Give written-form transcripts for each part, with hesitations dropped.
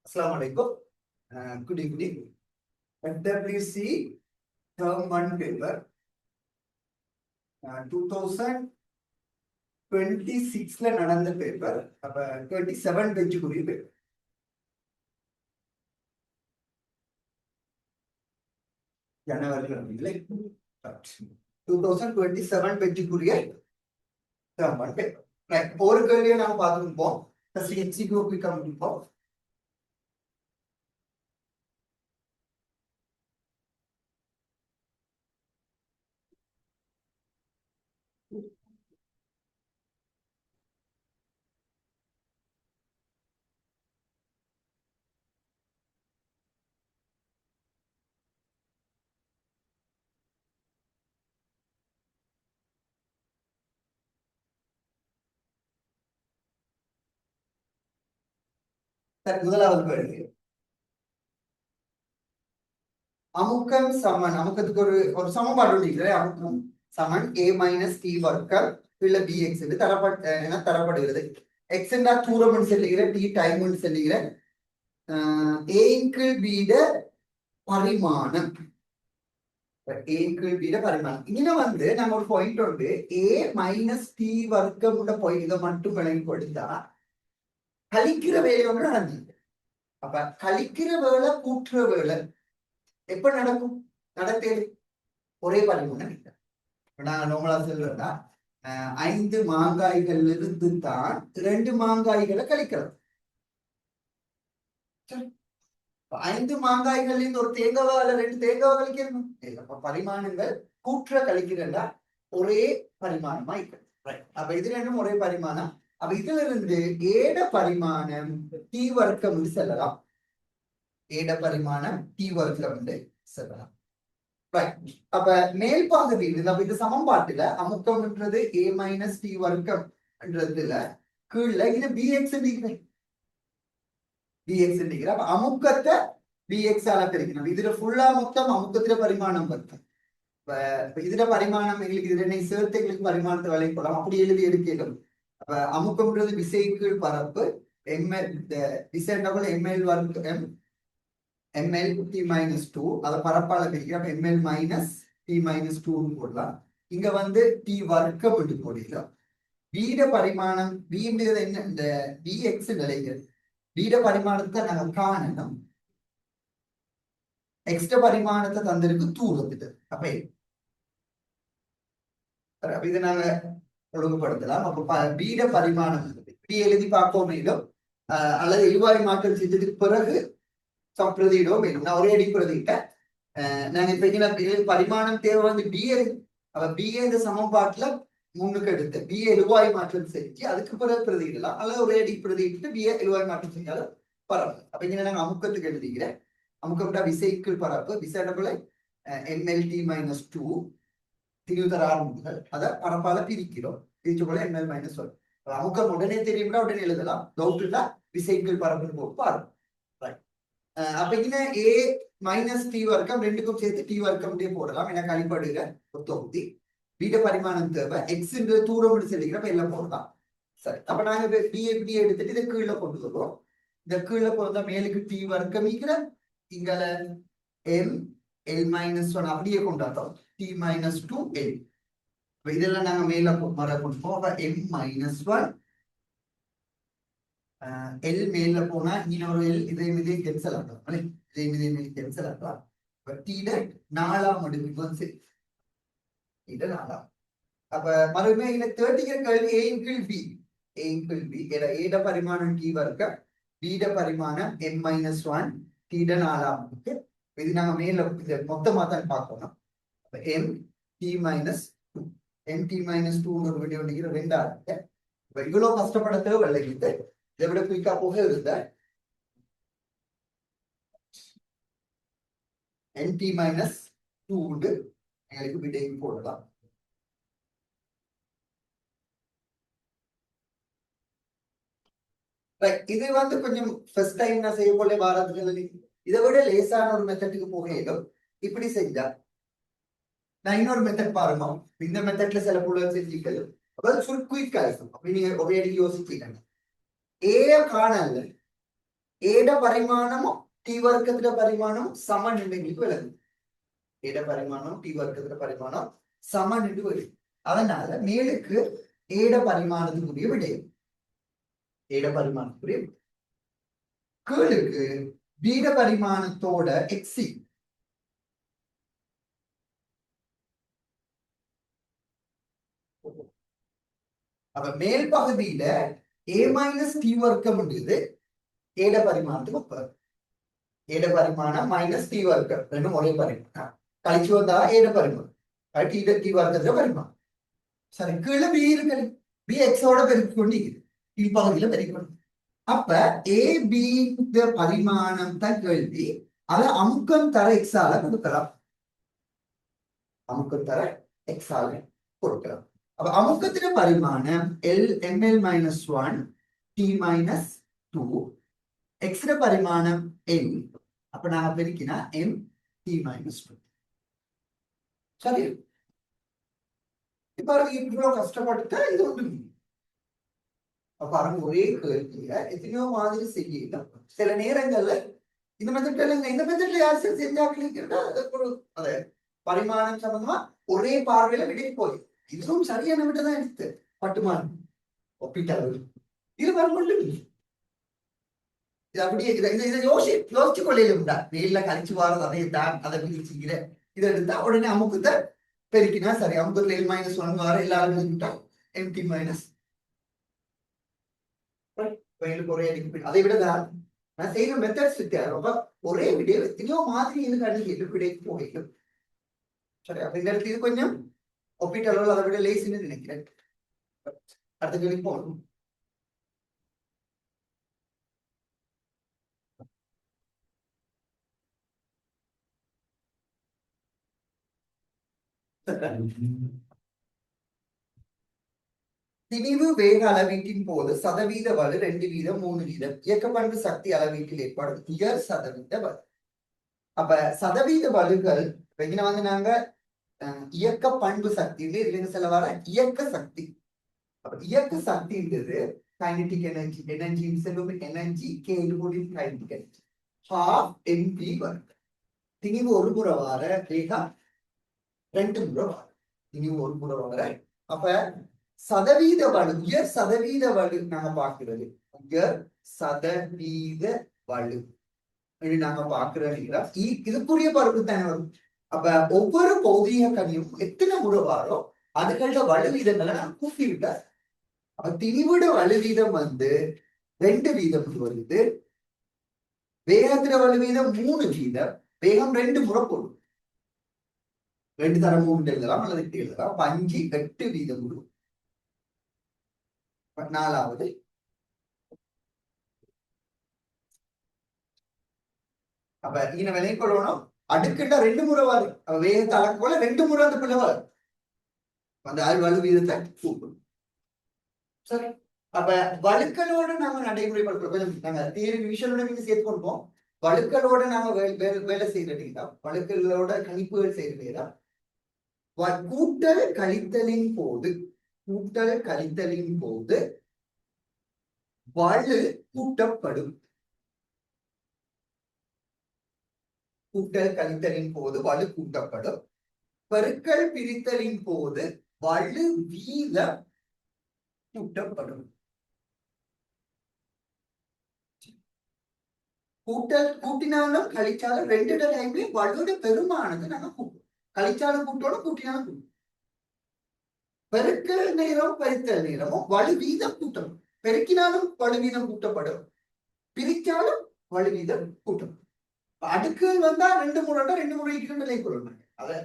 Assalamu alaikum. Good evening. FWC Term 1 paper 2026 நடந்த paper. அப்ப 27 பேஜுக்குரிய paper. ஜனவரியில் 2027 பேஜுக்குரிய Term 1 பேப்பர். ஒரு கேள்வியை நாம பார்த்துருப்போம். ஃபர்ஸ்ட் எக்ஸிக்யூ குயிக்கா முடிப்போம். முதலாவது கேள்வி. அமுக்கம் சமன், அமுக்கத்துக்கு ஒரு சமன்பாடு இருக்கிற அமுக்கம் சமன் a மைனஸ் டி வர்க்கம் இல்ல bx என்று தரப்படுகிறது. எக்ஸ் என்றா தூரம் செல்லுகிற டி டைம் செல்லுகிற ஏங்கிள் வீட பரிமாணம். ஏங்கிள் வீட பரிமாணம் இங்க வந்து நம்ம ஒரு பாயிண்ட் உண்டு. a மைனஸ் டி வர்க்கம் உள்ள பாயிண்ட் இதை மட்டும் விளங்கிப்படுத்தா கழிக்கிற வேலை ஒன்று நடந்தது. அப்ப கழிக்கிற வேலை கூட்டுற வேலை எப்ப நடக்கும்? நடத்தேன் ஒரே பரிமாணம் இல்லை. நான் நார்மலா சொல்றேன்னா 5 மாங்காய்கள் இருந்து தான் 2 மாங்காய்களை கழிக்கிறோம். 5 மாங்காய்கள் இருந்து ஒரு தேங்காவால 2 தேங்காவை கழிக்கணும். அப்ப பரிமாணங்கள் கூற்ற கழிக்கிறதா ஒரே பரிமாணமா இருக்கு. அப்ப இது ரெண்டும் ஒரே பரிமாணம். அப்ப இதுல இருந்து ஏட பரிமாணம் டி வர்க்கம் செல்லலாம். ஏட பரிமாணம் டி வர்க்கம் செல்லலாம். அப்ப மேல் பகுதியில் இது சமன்பாட்டுல அமுக்கம்ன்றது a மைனஸ் டி வர்க்கம்ன்றதுல கீழே இது bx டிகிற அப்ப அமுக்கத்தை bx ஆல பிரிக்கணும். இதுல ஃபுல்லா மொத்தம் அமுக்கத்துல பரிமாணம் வர்க்கம். இப்ப இதுல பரிமாணம் எங்களுக்கு இதனை சேர்த்து எங்களுக்கு பரிமாணத்தை வளைப்பலாம். அப்படி எழுதி எடுக்கணும். அப்ப அமுக்கம்ன்றது விசை கீழ் பரப்பு ml விசை ml வர்க்கம் ml t minus 2 அதை பரப்பால பிரிக்கிறோம். ml minus t minus 2 போடலாம். இங்க வந்து t வர்க்கம் விட்டு போடலாம். வீட பரிமாணம் வீண்டது என்ன? இந்த bx நிலைகள் வீட பரிமாணத்தை நாங்க காணணும். எக்ஸ்ட்ரா பரிமாணத்தை தந்திருக்கு தூரத்துக்கு. அப்ப இதை நாங்க ஒழுங்குபடுத்தலாம். அப்ப வீட பரிமாணம் இப்படி எழுதி பார்ப்போம் மேலும் அல்லது இழுவாய் மாற்றம் செஞ்சதுக்கு பிறகு பிரதியிடும் வேணும். நான் ஒரே அடி பிரதிட்டேன். நாங்க இப்ப பரிமாணம் தேவை வந்து பிஏ. அப்ப பிஏ இந்த சமன்பாட்டுல முன்னுக்கு எடுத்து பிஏ எழுவாய் மாற்றம் செஞ்சு அதுக்கு பிறகு பிரதியிடலாம். அல்லது ஒரே அடி பிரதிட்டு பிஏ எழுவாய் மாற்றம் செஞ்சாலும் பரவாயில்ல. அப்ப இங்க நாங்க அமுக்கத்துக்கு எழுதிக்கிறேன். அமுக்கப்பட்ட விசைக்குள் பரப்பு விசைடபுளை mlt மைனஸ் 2 திரிவுதர ஆரம்பங்கள் அதை பரப்பால பிரிக்கிறோம். பிரிச்சு போல ml மைனஸ் 1. அமுக்கம் உடனே தெரியும்னா உடனே எழுதலாம். டவுட் இல்ல விசைக்குள் பரப்புன்னு போட்டு பாருங்க. அப்ப இங்க a மைனஸ் டி வர்க்கம் ரெண்டுக்கும் சேர்த்து டி வர்க்கம் போடலாம். எனக்கு அடிப்படுகிற ஒரு தொகுதி வீட பரிமாணம் தேவை. எக்ஸ் தூரம் செல்லுகிறப்ப எல்லாம் போடலாம். சரி, அப்ப நாங்க பிஏ எடுத்துட்டு இதை கீழே கொண்டு வருவோம். இந்த கீழே போறதா மேலுக்கு டி வர்க்கம் இங்க எம் எல் மைனஸ் 1 அப்படியே கொண்டாட்டோம். டி மைனஸ் 2 எல் இதெல்லாம் நாங்க மேல வர கொடுப்போம். எம் மைனஸ் 1 எல் மேல போனா இன்னொரு எல் இதே கேன்சல் ஆகலாம். இதே கேன்சல் ஆகலாம். டீட 4ஆம் அடுக்கு இது 4ஆம். அப்ப மறுபடியும் இந்த 30 கேள்வி a இன்கிள் b ஏட பரிமாணம் டி வர்க்கம் பீட பரிமாணம் m மைனஸ் 1 டீட 4ஆம் அடுக்கு. இது நாங்க மேல மொத்தமா தான் பார்க்கணும். m t minus 2 m t minus 2 ஒரு வீடியோ நிக்கிற 2ஆம். இவ்வளவு கஷ்டப்பட தேவையில்லை. இதை விட குயிக்கா போக இருந்த nt மைனஸ் 2 எங்களுக்கு விடையும் போடலாம். இது வந்து கொஞ்சம் ஃபர்ஸ்ட் டைம் நான் செய்ய போல வாரத்துக்கு இதை விட லேசான ஒரு மெத்தட்டுக்கு போக இப்படி செஞ்சா நான் இன்னொரு மெத்தட் பாருங்க. இந்த மெத்தட்ல சில புள்ள செஞ்சுக்கள் அதாவது ஃபுல் குயிக்கா இருக்கும். அப்படி நீங்க ஒரே அடி யோசிச்சுக்கணும். ஏ காணல ஏட பரிமாணமும் டி வர்க்கத்துல பரிமாணம் சமன் எங்களுக்கு விளங்கு. ஏட பரிமாணம் டி வர்க்கத்துல பரிமாணம் சமன் என்று வருது. அதனால மேலுக்கு ஏட பரிமாணத்துக்குரிய விடயம், ஏட பரிமாணத்துக்குரிய கீழுக்கு வீட பரிமாணத்தோட எக்ஸி அப்ப மேல் பகுதியில ஏ மைனஸ் டி வர்க்கம் இருக்குது ஏட பரிமாணத்துக்கு ஒப்பாரு. ஏட பரிமாணம் மைனஸ் டி வர்க்கம் ரெண்டும் ஒரே பரிமாணம் கழிச்சு வந்தா ஏட பரிமாணம் டி வர்க்கத்துல பரிமாணம். சரி, கீழே பி இருக்கு, பி எக்ஸோட பெருக்கி கொண்டு கீழ்பகுதியில பெருக்கணும். அப்ப ஏ பி பரிமாணம் தான் கேள்வி. அதை அமுக்கம் தர எக்ஸால கொடுக்கலாம், அமுக்கம் தர எக்ஸால கொடுக்கலாம். அப்ப அமுக்கத்தின பரிமாணம் L ML minus one T minus two, எக்ஸ்ர பரிமாணம் என், அப்ப நான் பெருக்கினா எம் டி மைனஸ் டூ. சரி, இப்ப இவ்வளவு கஷ்டப்பட்டு இது ஒன்று பாருங்க, ஒரே கேள்வியில எத்தனையோ மாதிரி செய்யலாம். சில நேரங்கள்ல இந்த மெத்தட்ல யார் செஞ்சாக்கள் ஒரு அத பரிமாணம் சம்பந்தமா ஒரே பார்வையில விட போய் இதுவும் சரியான விட்டதான் எடுத்து பட்டுமானம் ஒப்பிட்டார்கள். இது வரமொழி இது அப்படியே இதை யோசிச்சு கொள்ளையில உண்டா வெயில கழிச்சு வாரது அதை தான் அதை பிரிச்சுக்கிற இதை எடுத்தா உடனே அமுக்குத்த பெருக்கினா சரி, அமுக்குல எல் மைனஸ் ஒன் வார எல்லாரும் எம்டி மைனஸ் ஒரே அடிக்கு. அதை விட நான் செய்யற மெத்தட்ஸ் ரொம்ப ஒரே வீடியோ எத்தனையோ மாதிரி இது கணிக்க விடைக்கு போயிடும். சரி, அப்ப இந்த இடத்துல இது கொஞ்சம் ஒப்பிட்ட அளவில் அதை விட லேசின்னு நினைக்கிறேன். அடுத்த கேள்வி போகணும். திணிவு வேக அளவீட்டின் போது சதவீத வலு 2 வீதம் 3 வீதம் இயக்க பண்பு சக்தி அளவீட்டில் ஏற்படும் உயர் சதவீத வலு. அப்ப சதவீத வலுகள் வந்து நாங்க இயக்க பண்பு சக்தி இதுல சொல்ல வர இயக்க சக்தி. அப்ப இயக்க சக்தின்றது கைனடிக் எனர்ஜி, எனர்ஜின்னு சொல்லுவோம், எனர்ஜி கேள்வி கைனடிக் எனர்ஜி half mv வரும். திணிவு ஒரு முறை வார வேகம் 2 முறை வார, திணிவு ஒரு முறை வார. அப்ப சதவீத வலு, உயர் சதவீத வலு நாங்க பாக்குறது, உயர் சதவீத வலு நாங்க பாக்குறது இதுக்குரிய பருப்பு தானே வரும். அப்ப ஒவ்வொரு பௌதிக கணியும் எத்தனை முறை வாரோ அதுகளோட வலு வீதங்களை நான் கூட்டி விட்ட. அப்ப திணிவோட வலு வீதம் வந்து 2 வீதம் வருது, வேகத்துல வலு வீதம் 3 வீதம், வேகம் 2 முறை போடும், 2 தரம் 3 எழுதலாம் அல்லது 8 எழுதலாம். 5 8 வீதம் வரும். 4வது அப்ப இங்க விலை கொள்ளணும் அடுக்கிட்ட 2 முறை வரும். வேகத்தை அளக்க போல 2 முறை அந்த பிள்ளை வரும், அந்த வலு வீதத்தை கூப்பிடும். சரி, அப்ப வழுக்களோட நாங்க நடைமுறைப்படுத்துறோம். கொஞ்சம் நாங்க தியரி விஷயங்களோட நீங்க சேர்த்து கொள்வோம். வழுக்களோட நாங்க வேலை செய்யறீங்களா, வழுக்களோட கணிப்புகள் செய்யறீங்களா, கூட்டல் கழித்தலின் போது, கூட்டல் கழித்தலின் போது வலு கூட்டப்படும், கூட்டல் கழித்தலின் போது வலு கூட்டப்படும், பெருக்கல் பிரித்தலின் போது வலு வீதம் கூட்டப்படும். கூட்டினாலும் கழிச்சாலும் 2 டைம்லயும் வலுவோட பெருமானது நாங்க கூட்டுவோம். கழிச்சாலும் கூட்டணும், கூட்டினாலும் கூட்டும். பெருக்கல் நேரம் பெருத்தல் நேரமும் வலு வீதம் கூட்டணும். பெருக்கினாலும் வலு வீதம் கூட்டப்படும், பிரிச்சாலும் வலு வீதம் கூட்டப்படும். அடுக்குகள் வந்தா 2 முறைன்னா 2 முறை நிலை கொள்ளணும். அதை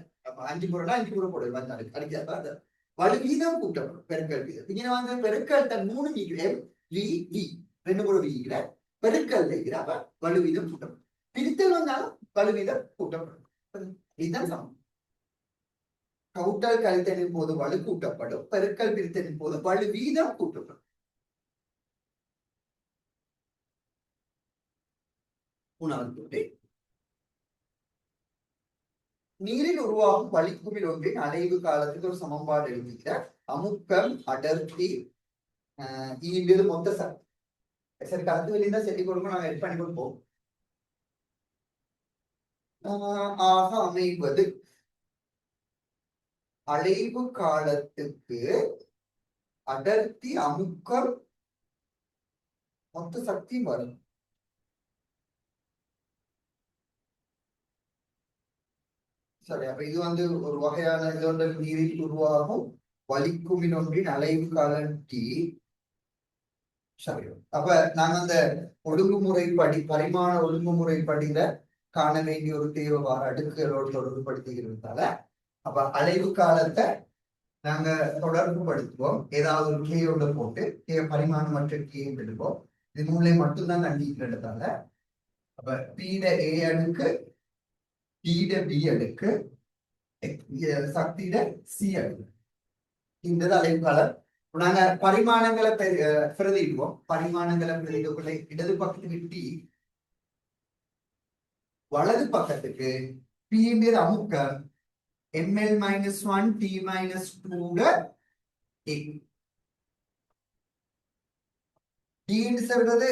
5 முறைனா 5 முறை போடுவோம். அந்த அடுக்கு அடிக்காத வலு வீதம் கூட்டப்படும், பெருக்கல் வீதம். இங்க வந்து பெருக்கல் தன் 3 எம் வி வி 2 முறை வீங்கிற பெருக்கல் வைக்கிறப்ப வலு வீதம் கூட்டப்படும். பிரித்தல் வந்தாலும் வலு வீதம் கூட்டப்படும். இதுதான் சமம். கூட்டல் கழித்தலின் போது வலு கூட்டப்படும், பெருக்கல் பிரித்தலின் போது வலு வீதம் கூட்டப்படும். 3வது கேள்வி, நீரில் உருவாகும் வளிக்குமிழ் ஒன்றின் அலைவு காலத்துக்கு ஒரு சமன்பாடு எழுதுகிற அமுக்கம் அடர்த்தி ஈடு மொத்த சக்தி. சரி, கருத்து வெளியே செஞ்சு கொடுப்போம், நாங்க ஹெல்ப் பண்ணி கொடுப்போம். ஆக அமைவது அலைவு காலத்துக்கு அடர்த்தி அமுக்கம் மொத்த சக்தி வரும். சரி, அப்ப இது ஒரு வகையான இது நீரில் உருவாகும் வலிக்குமினொன்றின் அலைவு காலம் டி. சரி, அப்ப நாங்க அந்த ஒழுங்குமுறைப்படி பரிமாண ஒழுங்குமுறைப்படியில காண வேண்டிய ஒரு தேவைவார அடுக்குகளோடு தொடர்பு படுத்துகிறதால அப்ப அலைவு காலத்தை நாங்க தொடர்பு படுத்துவோம். ஏதாவது ஒரு கேயோட போட்டு பரிமாணமற்ற கேயை எடுப்போம். இது நூலை மட்டும்தான் கண்டிக்கிறதால அப்ப பீட ஏ அடுக்கு பீட பி அடுக்கு சக்தியிட சி அடுக்கு இந்த அலைவு காலம். நாங்க பரிமாணங்களை பிரதிடுவோம். பரிமாணங்களை பிரதிடக்குள்ள இடது பக்கத்துக்கு டி, வலது பக்கத்துக்கு பிங்கிற அமுக்கம் ml - 1 t - 2 டி சொல்றது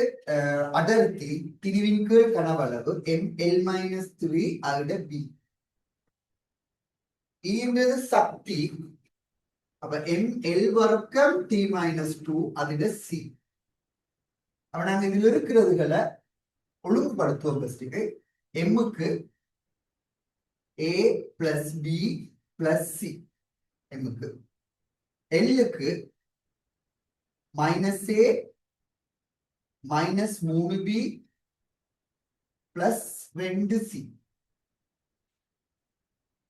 அடர்த்தி திரிவின் கீழ் கனவளவு ml - 3 அதோட b. ஈன்றது சக்தி, அப்ப ml வர்க்கம் t - 2 அதோட c. அப்ப நாங்க இதுல இருக்கிறதுகளை ஒழுங்குபடுத்துவோம். ஃபர்ஸ்ட்டுக்கு எம்முக்கு a plus b plus c, எம்முக்கு எல்லுக்கு -a -3b plus 2c.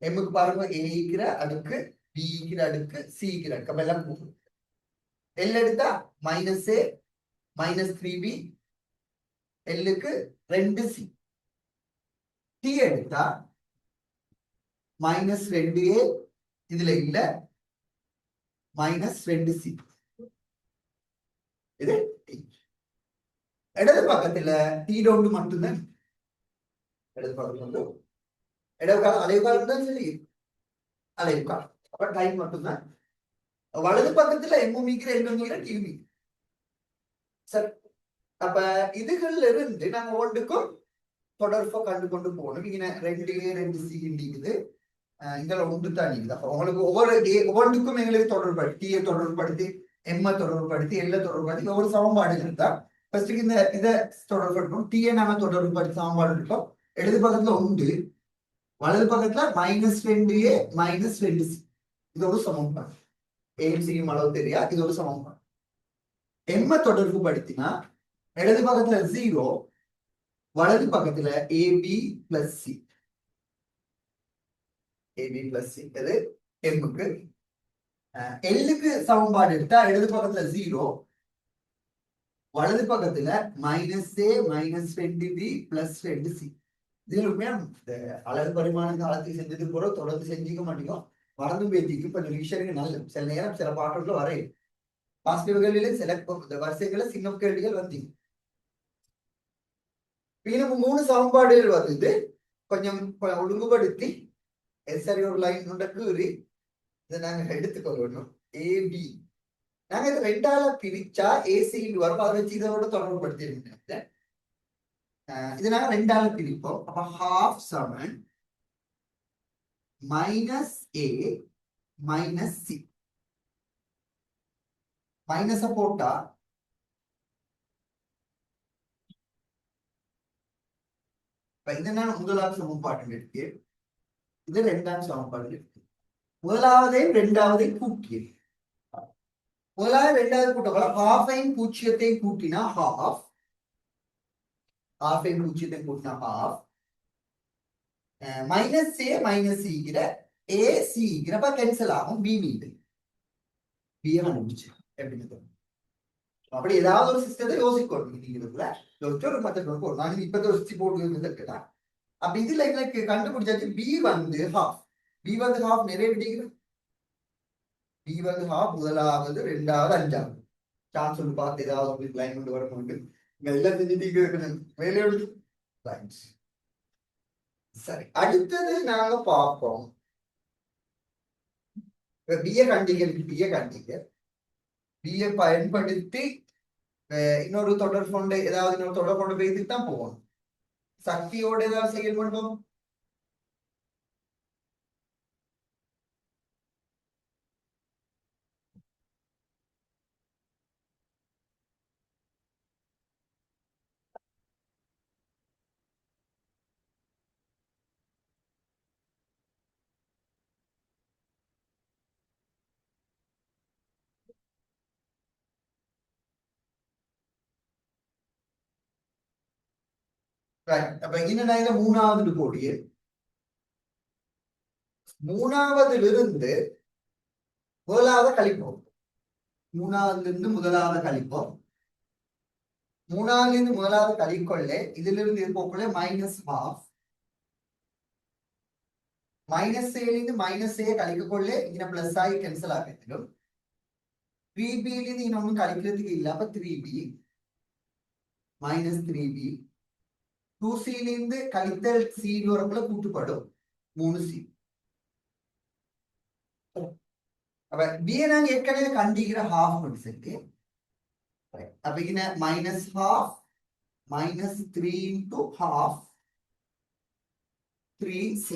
எம்முக்கு பாருங்க ஏங்கிற அடுக்கு பிங்கிற அடுக்கு சிங்கிற அடுக்கு அப்ப எல்லாம் போகும். எல் எடுத்தா -a -3b எல்லுக்கு 2c. டி எடுத்தா -2a இதுல இல்ல -2c. இது இடது பக்கத்துல தீட ஒன்று மட்டும்தான். இடது பக்கத்துல இடது காலம் அலைவு காலம் தான் சொல்லி அலைவு காலம். அப்ப டைம் மட்டும்தான். வலது பக்கத்துல எம்மிக்கிற எல்லுமிக்கிற டிவி. சரி, அப்ப இதுகள்ல இருந்து நாங்க ஒன்றுக்கும் தொடர்பை கண்டு கொண்டு போகணும். இங்க 2a 2c இருக்குது, இதுல ஒன்று தான் இருக்குது. அப்ப உங்களுக்கு ஒவ்வொன்றுக்கும் எங்களுக்கு தொடர்படுத்தி டீயை தொடர்புபடுத்தி எம்மை தொடர்புபடுத்தி எல்லை தொடர்புபடுத்தி ஒவ்வொரு சமன்பாடுகள் தான். ஃபர்ஸ்ட்டுக்கு இந்த இதை தொடர்படுத்தணும். டீயை நாம தொடர்புபடுத்தி சமன்பாடு இருக்கோம். இடது பக்கத்துல உண்டு, வலது பக்கத்துல -2a -2c. இது ஒரு சமன்பாடு. ஏஎம்சியும் அளவு தெரியா, இது ஒரு சமன்பாடு. எம்மை தொடர்பு படுத்தினா இடது பக்கத்துல 0, வலது பக்கத்துல ab plus c. ab plus c இது எம்முக்கு. எல்லுக்கு சமன்பாடு எடுத்தா இடது பக்கத்துல 0, வலது பக்கத்துல -a -2b plus 2c. இதுல அழகு பரிமாண காலத்துக்கு செஞ்சது கூட தொடர்ந்து செஞ்சுக்க மாட்டேங்கும். மறந்து பேத்திக்கு இப்ப விஷயங்கள் நல்ல சில நேரம் சில பாட்டுகள் வரையும் பாசிட்டிவ்களில சில வரிசைகளை சின்ன கேள்விகள் வந்தீங்க. நமக்கு 3 சமன்பாடுகள் வருது. கொஞ்சம் ஒழுங்குபடுத்தி சரி ஒரு லைன் கீறி இதை நாங்க எடுத்துக்கொள்ளணும். ஏபி நாங்க இதை 2ஆல பிரிச்சா ஏசி வரும். அதை வச்சு இதோட தொடர்பு படுத்தி இது நாங்க 2ஆல பிரிப்போம். அப்ப ½ சமன் -a -c. மைனஸ போட்டா இதனால முதலாவது சமன்பாடு இருக்கு, இது 2ஆம் சமன்பாடு இருக்கு. முதலாவதையும் 2ஆவதையும் கூட்டி முதலாவது 2ஆவது கூட்டப்போல ½ பூஜ்ஜியத்தையும் கூட்டினா ½ பூஜ்ஜியத்தை கூட்டினா ½ -a -c ac கேன்சல் ஆகும். b மீது b கண்டுபிடிச்சு எப்படின்னு அப்படி ஏதாவது ஒரு சிஸ்டத்தை யோசிக்கணும். நீங்க இதுல யோசிச்சு ஒரு மெத்தட் போடணும். நான் இப்ப யோசிச்சு போட்டு அப்ப இதுல எனக்கு கண்டுபிடிச்சாச்சு. b ½ நிறைய விடிக்கிறேன். b ½ முதலாவது 2ஆவது 5ஆவது சான்ஸ் ஒன்று பார்த்து ஏதாவது லைன் கொண்டு வர முடியும். எல்லாம் செஞ்சுட்டு வேலையோடு லைன்ஸ். சரி, அடுத்தது நாங்க பார்ப்போம் பிஏ கண்டிகள். பிஏ பயன்படுத்தி இன்னொரு தொடர் கொண்டு ஏதாவது இன்னொரு தொடர் கொண்டு போய்த்துட்டு தான் போகணும். சக்தியோட ஏதாவது செயல்படும். அப்ப இன்ன மூணாவது கோடி மூணாவதிலிருந்து முதலாவது கழிப்போம். மூணாவதுல இருந்து முதலாவது கழிப்போம். மூணாவதுல இருந்து முதலாவது கழிக்கொள்ள இதுல இருந்து இருக்கக்குள்ள -12 -a மைனஸ் ஏ கழிக்கொள்ள இங்க பிளஸ் ஆகி கேன்சல் ஆகிடும். 3b இன்னொன்னு கழிக்கிறதுக்கு இல்ல. அப்ப 3b -3b 2c கழித்தல் c வரக்குள்ள கூட்டுப்படும் 3c. அப்ப b நாங்க ஏற்கனவே கண்டிக்கிற ஹாஃப் முடிச்சிருக்கு. அப்ப இங்க -12 -3 into half 3c.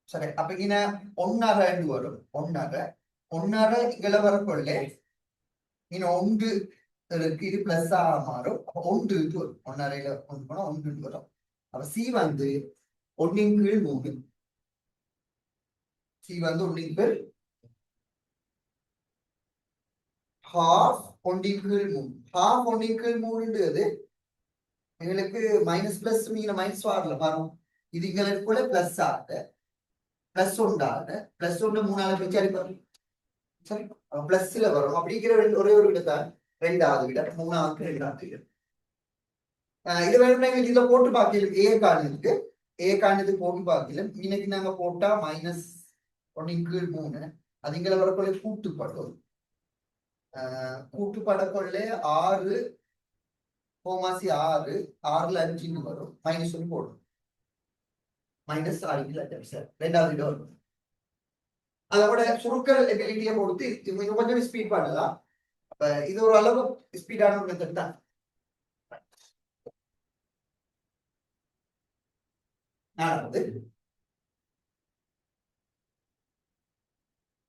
சரி, அப்ப இங்க 1.5 வரும். 1.5 இங்கல வரக்குள்ள இங்க 1 இருக்கு. இது பிளஸ் ஆக மாறும். அப்ப 1 வரும். 1.5 1 போனா 1 வரும். அப்ப c 1/3. c 1/3 half 1/3. half 1/3 எங்களுக்கு மைனஸ் பிளஸ் மைனஸ் வரல பாருங்க. இது எங்களுக்கு கூட பிளஸ் ஆகுது. பிளஸ் 1 ஆகுது. பிளஸ் 1 3 சரி பாருங்க. சரி, பிளஸ்ல வரும். அப்படிங்கிற ஒரே ஒரு விட தான் 2வது விட 3வது 2வது விட. இது வேணும் எங்களுக்கு இதுல போட்டு பார்க்கலாம். ஏ காரணத்துக்கு போட்டு பார்க்கலாம். இன்னைக்கு நாங்க போட்டா -1/3 அது இங்கே வரக்குள்ள கூட்டுப்படும். கூட்டுப்படக்குள்ள 6 4 6 6ல 5 வரும். -1 போடும். -6 2வது விட வரும். அதோட சுருக்கல் எபிலிட்டியை பொறுத்து இன்னும் கொஞ்சம் ஸ்பீட் பண்ணலாம். அப்ப இது ஒரு அளவு ஸ்பீடான ஒரு மெத்தட் தான்.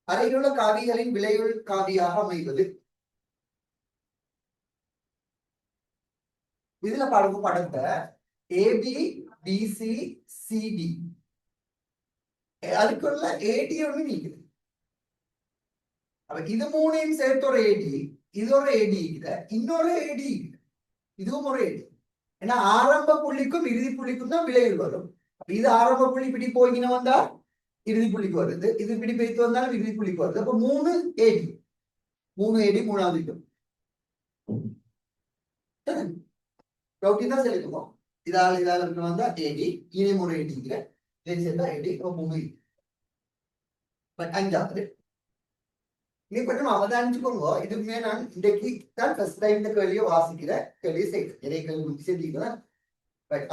அருகிலுள்ள காவிகளின் விளைவுள் காவியாக அமைவது. இதுல பாருங்க படத்தை ஏபி பிசி சிடி அதுக்குள்ள ஏடி ஒண்ணு நீக்குது. அப்ப இது மூணையும் சேர்த்து ஒரு ஏடி, இது ஒரு ஏடி, இன்னொரு ஏடி, இதுவும் ஒரு ஏடி. ஏன்னா ஆரம்ப புள்ளிக்கும் இறுதி புள்ளிக்கும் தான் விளைவு வரும். இது ஆரம்ப புள்ளி இப்படி போய்கின வந்தா இறுதி புள்ளிக்கு வருது. இது இப்படி போய்த்து வந்தாலும் இறுதி புள்ளிக்கு வருது. அப்ப 3 ஏடி 3வது டவுட்டி தான் செலுத்துவோம். இதால வந்தா ஏடி, இனி ஒரு ஏடிங்கிற சேர்த்தா ஏடி. 3 5வது. நீ கொஞ்சம் அவதானிச்சுக்கோங்க. இதுக்குமே நான் இன்றைக்கு தான் ஃபர்ஸ்ட் டைம் இந்த கேள்வியை வாசிக்கிற கேள்வியை செய்கிறேன். நிறைய கேள்வி செஞ்சுக்கிறேன்.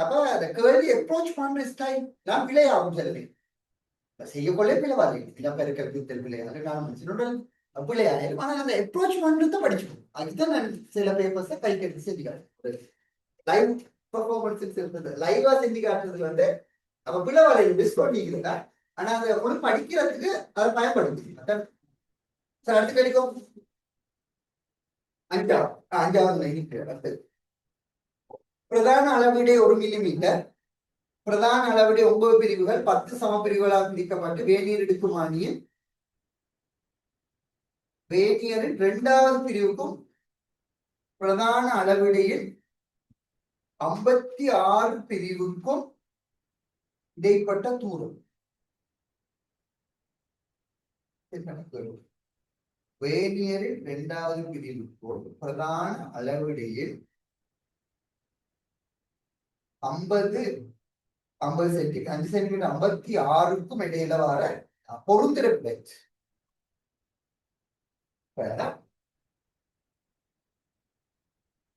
அப்ப அந்த கேள்வி அப்ரோச் பண்ற ஸ்டைல் நான் பிழையாகும். சிலது செய்யக்கொள்ளே பிழைவாரு. இடம் பெருக்கல் பித்தல் பிள்ளையாக நான் மனுஷனுடன் பிள்ளையாயிரும். ஆனால் அந்த அப்ரோச் பண்றத படிச்சுக்கணும். அதுதான் நான் சில பேப்பர்ஸை கைக்கு எடுத்து செஞ்சு காட்டுறேன். லைவ் பர்ஃபார்மன்ஸ் இருந்தது. லைவா செஞ்சு காட்டுறது நம்ம பிள்ளைவாளை டிஸ்கவுண்ட் நீக்குதுங்க. ஆனா அதை ஒன்று படிக்கிறதுக்கு அதை பயன்படுத்தி சார் அடுத்து கிடைக்கும் 5வது. பிரதான அளவீடு 1 மில்லிமீட்டர். பிரதான அளவீடு 9 பிரிவுகள் 10 சமப்பிரிவுகளாக பிரிக்கப்பட்டு வேதியியல் எடுக்குமானியின் வேதியியலின் 2வது பிரிவுக்கும் பிரதான அளவீடையில் 56 பிரிவுக்கும் இடைப்பட்ட தூரம். வேதியியலின் 2வது பிரிவுக்கும் பிரதான அளவீடையில் 5 சென்டிமீட்டர் 56க்கும் இடையில வர பொருந்திருப்பை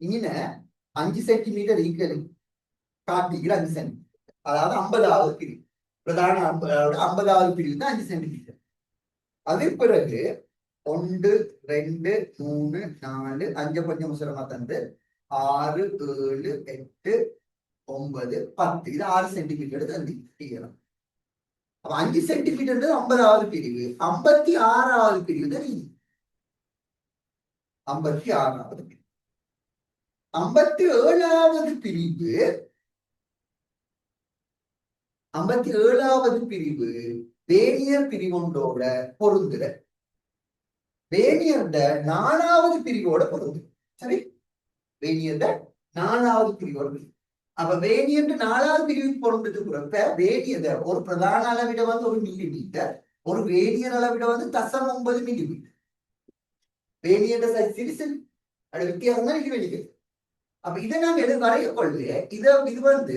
இங்க 5 சென்டிமீட்டர் ஈக்குவல் காட்டுகிற 5 சென்டிமீட்டர். அதாவது 50வது பிரிவு. பிரதான 50வது பிரிவு தான் 5 சென்டிமீட்டர். அதன் பிறகு 1 2 3 4 5 கொஞ்சம் முசலமா தந்து 6 7 8 9 10 இது 6 சென்டிமீட்டர் தந்திக்கலாம். அப்ப 5 சென்டிமீட்டர் 50வது பிரிவு. 56வது பிரிவு தான் இது. 56வது பிரிவு. 57வது பிரிவு 57வது பிரிவு வேனியர் பிரிவொன்றோட பொருந்துற வேனியர்ட 4வது பிரிவோட பொருந்துற. சரி, வேனியர்ட 4வது பிரிவோட. அப்ப வேனியர் 4வது பிரிவுக்கு பொருந்ததுக்கு வேனியர் ஒரு பிரதான அளவிட வந்து 1 மில்லிமீட்டர், ஒரு வேனியர் அளவிட வந்து 0.9 மில்லிமீட்டர். வேனியர் சைஸ் சிறுசு, அது வித்தியாசம் தான் இது வெளியே. அப்ப இதை நாங்க எது வரைய கொள்ளைய இது வந்து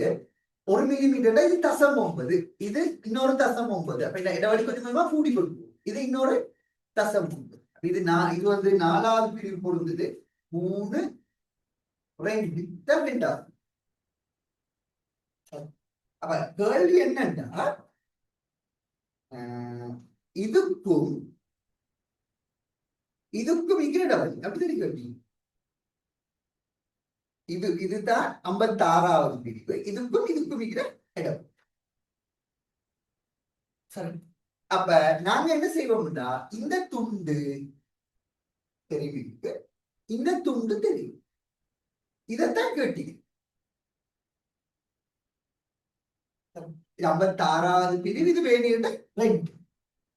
1 மில்லிமீட்டர், இது 0.9, இது இன்னொரு 0.9. அப்ப இந்த இடவெளி கொஞ்சமா கூடி கொடுக்கும். இது இன்னொரு 0.9. இது இது வந்து 4வது பிரிவு பொருந்தது. 3 2 2. அப்ப கேள்வி என்னன்னா, இதுக்கும் இருக்கிற இடவெளி அப்படி தெரியும். இதுதான் 56வது பிரிவு. இதுக்கும் இருக்கிற இடம். சரி, அப்ப நாங்க என்ன செய்வோம்னா, இந்த துண்டு தெரிவிக்கு, இந்த துண்டு தெரியும். இதைத்தான் கேட்டீங்க. 56வது பிரிவு இது வேணியிட்ட 2.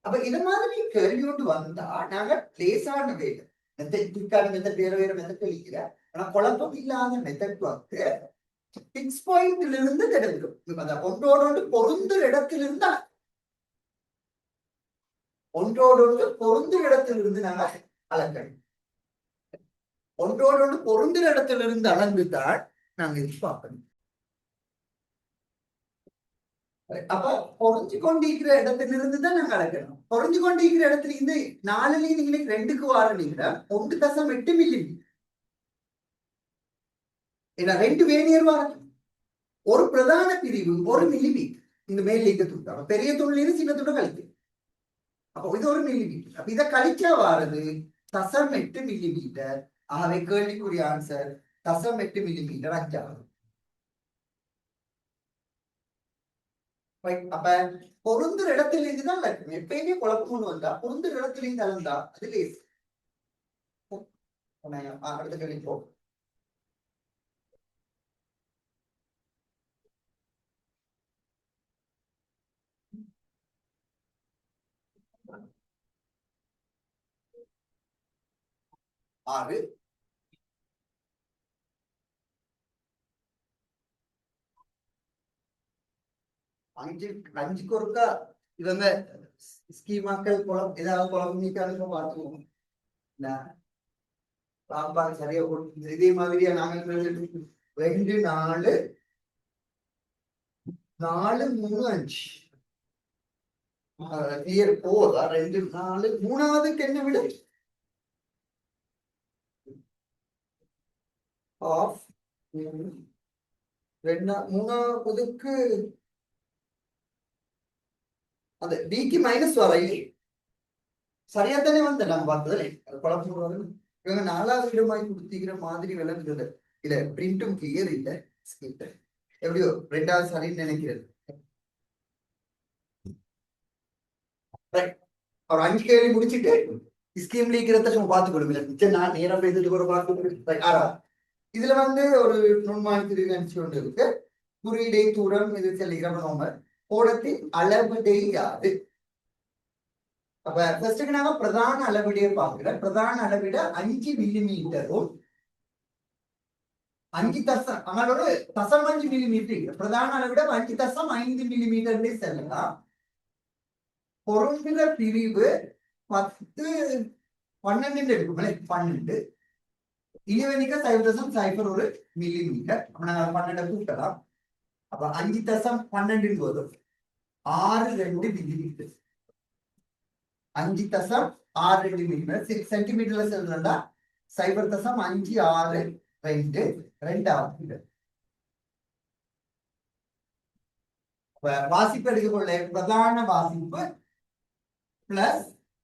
அப்ப இது மாதிரி கேள்வி கொண்டு வந்தா நாங்க லேசான வேலை மெத்தட் வேற வேற மெத்தட் கழிக்கிற, ஆனா குழப்பம் இல்லாத மெத்தட் வந்து பிக்ஸ் பாயிண்ட்ல இருந்து தெரிஞ்சிடும். ஒன்றோடு பொருந்துற இடத்திலிருந்து பொருந்துற இடத்திலிருந்து நாங்க அளக்கணும். ஒன்றோடு பொருந்துற இடத்திலிருந்து அளந்துதான் நாங்க எதிர்பார்க்கணும். அப்ப பொறிஞ்சு கொண்டிருக்கிற இடத்திலிருந்து தான் நாங்க அளக்கணும். பொறிஞ்சு கொண்டிருக்கிற இடத்துல இருந்து 4 நீங்க 2க்கு வாரீங்க 1.8 மில்லிமீட்டர். ஏன்னா 2 வேனியர் வாரம், ஒரு பிரதான பிரிவு 1 மில்லிமீட்டர். இந்த மேல் நீக்க துண்டு பெரிய துண்டிலிருந்து சின்ன துண்டு கழிக்கு. அப்போ இது 1 மில்லிமீட்டர். அப்ப இதை கழிச்சா வாரது 0.8 மில்லிமீட்டர். ஆகவே கேள்விக்குரிய ஆன்சர் 0.8 மில்லிமீட்டர் 5. அப்ப பொருந்துற இடத்துல இருந்துதான் இருக்கும். எப்பயுமே குழப்பம் வந்தா பொருந்துற இடத்துல இருந்து அளந்தா அது லேஸ். அடுத்த கேள்வி போ. ஆறு அஞ்சுக்கு ஒருக்கா இவங்க ஸ்கீமாக்கள் ஏதாவது குழம்பு நீக்காக பார்த்துக்குவோம். சாம்பார் சரியா கொடுத்து இதே மாதிரியா நாங்கள் 2 4 4 3 5 போதா 2 4 3வதுக்கு என்ன விட ஆஃப் 3வதுக்கு அந்த டிக்கு மைனஸ் வர சரியா தானே வந்து நாங்க பார்த்ததுல குழப்பம். இவங்க 4வது இடமாய் கொடுத்திக்கிற மாதிரி விளங்குது. இல்ல பிரிண்டும் கிளியர் இல்ல, எப்படியோ 2வது சரின்னு நினைக்கிறது. ஒரு 5 கேள்வி முடிச்சுட்டு ஸ்கீம் லீக்கிறத சும்மா பார்த்து கொடுங்க. நான் நேரம் பேசிட்டு கூட பார்த்து இதுல வந்து ஒரு நுண்மாதிரி நினைச்சு கொண்டு இருக்கு. குறியீடை தூரம் இது சொல்லிக்கிறோம். கோணத்தின் அளவிடை யாது? அப்ப ஃபர்ஸ்ட்டுக்கு நாங்க பிரதான அளவிடையை பார்க்கிறோம். பிரதான அளவிட 5 மில்லிமீட்டரும் 5.5 மில்லிமீட்டர். பிரதான அளவிட 5.5 மில்லிமீட்டர் செல்லலாம். பொருந்துற பிரிவு 10 12 எடுக்குமே 12. இனிவனிக்க 0.01 மில்லிமீட்டர். நாங்க 12 கூட்டலாம். அப்ப 5.12 வரும் 6.2 மில்லிமீட்டர். 5.62 மில்லிமீட்டர் சென்டிமீட்டர்ல சொல்றா 0.562 2 வாசிப்பு எடுத்துக்கொள்ள பிரதான வாசிப்பு பிளஸ்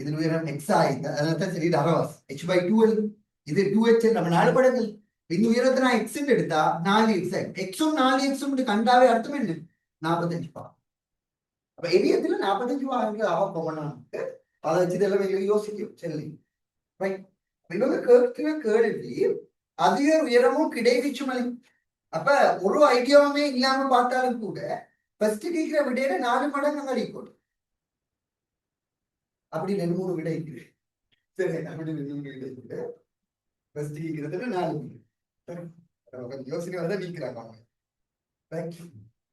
ഇതിന് ഉയരം എക്സ് ആയിട്ട് അതിനകത്ത് ശരീരം അറവാസ് h/2 ഇത് 2h நம்ம നാല് പടങ്ങൾ இந்த உயரத்தை நான் எக்ஸ் எடுத்தா 4x எக்ஸும் 4xும் கண்டாவே அர்த்தம் என்ன 45 பாகம் அப்ப எரியத்துல 45 பாகங்கள் ஆக போகணும் அதை வச்சு இதெல்லாம் யோசிக்கும் சரி ரைட் இவங்க கேட்கிற கேள்வி அதிக உயரமும் கிடைவிச்சுமலை அப்ப ஒரு ஐடியாவுமே இல்லாம பார்த்தாலும் கூட ஃபர்ஸ்ட் கேட்கிற விடையில 4 மடங்கு அடிக்கும் அப்படி 2-3 விடை இருக்கு சரி அப்படி 2-3 விடை இருக்கு ஃபர்ஸ்ட் கேட்கறதுல 4 கொஞ்சம் யோசனை வரதான் நீக்கிறாங்க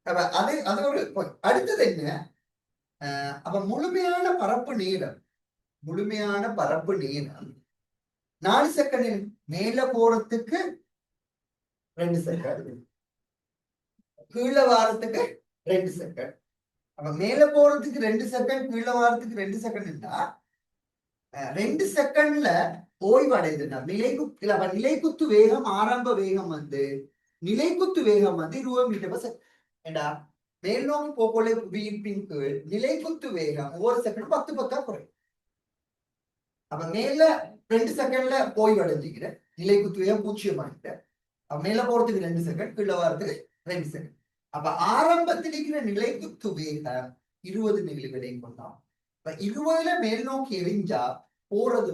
அப்ப அது அது ஒரு அடுத்தது என்ன அப்ப முழுமையான பரப்பு நீளம் 4 செகண்ட் மேல போறதுக்கு 2 செகண்ட் கீழே வாரத்துக்கு 2 செகண்ட் அப்ப மேல போறதுக்கு 2 செகண்ட் கீழே வாரத்துக்கு 2 செகண்ட்னா 2 செகண்ட்ல ஓய்வு அடையுதுன்னா நிலைக்குத்து வேகம் ஆரம்ப வேகம் நிலைக்குத்து வேகம் 20 மீட்டர் ஏண்டா மேல் நோக்கி போகல வீட்டின் கீழ் நிலைக்குத்து வேகம் ஒவ்வொரு செகண்ட் 10 குறையும் அப்ப மேல 2 செகண்ட்ல ஓய்வு அடைஞ்சிக்கிற நிலைக்குத்து வேகம் 0 ஆகிட்ட மேல போறதுக்கு 2 செகண்ட் கீழே வாரத்துக்கு 2 செகண்ட் அப்ப ஆரம்பத்தில் இருக்கிற நிலைக்குத்து வேகம் 20 நிகழ்விடை கொண்டாம் இப்ப 20ல மேல் நோக்கி எரிஞ்சா போறது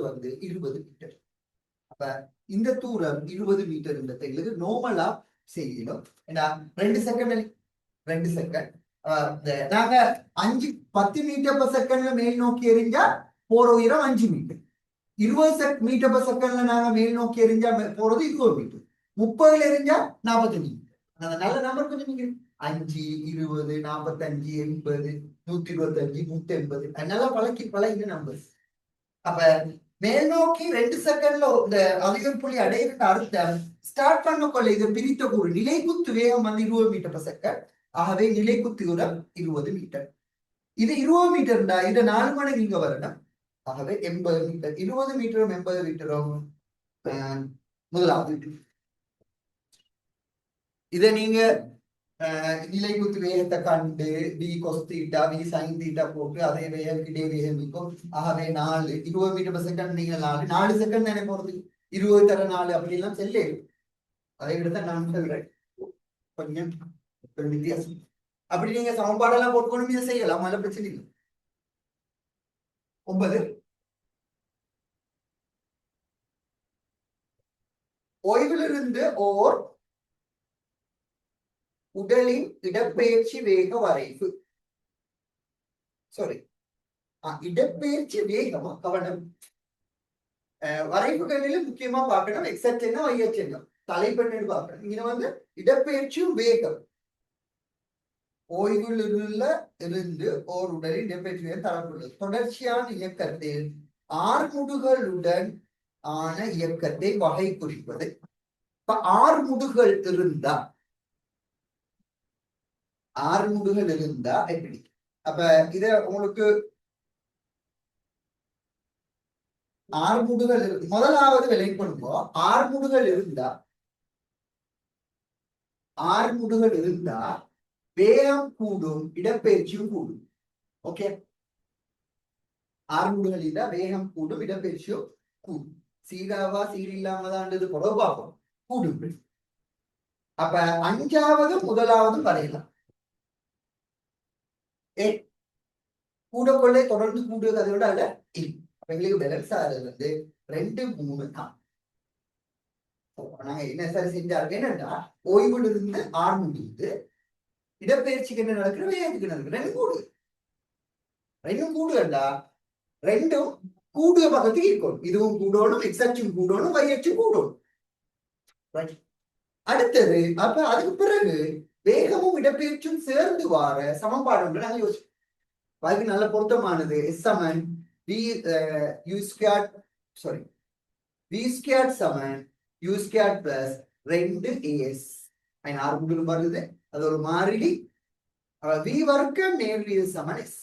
20 மீட்டர் அப்ப இந்த தூரம் 20 மீட்டர் எங்களுக்கு நார்மலா செய்யணும் ஏன்னா 2 செகண்ட் நாங்க 10 மீட்டர் per செகண்ட்ல மேல் நோக்கி எரிஞ்சா போற உயரம் 5 மீட்டர் 20 மீட்டர் per செகண்ட்ல நாங்க மேல் நோக்கி எரிஞ்சா போறது 20 மீட்டர் 30ல எரிஞ்சா 45 மீட்டர் நல்ல நம்பர் கொஞ்சம் 5 20 45 80 125 180 நல்லா பழகின நம்பர்ஸ் அப்ப மேல் நோக்கி 2 செகண்ட்ல இந்த அதிகம் புள்ளி அடையிற அர்த்தம் ஸ்டார்ட் பண்ணக்கொள்ள இது பிரித்த கூறு நிலைக்குத்து வேகம் 20 மீட்டர் per செகண்ட் ஆகவே நிலைக்குத்து தூரம் 20 மீட்டர் இது 20 மீட்டர்டா இத 4 மடங்கு இங்க வரணும் ஆகவே 80 மீட்டர் 20 மீட்டரும் 80 மீட்டரும் முதலாவது இதை நீங்க நிலைக்குத்து வேகத்தை கண்டு வி cos θ வி sin θ போட்டு அதே வேகம் இடை வேகம் இருக்கும் ஆகவே 20 மீட்டர் per செகண்ட் நீங்க 4 செகண்ட் தானே போறது 20 தர 4 அப்படி எல்லாம் செல்லே அதை விடத்தான் நான் சொல்றேன் கொஞ்சம் வித்தியாசம் அப்படி நீங்க சமன்பாடெல்லாம் போட்டுக்கொண்டு இதை செய்யலாம் அதில் பிரச்சனை இல்லை 9 ஓய்விலிருந்து ஓர் உடலின் இடப்பெயர்ச்சி வேக வரைவு சாரி இடப்பெயர்ச்சி வேகமா கவனம் வரைவுகளில் முக்கியமா பார்க்கணும் எக்ஸட் என்ன ஒய்எச் என்ன தலைப்பெண்ணு பார்க்கணும் இங்க இடப்பெயர்ச்சியும் வேகம் ஓய்விலுள்ள இருந்து ஓர் உடலின் இடப்பெயர்ச்சி வேகம் தரப்பட்டுள்ளது தொடர்ச்சியான இயக்கத்தில் ஆர்முடுகளுடன் ஆன இயக்கத்தை வகை குறிப்பது இப்ப ஆர்முடுகள் இருந்தா எப்படி அப்ப இத உங்களுக்கு ஆர்முடுகள் முதலாவது விலை பண்ணுவோம் ஆர்முடுகள் இருந்தா வேகம் கூடும் இடப்பெயர்ச்சியும் கூடும் ஓகே ஆர்முடுகள் இருந்தா வேகம் கூடும் இடப்பெயர்ச்சியும் கூடும் சீராவா சீரில்லாமதான்றது புடவை பார்ப்போம் கூடும் அப்ப 5வது முதலாவது வரையலாம் கூட கொள்ளை தொடர்ந்து கூடுவது அதை விட அல்ல எங்களுக்கு பேலன்ஸ் ஆகுது 2 3 தான் நாங்க என்ன சார் செஞ்சாரு என்னன்னா ஓய்வுல இருந்து ஆரம்பித்து இடப்பெயர்ச்சிக்கு என்ன நடக்குது வேகத்துக்கு நடக்குது 2 கூடுகள்டா 2ம் கூடுக பக்கத்துக்கு இருக்கணும் இதுவும் கூடணும் எக்ஸச்சும் கூடணும் வையச்சும் கூடணும் அடுத்தது அப்ப அதுக்கு பிறகு வேகமும் இடப்பெயர்ச்சியும் சேர்ந்து வார சமன்பாடு நாங்க யோசிப்போம் அதுக்கு நல்ல பொருத்தமானது S சமன் v squared சமன் u squared plus 2as ஆர்முடுகள் வருது அது ஒரு மாறிலி v வர்க்கம் நேர்விய சமன் s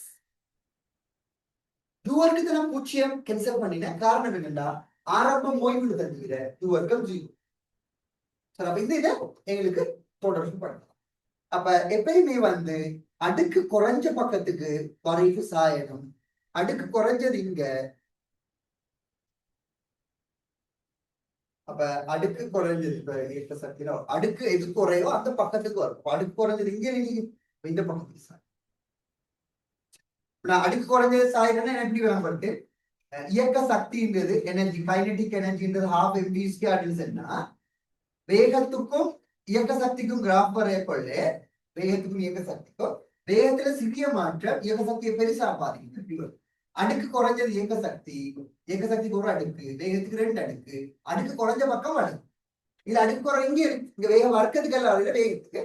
u வர்க்கத்தை நான் 0 கேன்சல் பண்ணினேன் காரணம் என்னன்னா ஆரம்பம் ஓய்வு தருகிற u வர்க்கம் 0 சரி அப்ப இந்த இதை எங்களுக்கு தொடர்பு பண்ணலாம் அப்ப எப்பயுமே அடுக்கு குறைஞ்ச பக்கத்துக்கு வரைவு சாயணும் அடுக்கு குறைஞ்சது இங்க அப்ப அடுக்கு குறைஞ்சது இப்ப இயக்க சக்தியில அடுக்கு எது குறையோ அந்த பக்கத்துக்கு வரும். அடுக்கு குறைஞ்சது இங்க நீங்க இந்த பக்கத்துக்கு சாய். நான் அடுக்கு குறைஞ்சது சாயினா எப்படி வேணாம்பட்டு இயக்க சக்தின்றது எனர்ஜி கைனடிக் எனர்ஜின்றது ஹாஃப் எம்பிஸ்கே சொன்னா வேகத்துக்கும் இயக்க சக்திக்கும் கிராஃப் வரையக்கொள்ள வேகத்துக்கும் இயக்க சக்திக்கும் வேகத்துல சிறிய மாற்றம் இயக்க சக்தியை பெருசா பாருங்க. அடுக்கு குறைஞ்சது இயக்க சக்திக்கு ஒரு அடுக்கு, வேகத்துக்கு 2 அடுக்கு, அடுக்கு குறைஞ்ச பக்கம் அடுக்கு. இது அடுக்கு குறை இங்க இருக்கு, இங்க வேகம் வர்க்கத்துக்கு எல்லாம் வேகத்துக்கு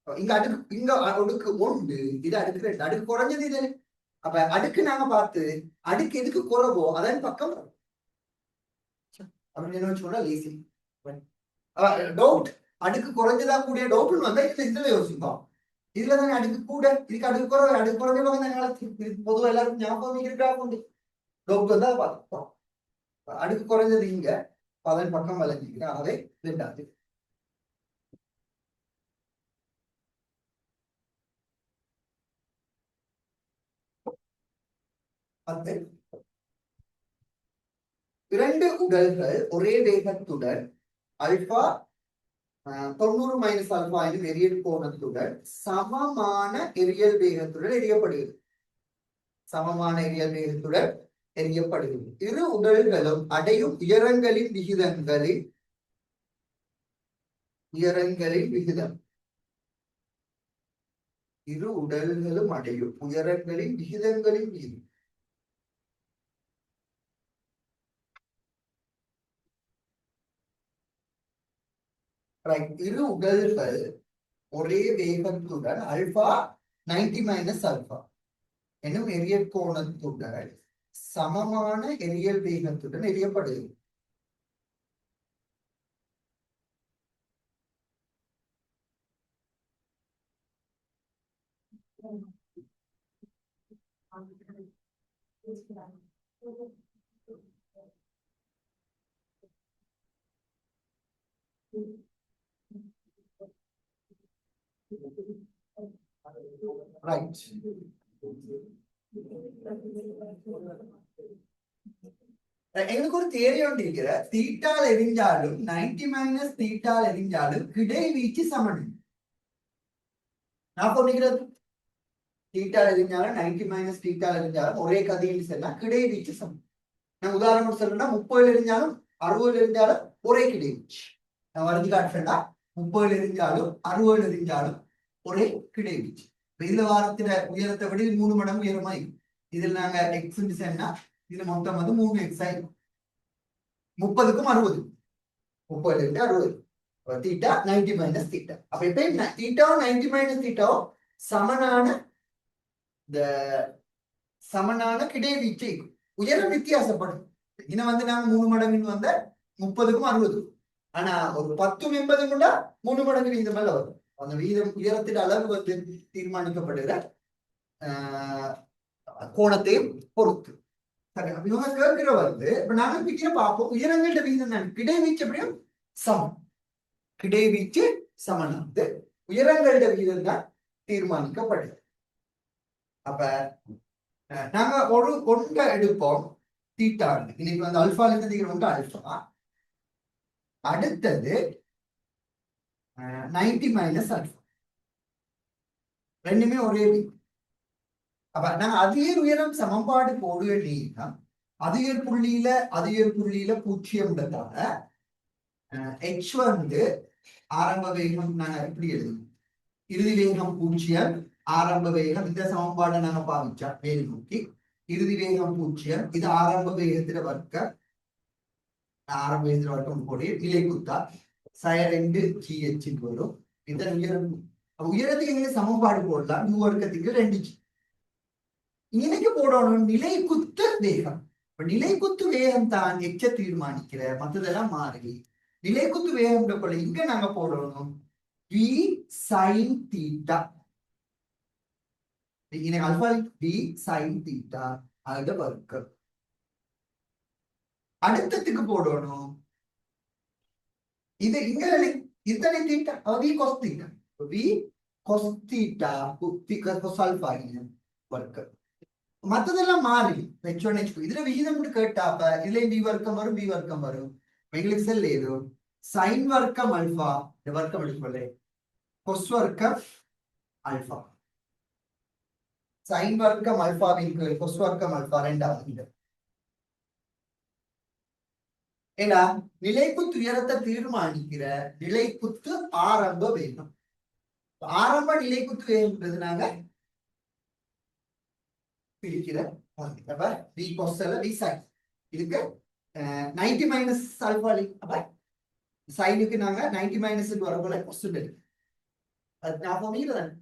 இங்க அடுக்கு இங்க அடுக்கு 1, இது அடுக்கு 2, அடுக்கு குறைஞ்சது இது. அப்ப அடுக்கு நாங்க பார்த்து அடுக்கு எதுக்கு குறைவோ அதன் பக்கம் அப்படின்னு என்ன சொன்னா லேசி டவுட். அடுக்கு குறைஞ்சதா கூடிய டவுட்னு வந்தா இதுல யோசிப்போம். இதுல தானே அடுக்கு கூட இதுக்கு அடுக்கு குறைவு, அடுக்கு குறைஞ்ச பக்கம் தானே பொதுவாக எல்லாருக்கும் ஞாபகம் இருக்கா கொண்டு டவுட் வந்தா பார்த்தோம். அடுக்கு குறைஞ்சது இங்க அதன் பக்கம் விளைஞ்சிக்கிறேன், ஆகவே 2வது. பத்து 2 உடல்கள் ஒரே வேகத்துடன் அல்பா 90 மைனஸ் ஆல்பா எனும் எரியல் கோணத்துடன் சமமான எரியல் வேகத்துடன் எரியப்படுகிறது. சமமான எரியல் வேகத்துடன் எரியப்படுகிறது. இரு உடல்களும் அடையும் உயரங்களின் விகிதம் இரு உடல்களும் அடையும் உயரங்களின் விகிதங்களின் விகிதம். இரு உடல்கள் ஒரே வேகத்துடன் அல்பா 90 மைனஸ் ஆல்பா எனும் எரியல் கோணத்துடன் சமமான எரியல் வேகத்துடன் எரியப்படுகிறது. ரைட். எங்களுக்கு ஒரு தியரி ஒன்று இருக்கிற தீட்டால் எரிஞ்சாலும் 90 மைனஸ் தீட்டால் எரிஞ்சாலும் கிடை வீச்சு சமன். நான் சொல்லிக்கிறது தீட்டால் எரிஞ்சாலும் 90 மைனஸ் தீட்டால் எரிஞ்சாலும் ஒரே கதையில் சொன்னா கிடை வீச்சு சமன். நான் உதாரணம் சொல்றேன்னா 30 எரிஞ்சாலும் 60 எரிஞ்சாலும் ஒரே கிடை வீச்சு. நான் வரைஞ்சு காட்டுறேன்னா 30 எரிஞ்சாலும் 60 எரிஞ்சாலும் ஒரே கிடை வீச்சு. இதுல வாரத்துல உயரத்தை விட 3 மடங்கு உயரமாய் இதில் நாங்க எக்ஸ் சொன்னா இது மொத்தம் வந்து 3x ஆயிடும். 30க்கும் 60, 30 இருந்து 60 தீட்டா 90 மைனஸ் தீட்டா. அப்ப இப்ப தீட்டாவும் 90 மைனஸ் தீட்டாவும் சமனான கிடை வீச்சு. உயரம் வித்தியாசப்படும். இன்னும் வந்து நாங்க 3 மடங்குன்னு வந்த 30க்கும் 60, ஆனா ஒரு 10 80 கூட 3 மடங்கு வீதம் மேல வரும். அந்த வீதம் உயரத்தின் அளவு வந்து தீர்மானிக்கப்படுகிற கோணத்தையும் பொறுத்து. சரி, இவங்க கேட்கிற வந்து இப்ப நாங்க பிக்சரை பார்ப்போம். உயரங்கள்ட வீதம் தான் கிடை வீச்சு எப்படியும் சமம். கிடை வீச்சு சமனானது உயரங்கள்ட வீதம் தான் தீர்மானிக்கப்படுது. அப்ப நாங்க ஒரு ஒன்றை எடுப்போம் தீட்டா. இன்னைக்கு வந்து அல்பா இருந்து அல்பா. அடுத்தது 90 மைனஸ் ஆல்பா. ரெண்டுமே ஒரே வீதம். அப்ப நாங்க அதிக உயரம் சமன்பாடு போடுவீங்கன்னா அதிக புள்ளியில 0 h வந்து ஆரம்ப வேகம் நாங்க எப்படி எழுதணும்? இறுதி வேகம் 0, ஆரம்ப வேகம் இந்த சமன்பாடை நாங்க பாவிச்சா மேல் நோக்கி இறுதி வேகம் 0, இது ஆரம்ப வேகத்துல வர்க்கம் கூடிய நிலை குத்தா சய2 GH வரும். இதன் உயரம் உயரத்துக்கு எங்களுக்கு சமன்பாடு போடலாம். வர்க்கத்துக்கு 2G. இன்னைக்கு போடணும் நிலை குத்து வேகம். நிலை குத்து வேகம் தான் எச்ச தீர்மானிக்கிற, மற்றதெல்லாம் மாறி நிலை குத்து வேகம் போல இங்க நாங்க போடணும் v sin தீட்டா. இன்னைக்கு அல்பா v sin தீட்டா அதோட வர்க்கம். அடுத்ததுக்கு போடணும் இது இங்க இத்தனை theta v cos theta, v cos theta cos alpha வர்க்கம். மற்றதெல்லாம் மாறி h1 h2 இதுல விகிதம் கேட்டாப்ப இதுல v வர்க்கம் வரும், v வர்க்கம் வரும். எங்களுக்கு செல் ஏதோ சைன் வர்க்கம் அல்பா இந்த வர்க்கம் எடுக்கல கொஸ் வர்க்கம் அல்பா சைன் வர்க்கம் அல்பாவின் கீழ் கொஸ் வர்க்கம் அல்பா ரெண்டாவது ஏன்னா நிலைக்குத்து உயரத்தை தீர்மானிக்கிற நிலைக்குத்து ஆரம்ப வேகம் ஆரம்ப நிலைக்குத்து வேகம்ன்றது நாங்க பிரிக்கிற அப்ப வி கொஸ்ல வி சைன் இதுக்கு 90 மைனஸ் ஆல்பா அப்ப சைனுக்கு நாங்க 90 மைனஸ் வரப்போல கொஸ்டின் இருக்கு அது ஞாபகம் இல்லைதானே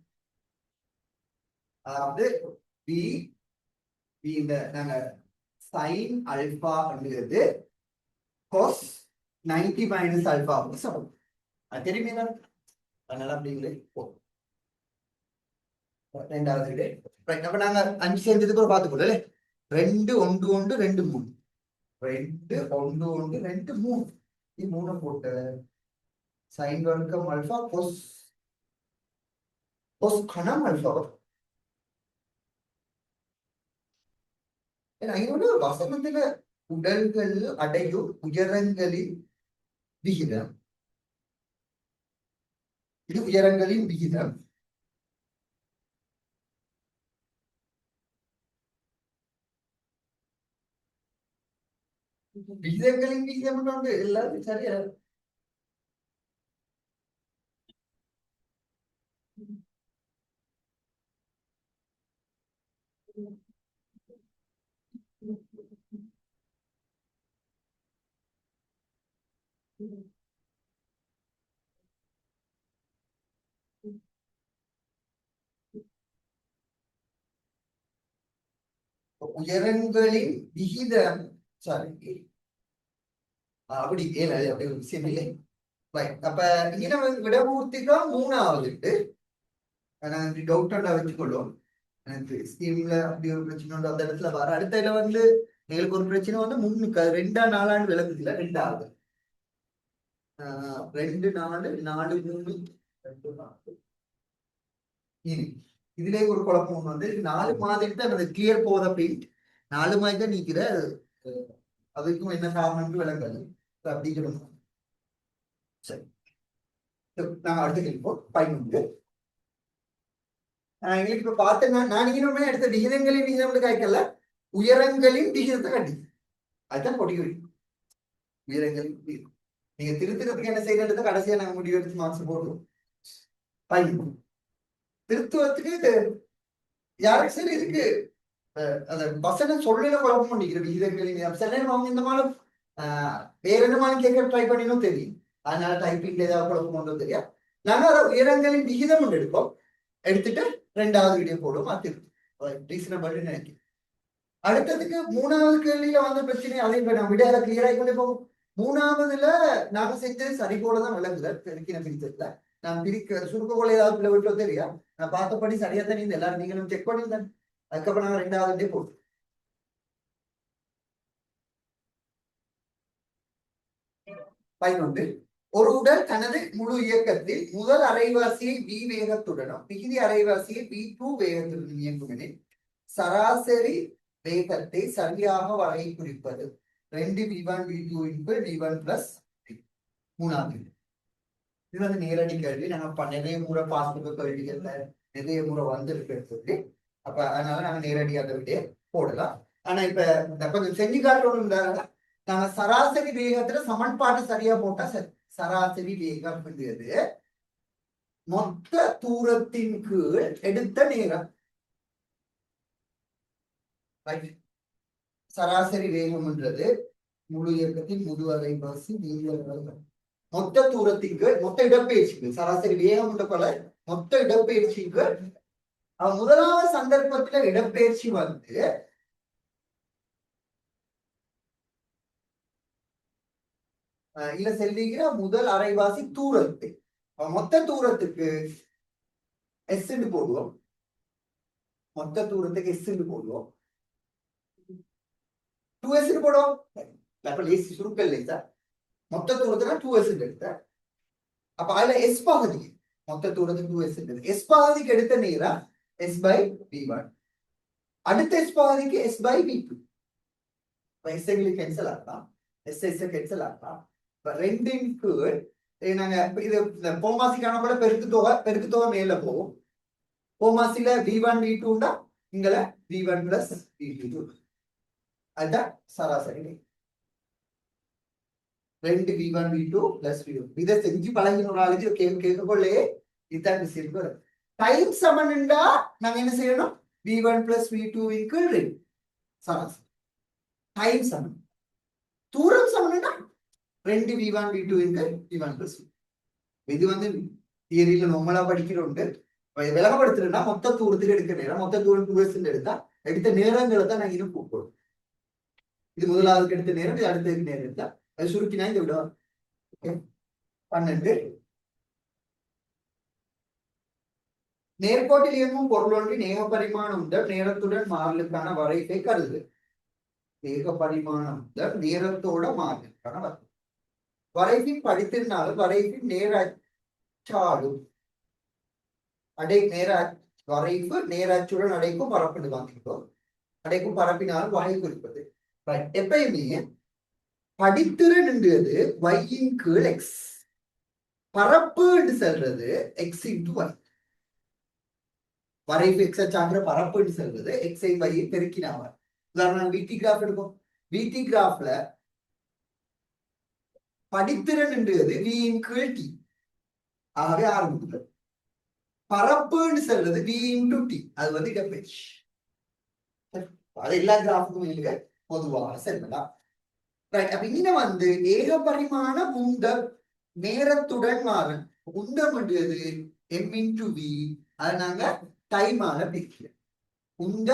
அதாவது வி இந்த நாங்க சைன் அல்பா அப்படிங்கிறது கொஸ் 90 மைனஸ் ஆல்பா சமம் அது தெரியுமே அதனால அப்படிங்களே ரெண்டாவது அப்ப நாங்க 5 செஞ்சதுக்கு ஒரு பார்த்துக்கொள்ள 2 1 1 2 3 2 1 1 2 3 இது 3 போட்டு சைன் வர்க்கம் அல்பா கொஸ் கணம் அல்பா இதோட வசனத்துல உடல்கள் அடையும் உயரங்களின் விகிதம் இது உயரங்களின் விகிதம் விகிதங்களின் விகிதம் உண்டு எல்லாரும் சரியா உயரங்களின் விகிதம் சாரி அப்படி ஏன் அப்படி ஒரு விஷயம் இல்லை அப்ப இங்க நம்ம விடபூர்த்திதான் மூணாவது டவுட்டா வச்சுக்கொள்ளும் எனக்கு ஸ்கீம்ல அப்படி ஒரு பிரச்சனை உண்டு அந்த இடத்துல வர அடுத்த இடம் வந்து எங்களுக்கு ஒரு பிரச்சனை வந்து 2 4 விளக்குதுல 2வது 2 4 4 3 இதுல ஒரு குழப்பம் வந்து 4 மாதிரி தான் அந்த கிளியர் போத பெயிண்ட் 4 மாதிரி தான் நீக்கிற அதுக்கும் என்ன காரணம்னு விளங்கல அப்படி சொல்லணும் சரி நாங்க அடுத்த கேள்வி பயனுண்டு எங்களுக்கு இப்ப பார்த்தேன்னா நான் இன்னுமே எடுத்த விகிதங்களின் விகிதம் காய்க்கல உயரங்களின் விகிதத்தை கட்டி அதுதான் பொடி உயரங்களின் விகிதம் நீங்க திருத்துறதுக்கு என்ன செய்யறது கடைசியா நாங்க முடிவு எடுத்து மார்க்ஸ் போடுவோம் பயன் திருத்துவத்துக்கு யாருக்கு சரி இருக்கு அந்த வசன சொல்லில குழப்பம் பண்ணிக்கிற விகிதங்களின் சில நேரம் அவங்க இந்த மாதிரி வேற என்ன மாதிரி கேட்க ட்ரை பண்ணினும் தெரியும் அதனால டைப்பிங்ல ஏதாவது குழப்பம் ஒன்றும் தெரியாது நாங்க அதை உயரங்களின் விகிதம் ஒன்று எடுப்போம் எடுத்துட்டு 2வது வீடியோ போடுவோம் அது ரீசனபிள் நினைக்கிறேன் அடுத்ததுக்கு 3வது கேள்வியில வந்து பிரச்சனை அதை நான் விடையில கிளியர் ஆகி கொண்டு போவோம் 3வதுல நாங்க செஞ்சது சரி போலதான் விளங்குதல் பிரிக்கிற பிரிச்சதுல நான் பிரிக்க சுருக்க கொள்ள ஏதாவது பிள்ளை விட்டோ தெரியா நான் பார்த்தபடி சரியா தான் இந்த எல்லாரும் நீங்களும் செக் பண்ணிருந்தேன் அதுக்கப்புறம் நாங்க 2வது போட்டோம் பயனுண்டு ஒரு உடல் தனது முழு இயக்கத்தில் முதல் அரைவாசியை v வேகத்துடனும் மிகுதி அரைவாசியை v2 வேகத்துடன் இயங்குமெனில் சராசரி வேகத்தை சரியாக வகை குறிப்பது 2 v1 v2 v1 plus 3வது இது வந்து நேரடி கேள்வி நாங்க நிறைய முறை பாஸ்புக் கேள்விகள்ல நிறைய முறை வந்திருக்கு சொல்லி அப்ப அதனால நாங்க நேரடி அதை விட போடலாம் ஆனா இப்ப கொஞ்சம் செஞ்சு காட்டணும் நாங்க சராசரி வேகத்துல சமன்பாட்டை சரியா போட்டா சரி சராசரி வேகம் அப்படிங்கிறது மொத்த தூரத்தின் கீழ் எடுத்த நேரம் சராசரி வேகம்ன்றது முழு இயக்கத்தின் முழு அரைவாசி மொத்த தூரத்தின் கீழ் மொத்த இடப்பெயர்ச்சிக்கு சராசரி வேகம் போல மொத்த இடப்பெயர்ச்சிக்கு முதலாவது சந்தர்ப்பத்துல இடப்பெயர்ச்சி வந்து இல்ல செல்விக்கிற முதல் அரைவாசி தூரத்தை மொத்த தூரத்துக்கு எஸ் போடுவோம் மொத்த தூரத்துக்கு எஸ் போடுவோம் 2s போடுவோம் சுருக்கல் இல்லையா மொத்த தூரத்துக்கு 2s எடுத்த அப்ப அதுல எஸ் பகுதிக்கு மொத்த தூரத்துக்கு 2s எஸ் பகுதிக்கு எடுத்த நேரம் s by v1 அடுத்த எஸ் பகுதிக்கு s by v2 S cancel ஆகலாம் எஸ் கேன்சல் ஆகலாம் ரெண்டின் கீழ் நாங்க இது போமாசிக்கான கூட பெருக்கு தொகை மேல போகும். போமாசில v1 v2 இங்கல v1 plus v2 அதுதான் சராசரி. ரெண்டு v1 v2 plus v2 இதை செஞ்சு பழகின ஒரு ஆளுக்கு கேட்கக்கொள்ளே இதுதான் விஷயம் வரும். டைம் சமன்டா நாங்க என்ன செய்யணும்? v1 plus v2 equal 2 சராசரி. டைம் சமன். தூரம் சமன்டா 2 v1 v2 equal v1 plus v2. இது வந்து தியரியில நம்மளா படிக்கிறோம். விலகப்படுத்துறதுனா மொத்த தூரத்துக்கு எடுக்க நேரம், மொத்த தூரம் 2s எடுத்தா எடுத்த நேரங்களை தான் நாங்க இன்னும் கூப்பிடுவோம். இது முதலாவதுக்கு எடுத்த நேரம், இது அடுத்ததுக்கு நேரம் எடுத்தா அது சுருக்கினா இந்த விட 12. நேர்கோட்டில் இயங்கும் பொருள் ஒன்றின் ஏக பரிமாணம் முதல் நேரத்துடன் மாறலுக்கான வரையறை கருது. ஏக பரிமாணம் முதல் நேரத்தோட மாறலுக்கான வரையறை. வரைவின் படித்திருந்தாலும் வரைவின் நேராச்சாடும் வரைவு நேராச்சுடன் அடைக்கும் பரப்புன்னு வாங்கிட்டோம். அடைக்கும் பரப்பினாலும் வகை குறிப்பது. எப்பயுமே படித்திறன் என்றது y-இன் கீழ் x, பரப்பு என்று சொல்றது x into y. வரைவு x அச்சாங்கிற பரப்பு என்று சொல்றது x ஐ y பெருக்கினாவ. உதாரணம் VT கிராஃப் எடுக்கும். VT கிராஃப்ல படித்திறன் என்றது v-இன் கீழ் t ஆகவே ஆரம்பிக்கிறது. பரப்புன்னு சொல்றது v into t, அது வந்து இடப்பெயர்ச்சி. அது எல்லா கிராஃபுக்கும் இல்ல பொதுவாக செல்லலாம். அப்ப இங்க வந்து ஏக பரிமாண உந்தம் நேரத்துடன் மாறும். உந்தம் என்றது m into v, அது நாங்க டைமால பிரிக்கிறோம். உந்த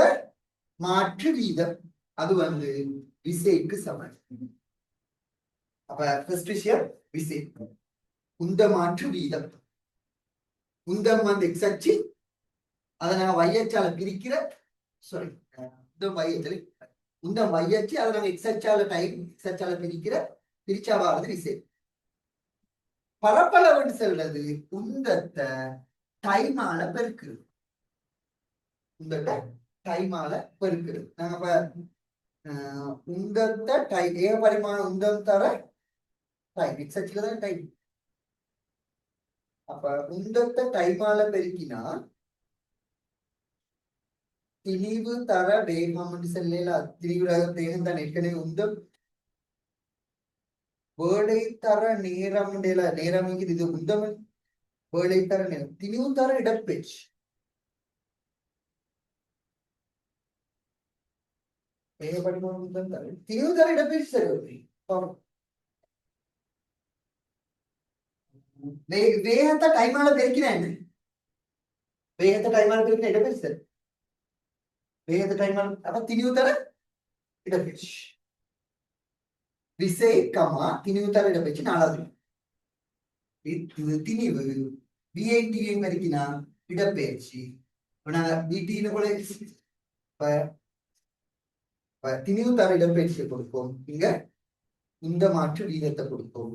மாற்று வீதம் அது வந்து விசைக்கு சமம். அப்ப ஃபர்ஸ்ட் விஷயம் விசை. உந்த மாற்று வீதம். உந்தம் வந்து x அச்சு, அதை நாங்க y அச்சால பிரிக்கிற உந்தம் y அச்சு, அதை நாங்க x அச்சால x அச்சால பிரிச்சாவாவது விசை. பரப்பளவுன்னு சொல்றது உந்தத்தை டைமால பெருக்குறது. உந்தத்தை டைமால பெருக்குறது. நாங்க உந்தத்தை ஏக பரிமாண உந்தம் தர டைம் x அச்சுல தான் டைம். அப்ப உந்தத்தை டைமால பெருக்கினா திணிவு தர வேகம் செல்ல திணிவு வேகம் தான் ஏற்கனவே உந்தம். வேடை தர நேரம் நேரம் இது உந்தம். வேடை தர நேரம் திணிவு தர இடப்பெயர்ச்சி. திணிவு தர இடப்பெயர்ச்சி சரி. வேகத்தை டைமால பெருக்கிறேன். வேகத்தை டைமால பெருக்கின இடப்பெயர்ச்சி சரி. வேகத்தை டைமால அப்ப திணிவு தர இடப்பெயர்ச்சி. விசை கமா திணிவு தர இடப்பெயர்ச்சி நாலாவது. இது திணிவு VIT மதிக்கினா இடப்பெயர்ச்சி. VT கூட திணிவு தர இடப்பெயர்ச்சியை கொடுப்போம். இங்க இந்த மாற்று வீதத்தை கொடுப்போம்.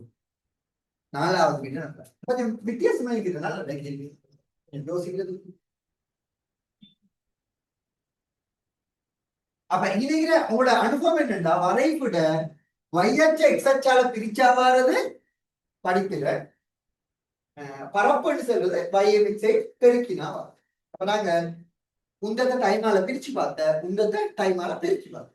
நாலாவது வீடு கொஞ்சம் வித்தியாசமா இருக்கிறதுனால யோசிக்கிறது. அப்ப இன்னைக்கு உங்களோட அனுபவம் என்னன்னா வரைபட y-அச்ச x-அச்சால பிரிச்சாவாறது படிப்புல பரப்புன்னு சொல்றது y-ஐ பெருக்கினா. அப்ப நாங்க உந்தத்தை டைமால பிரிச்சு பார்த்த உந்தத்தை டைமால பிரிச்சு பார்த்தேன்.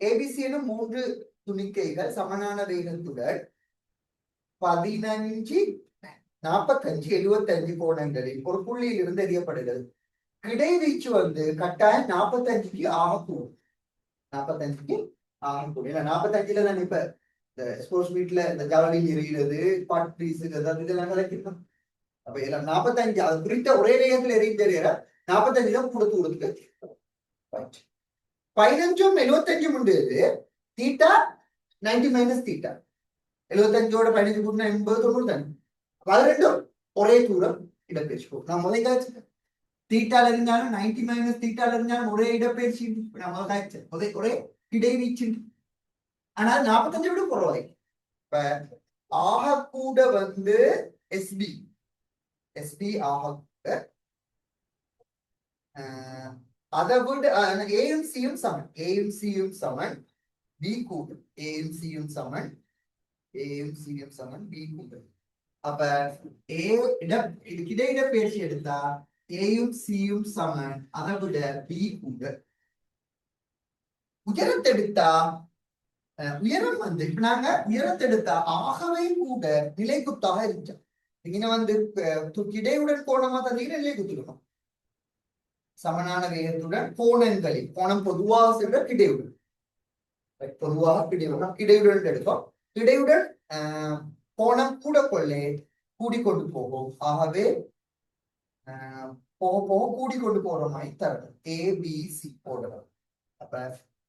ABC எனும் 3 துணிக்கைகள் சமனான வேகத்துடன் 15, 45, 75 கோணங்களில் ஒரு புள்ளியில் இருந்து எறியப்படுகிறது. கிடைவீச்சு வந்து கட்டாயம் 45க்கு ஆகக்கூடும். 45க்கு ஆகக்கூடும். ஏன்னா 45ல தான் இப்ப இந்த ஸ்போர்ட்ஸ் மீட்ல இந்த ஜாவலின் எறிகிறது, பாட்ரீஸ் இதெல்லாம் கிடைக்கும். அப்ப எல்லாம் 45 அது குறித்த ஒரே வேகத்தில் எறிஞ்ச 45 தான் கொடுத்து 15ம் 75ம் உண்டு. தீட்டா 90 மைனஸ் தீட்டா 75ஓட 15 கூட்டினா 80 90 தானே. அது ரெண்டும் ஒரே தூரம் இடப்பெயர்ச்சி போகும். நான் முதல்ல தீட்டால இருந்தாலும் 90 மைனஸ் தீட்டால இருந்தாலும் ஒரே இடப்பெயர்ச்சி ஒரே இடைவீச்சு. ஆனால் 45 விட குறைவாய். இப்ப ஆக கூட வந்து SB ஆக கூட அதை விட ஏயும் சியும் சமன், ஏயும் சியும் சமன் பி கூடு, ஏயும் சியும் சமன், ஏயும் சியும் சமன் பி கூடு. அப்ப ஏ இதுக்கு இடையிட பேசி எடுத்தா ஏயும் சியும் சமன், அதை விட பி கூடு. உயரத்தை எடுத்தா உயரம் வந்து இப்ப நாங்க உயரத்தை எடுத்தா ஆகவே கூட நிலைக்குத்தாக இருந்துச்சோம். இங்க வந்து இடையுடன் கோணமா தந்தீங்கன்னா நிலை குத்துக்கணும். சமனான வேகத்துடன் கோணங்களில் கோணம் பொதுவாக சென்ற கிடையுடன், பொதுவாக கிடையுடன் எடுக்கும். கிடையுடன் கோணம் கூட கொள்ளே கூடிக்கொண்டு போகும். ஆகவே போக போக கூடிக்கொண்டு போற மாதிரி தரணும். ஏபிசி போடணும். அப்ப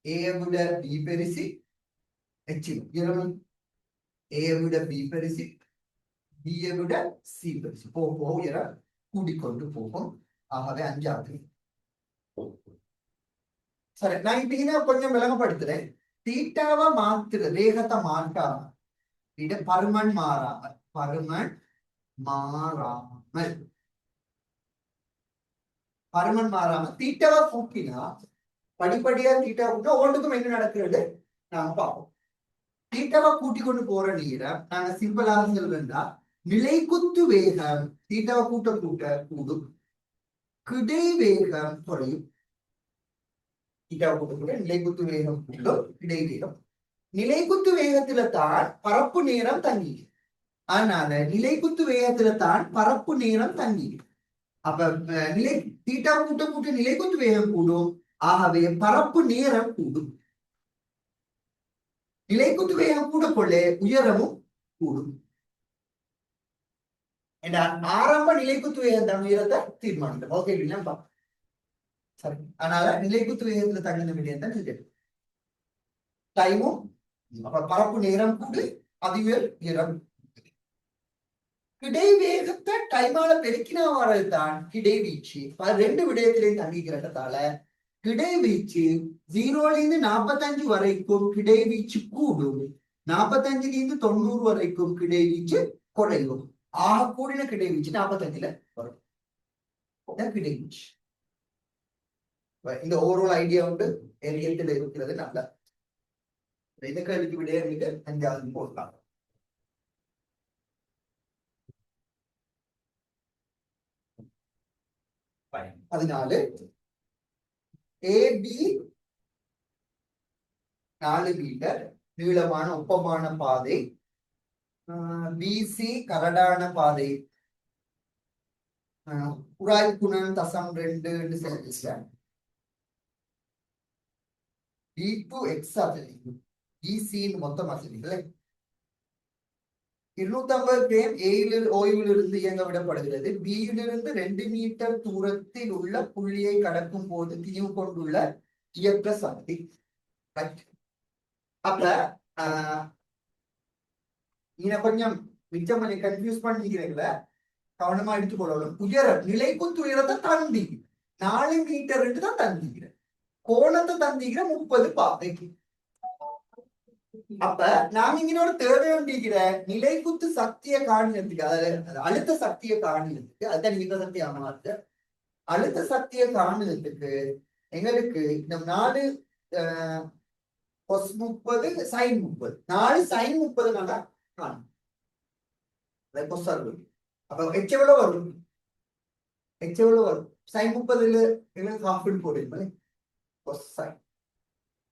ஏ விட பி பெருசி உயரம், ஏ விட பி பெருசி, பி விட சி பெருசி. போக போக உயரம் கூடிக்கொண்டு போகும். ஆகவே 5வது. சரி, நான் இப்ப கொஞ்சம் விளங்கப்படுத்துறேன். தீட்டாவை மாத்துற வேகத்தை மாற்றாம, பருமன் மாறாமல், பருமன் மாறாமல், பருமன் மாறாமல் தீட்டாவை கூட்டினா படிப்படியா தீட்டா கூட்டினா ஒவ்வொன்றுக்கும் என்ன நடக்கிறது நாங்க பார்ப்போம். தீட்டாவை கூட்டி கொண்டு போற நேரம் நாங்க சிம்பிளாக சொல்றா நிலைக்குத்து வேகம் தீட்டாவை கூட்ட கூட்ட கூடும், கிடை வேகம் குறையும். தீட்டாவை கூட்ட கூட்ட நிலைக்குத்து வேகம் கூடும், கிடை வேகம். நிலைக்குத்து வேகத்துல தான் பரப்பு நேரம் தங்கி, அதனால நிலைக்குத்து வேகத்துல தான் பரப்பு நேரம் தங்கி. அப்ப நிலை தீட்டா கூட்ட கூட்ட நிலைக்குத்து வேகம் கூடும். ஆகவே பரப்பு நேரம் கூடும். நிலைக்குத்து வேகம் கூட கொள்ளே உயரமும் கூடும். ஆரம்ப நிலைக்குத்து வேகம் உயரத்தை தீர்மானிக்கும். ஓகே, சரி. அதனால நிலைக்குத்து வேகத்துல தங்கின விடயத்தான் இது. டைமும் பரப்பு நேரம் கூடு, அதிவேல் உயரம். கிடை வேகத்தை டைமால பெருக்கினா வரதுதான் கிடை வீச்சு. 2 விடயத்திலையும் தங்கிக்கிறதால கிடைவீச்சு 0ல 45 வரைக்கும் கிடைவீச்சு கூடும், 45ல 90 வரைக்கும் கிடைவீச்சு குறையும். ஆக கூடின கிடைவீச்சு 45ல வரும். கிடைவீச்சு இந்த ஓவரால் ஐடியா உண்டு எரியத்தில் இருக்கிறது. நல்ல இந்த கேள்விக்கு விட 5வது போடலாம். அதனால ஏபி 4 மீட்டர் நீளமான ஒப்பமான பாதை, பிசி கரடான பாதை, உராய்வு குணம் 0.2 செல்சியஸ், B2 எக்ஸ் அசலி, பிசியின் மொத்தம் அசலிகளை 250 கிராம் ஓய்விலிருந்து இயங்க விடப்படுகிறது. பியிலிருந்து 2 மீட்டர் தூரத்தில் உள்ள புள்ளியை கடக்கும் போது தீவு கொண்டுள்ள இயக்க சக்தி. அப்ப கொஞ்சம் மிச்சம் கொஞ்சம் கன்ஃபியூஸ் பண்ணிக்கிறீங்கள, கவனமா எடுத்துக்கொள்ளணும். உயரம் நிலைக்குத்து உயரத்தை தந்திக்கிறேன் 4 மீட்டர் தான் தந்திக்கிறேன், கோணத்தை தந்திக்கிறேன் 30 பாதைக்கு. அப்ப நாங்க இங்க தேவை வேண்டிக்கிற நிலைக்குத்து சக்தியை காணினதுக்கு, அதாவது அழுத்த சக்தியை காணினதுக்கு, அதுதான் நீங்க சக்தி ஆனது. அழுத்த சக்தியை காணினதுக்கு எங்களுக்கு இந்த 4 cos 30 sin 30, 4 sin 30 நாங்க காணும். அப்ப எச் எவ்வளவு வரும்? எச் எவ்வளவு வரும்? sin 30ல எங்களுக்கு ஹாஃப் போடுங்க.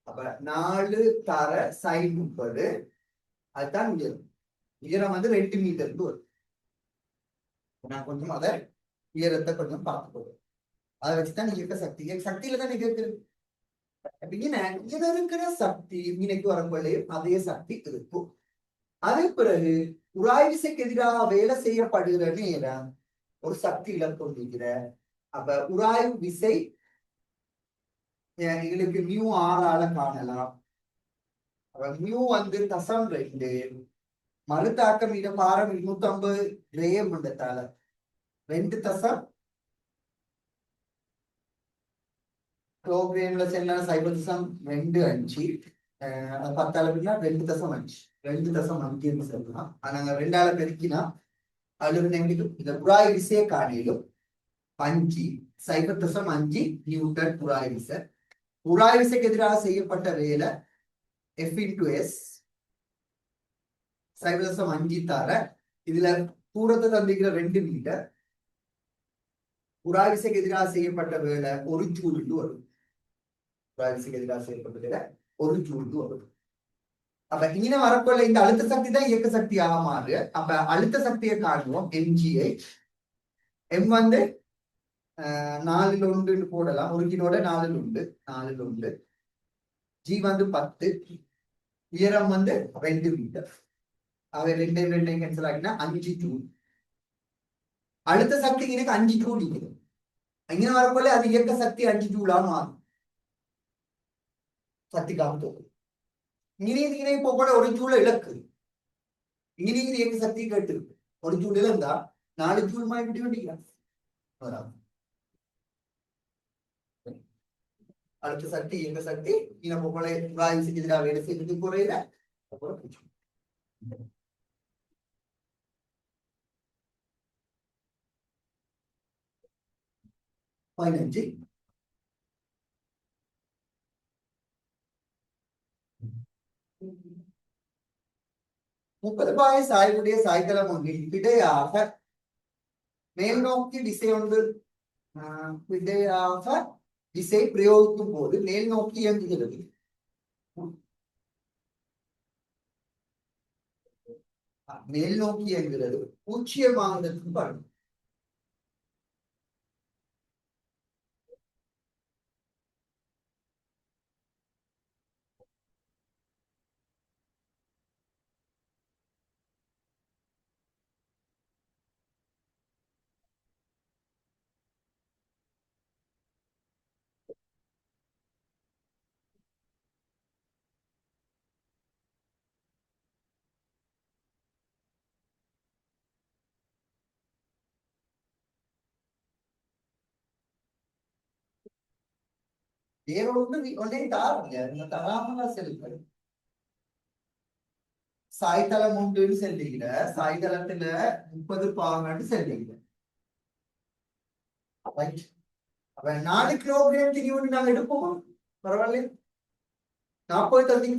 அப்ப 4 தர sin 30, அதுதான் உயரம். உயரம் வந்து 2 மீட்டர் வரும். நான் கொஞ்சம் அதை உயரத்தை கொஞ்சம் பார்த்து போடுவேன். அதை வச்சுதான் இயக்க சக்தி, சக்தியில தான் இருக்கு. இருக்கிற சக்தி மீனைக்கு வரப்போலே அதே சக்தி இருக்கும். அதன் பிறகு உராய்விசைக்கு எதிராக வேலை செய்யப்படுகிற நேரம் ஒரு சக்தி இழக்கொண்டிருக்கிற. அப்ப உராய்வு விசை எங்களுக்கு மியூ ஆறால காணலாம். மியூ வந்து 0.2, மறுதாக்கம் இட பாரம் 250 கிரேம் மண்டத்தால 2 கிலோகிராம்ல செல்ல 0.25, 10 அப்படின்னா 2.5, 2.5 சொல்லலாம். நாங்க 2ஆல பெருக்கினா அதுல எங்களுக்கு இந்த உராய் விசையை காணிலும் 5 0.5 நியூட்டன் உராய் விசை. உராய் விசைக்கு எதிராக செய்யப்பட்ட வேலை F into S 0.5 தர இதுல தூரத்தை தந்திக்கிற 2 மீட்டர். உராய் விசைக்கு எதிராக செய்யப்பட்ட வேலை 1 ஜூல் வரும். உராய் விசைக்கு எதிராக செய்யப்பட்ட வேலை 1 ஜூல் வரும். அப்ப இங்க வரப்போல இந்த அழுத்த சக்தி தான் இயக்க சக்தியாக மாறு. அப்ப அழுத்த சக்தியை காணுவோம் mgh. m வந்து 4 போடலாம். ஒரு கிலோட 4 g வந்து 10, உயரம் வந்து 2 மீட்டர். அவை 2 கேன்சல் ஆகினா 5 ஜூல். அழுத்த சக்தி எனக்கு 5 ஜூல் இருக்குது. இங்க வரப்போல அது இயக்க சக்தி 5 ஜூலா மாறும். சக்தி காப்பு இங்கே போக 1 ஜூல இலக்கு. இங்கே இயக்க சக்தி கேட்டு 1 ஜூல் இருந்தா 4 ஜூல் மாதிரி விட்டு வேண்டிக்கலாம். அடுத்த சக்தி இயக்க சக்தி இன போல உராய் விசைக்கு எதிராக வேலை செய்யறது குறையில. அப்புறம் 15 30 பாகை சாய்வுடைய சாய்தளம் ஒன்றில் விடையாக மேல் நோக்கி திசை ஒன்று விடையாக திசை பிரயோகிக்கும் போது மேல் நோக்கி இயங்குகிறது. மேல் நோக்கி இயங்குகிறது 0 பாருங்க. சாய்தளம் ஒன்று செல்லுகிற சாய்தளத்துல 30 பாகங்கள் செல்லுகிற. அப்ப 4 கிலோகிராம் திணிவு நாங்க எடுப்போம். பரவாயில்ல 40 தள்ளி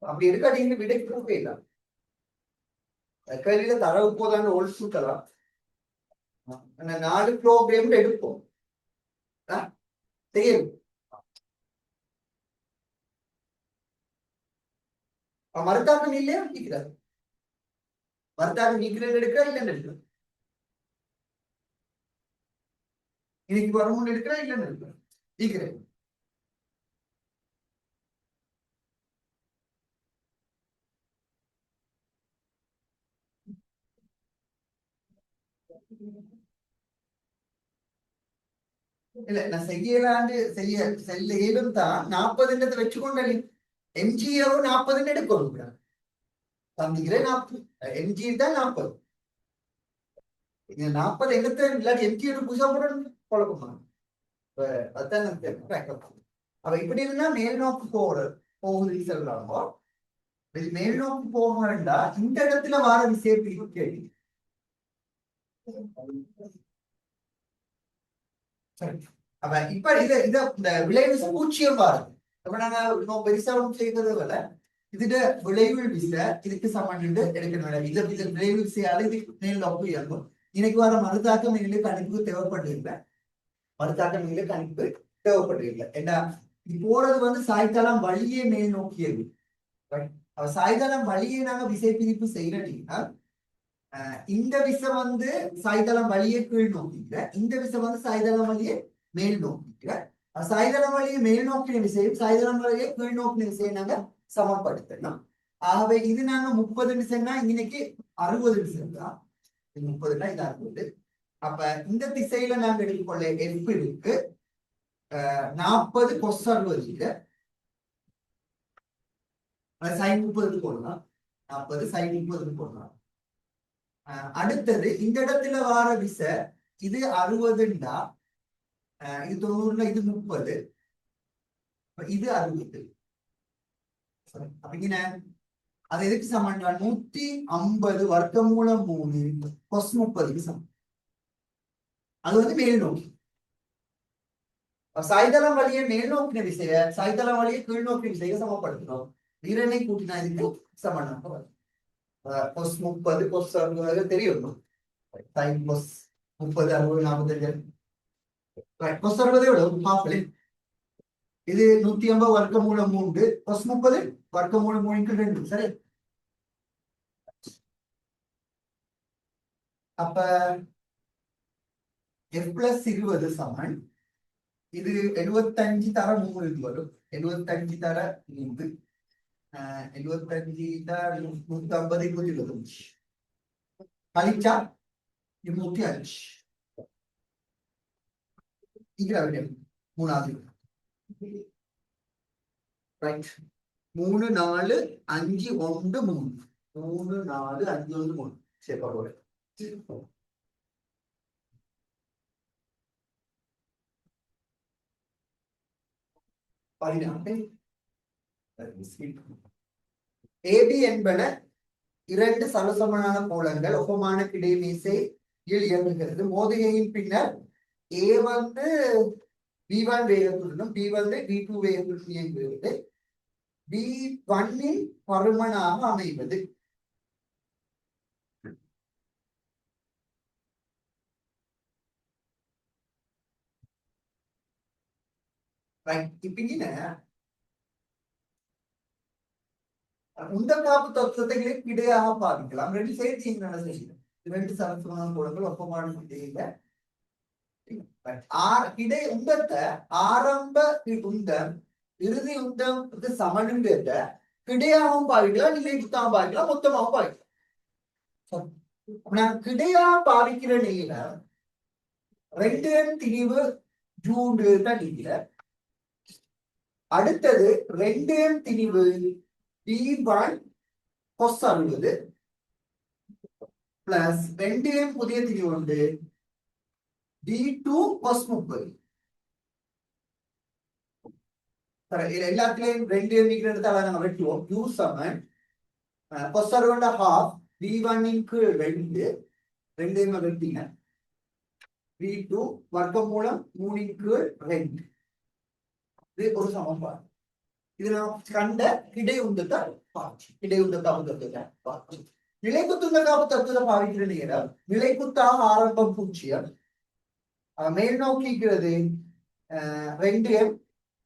அப்படி எடுக்காதீங்க. விடைக்கு போயிடலாம். கையில தரவு போதாங்க ஒழு சுட்டலாம். 4 கிலோகிராம் எடுப்போம். தெரியும் மருத்தாக்கம் இல்லையா நீக்கிறார். மருத்தாக்கம் நீக்கிறேன் எடுக்கிறா இல்லைன்னு எடுக்கிறேன். இன்னைக்கு வரமுன்னு எடுக்கிறா இல்லைன்னு எடுக்கிறேன். நீக்கிறேன் இல்ல நான் செய்யலாண்டு செல்ல ஏதும் தான் 40 வச்சுக்கொண்டு எம்ஜிஓ 40 எடுக்கணும். தந்திக்கிறேன் 40 எம்ஜி தான் 40. 40 எங்கத்த இல்லாட்டி எம்ஜியோட புதுசா குழப்பமா அதுதான். அப்ப இப்படி இருந்தா மேல் நோக்கு போகுது சொல்றாங்க. மேல் நோக்கு போக வேண்டாம். இந்த இடத்துல வார விஷயத்துக்கு கேள்வி அப்ப இப்ப இந்த விளைவு 0 பாருங்க. அப்ப நாங்க இன்னும் பெருசா ஒன்றும் செய்யறது இல்ல. இதுட விளைவு விசை இதுக்கு சமன் எடுக்கணும். இது விளைவு விசையால இது மேல் நோக்கு இயங்கும். இன்னைக்கு வர மறுதாக்கம் எங்களுக்கு கணிப்பு தேவைப்படுறீங்க. மறுதாக்கம் எங்களுக்கு கணிப்பு தேவைப்படுறீங்க. ஏன்னா இது போறது வந்து சாய்தளம் வழியே மேல் நோக்கியது. அப்ப சாய்தளம் வழியே நாங்க விசை பிரிப்பு செய்யறீங்கன்னா இந்த விசை வந்து சாய்தளம் வழியே கீழ் நோக்கிக்கிற, இந்த விசை வந்து சாய்தளம் வழியே மேல் நோக்கிக்கிற. சாய்தளம் வழியே மேல் நோக்கின விசையும் சாய்தளம் வழியே கீழ் நோக்கின விசையை நாங்க சமப்படுத்தணும். ஆகவே இது நாங்க 30 விசைன்னா இன்னைக்கு 60 விசை தான். 30னா இது 60. அப்ப இந்த திசையில நாங்க எடுத்துக்கொள்ள எஃப் இருக்கு 40 cos 60 sin 30 போடலாம். 40 sin 30 போடலாம். அடுத்தது இந்த இடத்துல வார விசை இது 60ண்டா இது 90ல இது 30 இது 60. அப்படின்னா அது எதுக்கு சமன்டா 150 வர்க்கமூலம் 3 cos 30க்கு சமம். அது வந்து மேல் நோக்கி. சாய்தளம் வழியை மேல் நோக்கின விசைய சாய்தளம் வழியை கீழ் நோக்கின விசையை சமப்படுத்துறோம். இரண்டை கூட்டினா இதுக்கு சமனாக வரும். கொஸ் 30 கொஸ் 60 தெரியும். சைன் கொஸ் 30 60 45 கொஸ் 60 எவ்வளவு ஹாஃப். இது 150 வர்க்கமூலம் 3 கொஸ் 30 வர்க்கமூலம் 3 2 சரி. அப்ப f plus 20 சமன் இது 75 தர 3 வரும். 75 தர 3 75 தர 150 125 கழிச்சா 205 இங்க மூணாவது ரைட். 3 4 5 1 3 3 4 5 1 3 சரி போடு. AB என்பன இரண்டு சமசமனான கோளங்கள் ஒப்பமான கிடைமீசையில் இயங்குகிறது. மோதுகையின் பின்னர் A வந்து V1 வேகத்துடனும் B வந்து V2 வேகத்துடன் இயங்குகிறது. V1 பருமனாக அமைவது. இந்த காப்பு தத்துவத்தை கிடையாக பாதிக்கலாம். ரெண்டு சேர்த்து என்ன செய்யணும், ரெண்டு சமசமமான கோளங்கள் ஒப்பமான கிடையில கிடை உந்தத்தை ஆரம்ப உந்தம் இறுதி உந்தம் சமனும் கிடையாகவும் பாவிக்கலாம், நிலைக்குத்தான் பாவிக்கலாம், மொத்தமாகவும் பாவிக்கலாம். நான் கிடையா பாவிக்கிற நிலையில 2 திரிவு ஜூண்டு தான் நிலையில. அடுத்தது 2 திரிவு V1 cos 60 பிளஸ் 2 புதிய திரிவு உண்டு V2 cos 30. எல்லாத்திலையும் 2 எடுத்தாலும் நாங்கள் வெட்டுவோம். U சமன் cos 60 half V1 கீழ் 2 வெட்டிங்க V2 வர்க்கம் மூலம் 3 கீழ் 2. இது ஒரு சமன்பாடு. இது நாம் கண்ட கிடை உந்தத்தை நிலைக்குத்துந்த காப்பு தத்துவத்தை பாவிக்கிற நேரம் நிலைக்குத்தாக ஆரம்பம் 0 மேல் நோக்கிக்கிறது 2m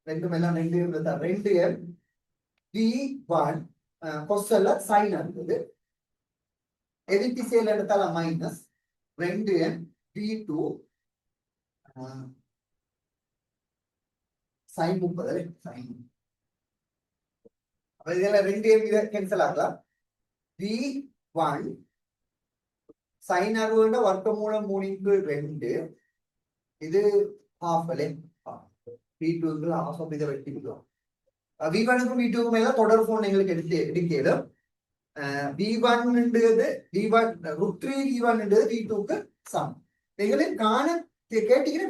2m V1 கொசல்ல சைன் இருந்தது. எதிர் திசையில எடுத்தால minus 2m V2 sign 30 sign. இதுல 2m கேன்சல் ஆகலாம். V1 சைன் 60 வர்க்க மூலம் 3 2 இது half V2 half of இதை வெட்டிக்கிறோம். V1க்கும் V2க்கும் எல்லாம் தொடர் போன் எங்களுக்கு எடுக்கலும். V1 V1 √3 V1 V2க்கு சமம். எங்களுக்கு காண கேட்டீங்கன்னா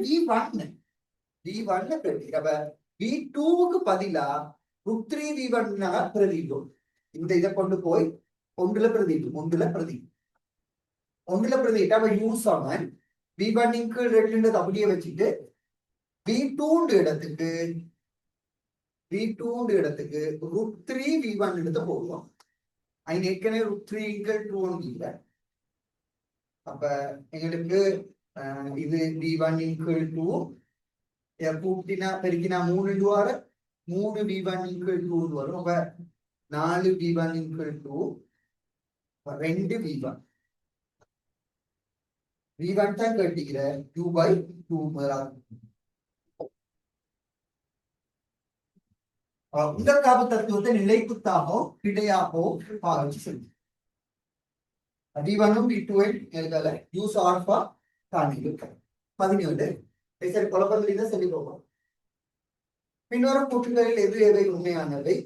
V1 கேட்டீங்க. V2க்கு பதிலா √3 V1 பிரதிக்கும். இந்த இதை கொண்டு போய் ஒன்றுல பிரதிட்டு அப்ப U சமன் V1 2 அப்படியே வச்சுட்டு V2 இடத்துக்கு √3 V1 எடுத்து போடுவோம். அது ஏற்கனவே √3 2 இல்லை. அப்ப எங்களுக்கு இது V1 2 கூட்டினா பெருக்கினா 3 V1 2 வரும். அப்ப 4 V1 2 2 V1 தான் கேட்டிக்கிற 2/2 இந்த காப்பு தத்துவத்தை நிலைக்குத்தாகோ கிடையாகோ பாவிச்சு செஞ்சு V1 V2 எழுதல யூஸ் ஆல்பா காணிக்க 17 சரி குழப்பங்களில் சொல்லி போவோம். பின்வரும் கூற்றுகளில் எது எவை உண்மையானவை?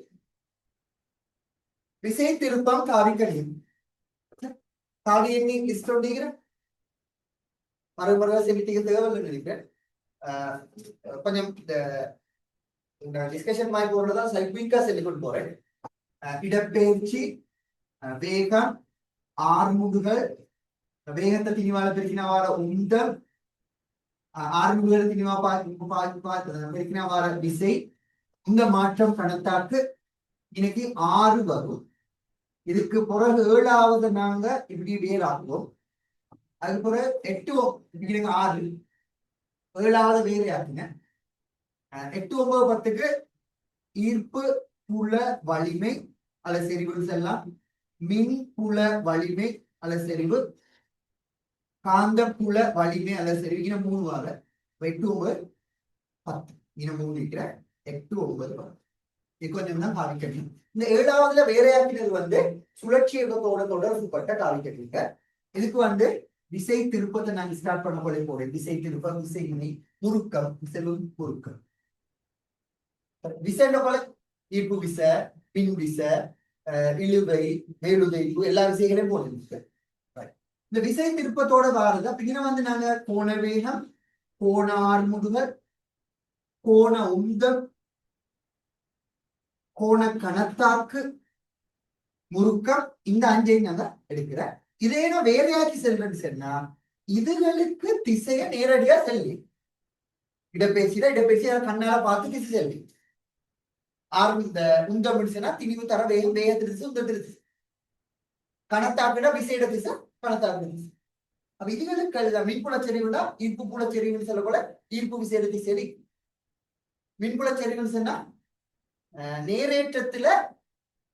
விசை திருப்பம் காவிக்கணியம் காவி எண்ணி லிஸ்ட் ஒண்டிக்கிற மறுமுறை செமிட்டிக்கு தேவைன்னு நினைக்கிறேன். கொஞ்சம் இந்த டிஸ்கஷன் மாதிரி போடுறதா குயிக்கா சொல்லி கொண்டு போறேன். இடப்பெயர்ச்சி, வேகம், ஆர்முடுகள், வேகத்தை திணிவால பெருக்கினவால உந்தம், ஆறு திணிவா பார்த்து வர விசை இந்த மாற்றம் கணத்தாக்கு இன்னைக்கு 6 வரும். இதுக்கு பிறகு 7வது நாங்க இப்படி வேறாக்குவோம். அதுக்கு பிறகு 8 6 7வது வேறு ஆக்குங்க. 8 9 10க்கு ஈர்ப்பு புல வலிமை அல்லது செறிவு செல்லாம், மின் புல வலிமை அல்லது செறிவு, காந்த புல வலிமை அல்லது செறிவு. இன்னும் 3 வார 8 9 10 இன்னும் 3 இருக்கிற 8 9 10 இது கொஞ்சம் தான் காவிக்கணும். இந்த 7வதுல வேறையாக்கினது சுழற்சி இயக்கத்தோட தொடர்புப்பட்ட காவிக்கட்டுங்க. இதுக்கு விசை திருப்பத்தை நாங்க ஸ்டார்ட் பண்ண போறேன். விசை திருப்பம், விசை முனை, முறுக்கம், முறுக்கம். விசைன்ற போல ஈர்ப்பு விசை, பின் விசை, இழுவை, மேலுதைப்பு எல்லா விசைகளையும் போட்டு இந்த விசை திருப்பத்தோட வாரது. பின்ன நாங்க கோண வேகம், கோண ஆர்முடுதல், கோண உந்தம், கோண கணத்தாக்கு, முறுக்கம், இந்த 5ஐயும் நாங்க எடுக்கிற. இதேனா வேறையாக்கி செல்றேன்னு சொன்னா இதுகளுக்கு திசைய நேரடியா செல்லி இடப்பெயர்ச்சி கண்ணால பார்த்து திசை செல்லி இந்த உந்தம் முடிச்சுன்னா திணிவு தர வேகம், வேக திருச்சு, உந்த திருச்சு, கணத்தாக்குனா விசையிட திசை, கணத்தாக்கு திசை. அப்ப இதுகளுக்கு மின்புல செறிவுனா ஈர்ப்பு புல செறிவுன்னு சொல்ல போல ஈர்ப்பு விசையிட திசை. மின்புல செறிவுன்னு சொன்னா நேரேற்றத்துல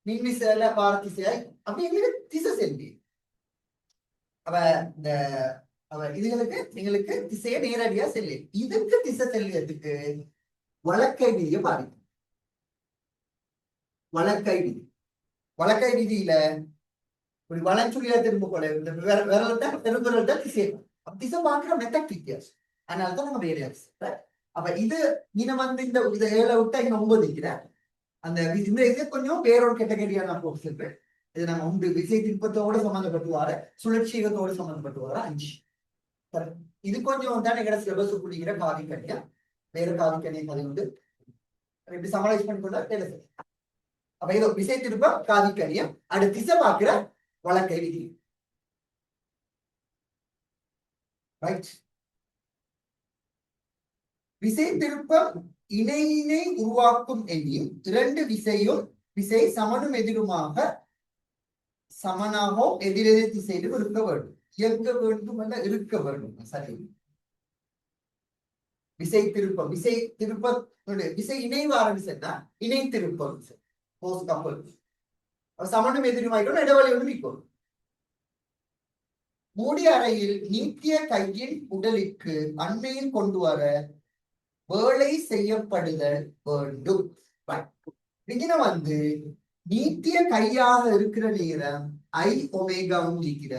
மின்விசையில பார திசையாய் அப்படி எங்களுக்கு திசை செல்வி. அவ இந்த இதுகளுக்கு எங்களுக்கு திசையை நேரடியா செல்லு. இதுக்கு திசை செல்லியதுக்கு வழக்கை விதியை பாருங்க. வழக்கை விதியில ஒரு வளச்சுழியா திரும்ப போல விரல்தான் திசை. திசை பார்க்கிற மெத்தட் வித்தியாசம். அதனாலதான் நம்ம வேலையா. அப்ப இது இந்த இதை 7 விட்டா இங்க 9 இருக்கிறேன். அந்த இந்த இது கொஞ்சம் வேறொரு கேட்டகரியா நான் போட்டுருப்பேன். இது நம்ம 1 விசை திருப்பத்தோட சம்பந்தப்பட்டு வர, சுழற்சியத்தோட சம்பந்தப்பட்டு வர 5. இது கொஞ்சம் தான் எங்கட சிலபஸ் பிடிக்கிற காவிக்கணியா. வேற காவிக்கணிய கதை இப்படி சமரைஸ் பண்ணிக்கொண்டா வேலை செய்யும். அப்ப ஏதோ விசை திருப்பம் காவிக்கணியா, அடுத்த திசை பார்க்கிற வழக்கை விதி. ரைட். விசை திருப்பம் இணையினை உருவாக்கும் எண்ணியும் 2 விசை சமனும் எதிருமாக சமனாகோ எதிரெதிர் திசையிலும் இருக்க வேண்டும். இயக்க வேண்டும் அல்ல, இருக்க வேண்டும். சரி. விசை இணைவு ஆரம்பிச்சா இணை திருப்பம் சமனும் எதிருமாயிடும், இடைவெளி ஒன்று நிற்கும். மூடிய அறையில் நீட்டிய கையின் உடலுக்கு அண்மையில் கொண்டு வர வேலை செய்யப்படுதல் வேண்டும். நீட்டிய கையாக இருக்கிற நேரம் I ஒமேகா இருக்கிற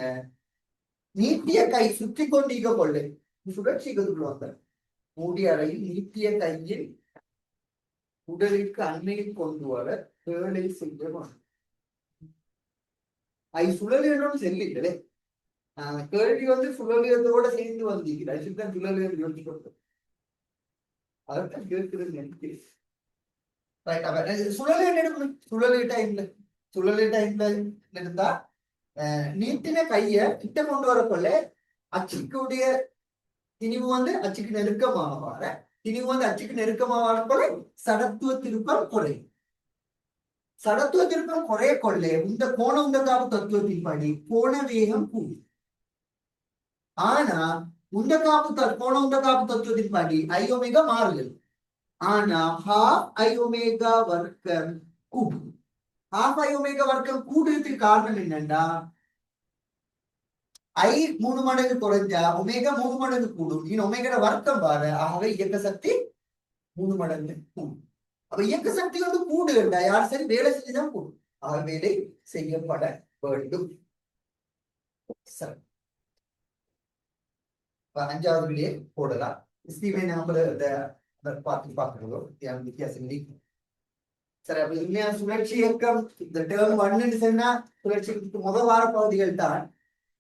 நீட்டிய கை சுற்றி கொண்டிருக்க கொள்ளு சுழற்சிக்கு மூடிய அறையில் நீட்டிய கையில் உடலுக்கு அண்மையில் கொண்டு வர வேலை செய்ய ஐ சுழலும் செல்லிட்டே கேள்வி சுழலியத்தோட சேர்ந்து வந்திருக்கிறார். சுழலியம் யோசிச்சு அதான் கேட்கிறது எனக்கு. சுழலி டைம்ல இருந்தா நீட்டின கைய கிட்ட கொண்டு வரக்குள்ள அச்சுக்குடைய திணிவு அச்சுக்கு நெருக்கமாக வர, திணிவு அச்சுக்கு நெருக்கமாக வரக்குள்ள சடத்துவ திருப்பம் குறையும். சடத்துவ திருப்பம் குறைய கொள்ள இந்த கோண உந்தகாப்பு தத்துவத்தின் படி கோண வேகம் கூடும். ஆனா கோண உந்தகாப்பு தத்துவத்தின் படி I ஒமேகா மாறுதல். ஆனா half I ஒமேகா வர்க்கம் கூடும். half I ஒமேகா வர்க்கம் கூடுறதுக்கு காரணம் என்னன்னா I 3 மடங்கு குறைஞ்சா ஒமேகா 3 மடங்கு கூடும். இன்னும் ஒமேகா வர்க்கம் பாரு. ஆகவே இயக்க சக்தி 3 மடங்கு கூடும். அப்ப இயக்க சக்தி கூடுகண்டா யார் சரி வேலை செஞ்சுதான் கூடும். ஆக வேலை செய்யப்பட வேண்டும். சரி, 5வது விடையை போடலாம். பார்க்கிறோம் வித்தியாசம். சரி, அப்ப உண்மையான சுழற்சி இயக்கம் இந்த டேர்ம் 1 சொன்னா சுழற்சிக்கு முதல் வார பகுதிகள் தான்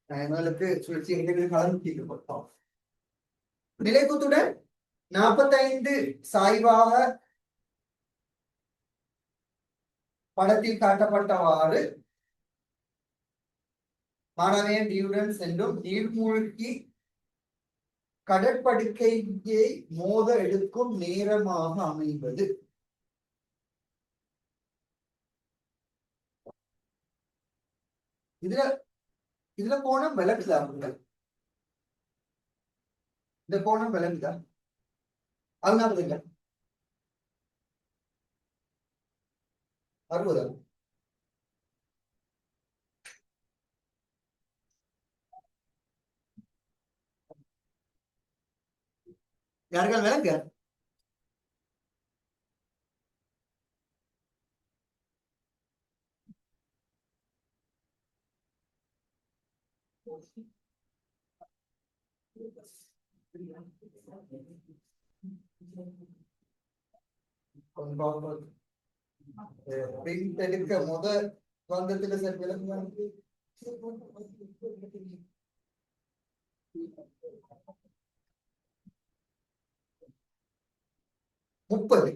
எங்களுக்கு சுழற்சி இயக்கங்கள் கலந்து கொடுத்தோம். நிலைக்குத்துடன் 45 சாய்வாக படத்தில் காட்டப்பட்டவாறு மாணவன் டியுடன் சென்றும் நீர்மூழ்கி கடற்படுக்கையை மோத எடுக்கும் நேரமாக அமைவது. இதுல கோணம் விளக்குதா? இந்த கோணம் விளங்குதா? அதனால இல்ல 60. யாருக்கால் விளங்க? எடுக்க முத வந்ததுல சார் விளங்க 30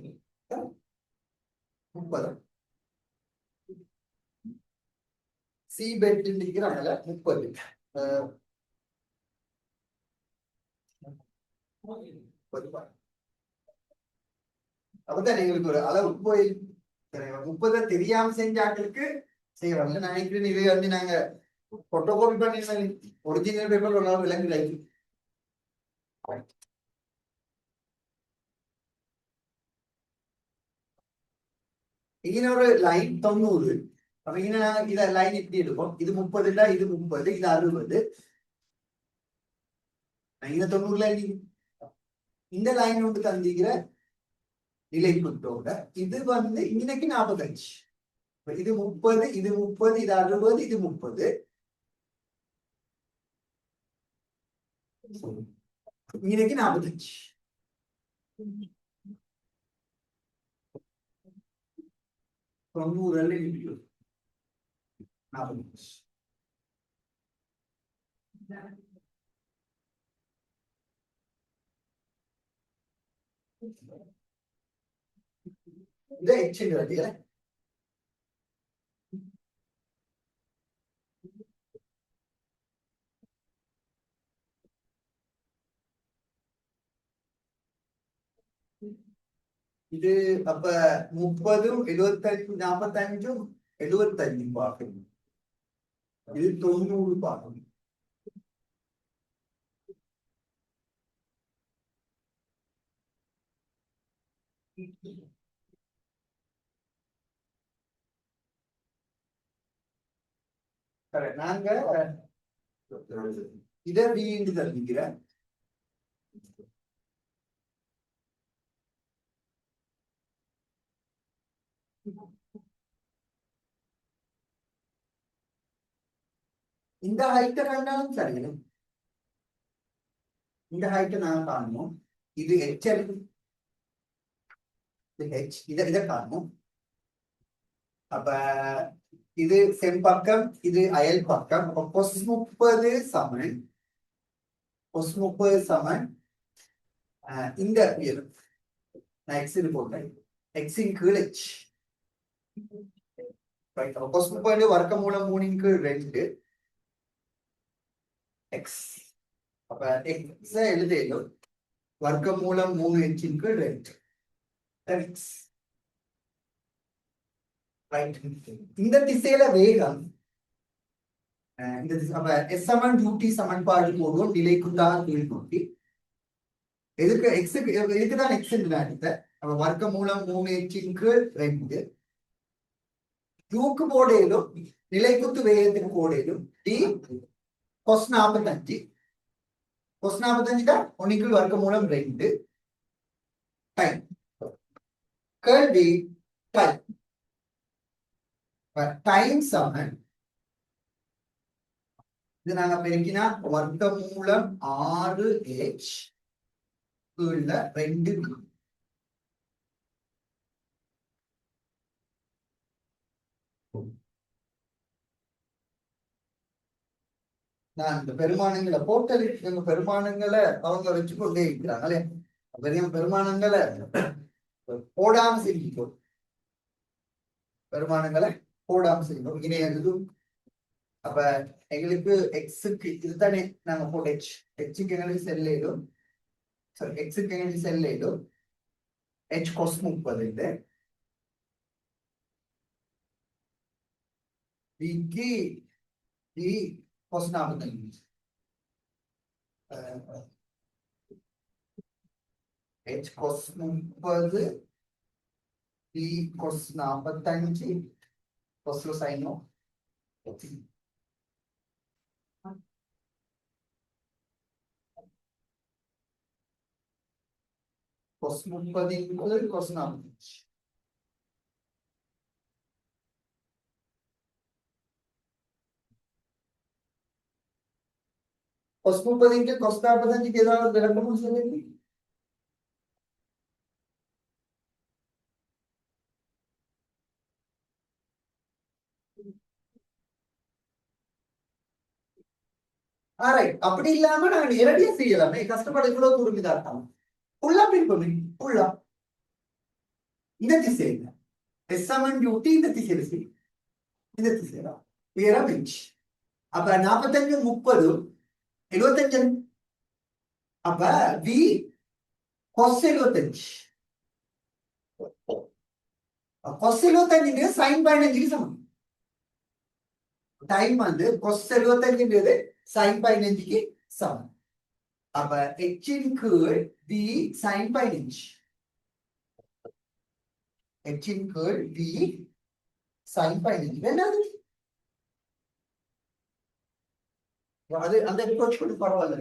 சி பெட் நிக்கிறாங்கல்ல 30 அப்பதான் எங்களுக்கு ஒரு அளவு போய் 30 தெரியாம செஞ்சாக்களுக்கு செய்யறாங்க. நினைக்கிறேன் இது வந்து நாங்க போட்டோ காப்பி பண்ணி ஒரிஜினல் பேப்பர் ஒரு நாள் விளங்குல. இங்கே ஒரு லைன் 90. அப்ப இங்க இத லைன் இப்படி இருக்கும். இது 30 இது 30 இது 60. இந்த 90ல இந்த லைன் ஒன்று தந்திக்கிற நிலைக்குட்டோட இது வந்து இன்னைக்கு 45. இது 30 இது 30 இது 60 இது 30. இன்னைக்கு 45. தொண்ணூறுல இருக்கு 45. இது எக்ஸ்சேஞ்ச் வட்டியில இது அப்ப 30 75 45 75 பார்க்கணும். இது 90 பார்க்கணும். நாங்க இதை வீண்டு தருகிறேன். இந்த ஹைட்டை கண்டாலும் சரிங்க. இந்த ஹைட்டை நான் காணணும். இது HL ஹெச் இதை காணணும். அப்ப இது செம்பக்கம் இது அயல் பக்கம். அப்ப cos 30 சமன் cos 30 சமன் இந்த உயரம் நான் x போட்டேன். x இன் கீழ் h. ரைட். அப்ப cos 30 வர்க்கமூலம் 3 இன் கீழ் 2 x. அப்ப x எழுதேலும் வர்க்கமூலம் 3 h இன் கீழ் 2 x. ரைட். இந்த திசையில வேகம் இந்த அப்ப s சமன் √t சமன்பாடு போடுவோம். நிலைக்குத்தாக கீழ் நோக்கி எதுக்கு எக்ஸுக்கு இதுக்குதான் எக்ஸ் என்று நான் எடுத்தேன். அப்ப வர்க்கமூலம் 3 h இன் கீழ் 2 க்கு போடையிலும் நிலைக்குத்து வேகத்தின் போடையிலும் t cos 45 cos 45 தான் 1 கீழ் வர்க்கமூலம் 2 டைம் கேள்வி டைம் டைம் சமன் இது நாங்க பெருக்கினா வர்க்கமூலம் 6h கீழ்ல 2 நான் இந்த பெருமானங்களை போட்டல் பெருமானங்களை அவங்க வச்சு கொண்டே இருக்கிறாங்களே. பெரிய பெருமானங்களை போடாம செஞ்சுக்கோ. பெருமானங்களை போடாம செய்யணும். இணையதும் அப்ப எங்களுக்கு எக்ஸுக்கு இதுதானே நாங்க போட்டு ஹெச்சுக்கு எங்களுக்கு செல்லும் எக்ஸுக்கு எங்கே செல்ல இடும் h cos 30 bக்கு b cos 45 h cos 30 b cos 45 cos sin cos 30 cos 45 cos 30 cos 45 ஏதாவது விளக்கம் சொல்லுங்க. அப்படி இல்லாம நாங்க நேரடியா செய்யலாமே, கஷ்டப்பட இவ்வளவு தூரம் இதாட்டாம புல்லா பின்பு புல்லா இந்த திசையில எஸ்எம்என் டியூட்டி இந்த திசையில செய்யும், இந்த திசையில வேற பெஞ்ச். அப்ப 45 30 75 அப்ப வி cos 75 cos 75 sin 15 சமம். டைம் வந்து cos 75 sin 15 சமம். அப்ப h இன் கீழ் v sin 15 h இன் கீழ் v sin 15 என்னது அது அந்த அப்ரோச் கூட பரவாயில்ல.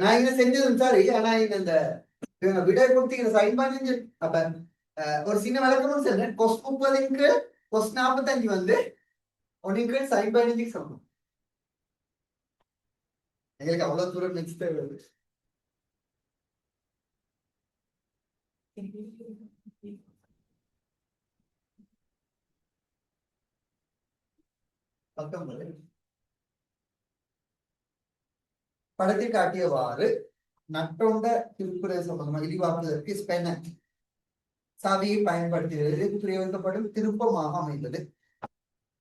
நான் இங்க செஞ்சது சாரி, ஆனா இந்த விடை கொடுத்தீங்க சைன் 15. அப்ப ஒரு சின்ன விளக்கமும் சொல்றேன். cos 30 cos 45 வந்து 1 sin 15 சமம். எங்களுக்கு அவ்வளவு தூரம் நெக்ஸ்ட் வருது. படத்தில் காட்டியவாறு நட்டோண்ட திருப்புரை சம்பந்தமாக இழிவாக்குவதற்கு ஸ்பென சாவியை பயன்படுத்துகிறது பிரயோகிக்கப்படும் திருப்பமாக அமைந்தது.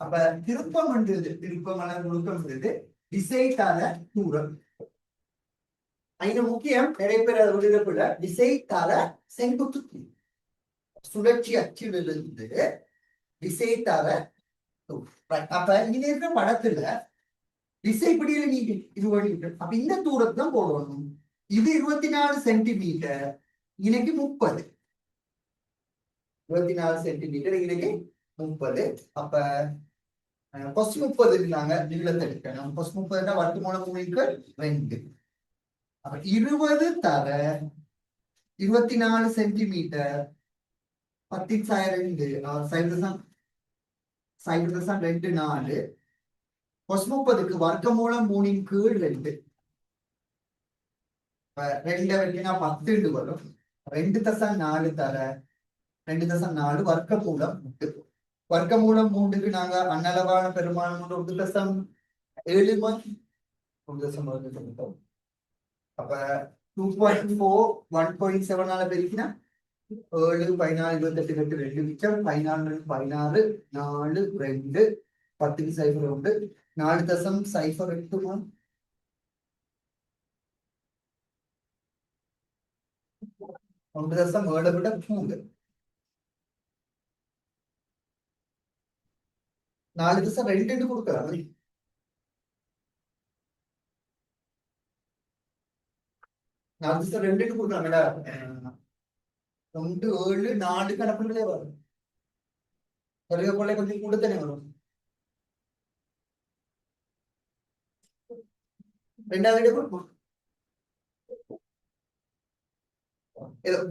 அப்ப திருப்பம் என்றது திருப்பமான முழுக்கம் திசை தர தூரம். ஐந்து முக்கியம் நிறைய பேர் அதை விடுதப்பட திசை தர செங்குத்து சுழற்சி அச்சிலிருந்து திசை தர. அப்ப இங்க இருக்கிற படத்துல திசைப்படியில நீங்க இது பண்ணிட்டு அப்ப இந்த தூரத்தை தான் போடணும். இது 24 சென்டிமீட்டர், இன்னைக்கு 30. 24 சென்டிமீட்டர் இன்னைக்கு 30. அப்ப கொஸ் 30 இருந்தாங்க நீளத்தை எடுக்கணும். கொஸ் 30 வர்க்கமூலம் 3/2. அப்ப 20 தர 24 சென்டிமீட்டர் 10/2 0.24 cos 30 வர்க்கமூலம் 3/2. 2 வெட்டினா 10 வரும். 2.4 தர 2.4 வர்க்கமூலம் 3. வர்க்கமூலம் 3க்கு நாங்க அன்னளவான பெருமானம் 1.7 1.7. அப்ப 2.4 1.7 பெருக்கினா 7 14 28 2 மிச்சம் 14 16 4 2 10 0 உண்டு 4.08 1.7 விட கூடு 4.2 கொடுக்கலாம். 4.2 கொடுக்கலாம்டா. 2 7 4 கணக்குகளே வரும். ஒரே போல கொஞ்சம் கூட தானே வரும். ரெண்டாவது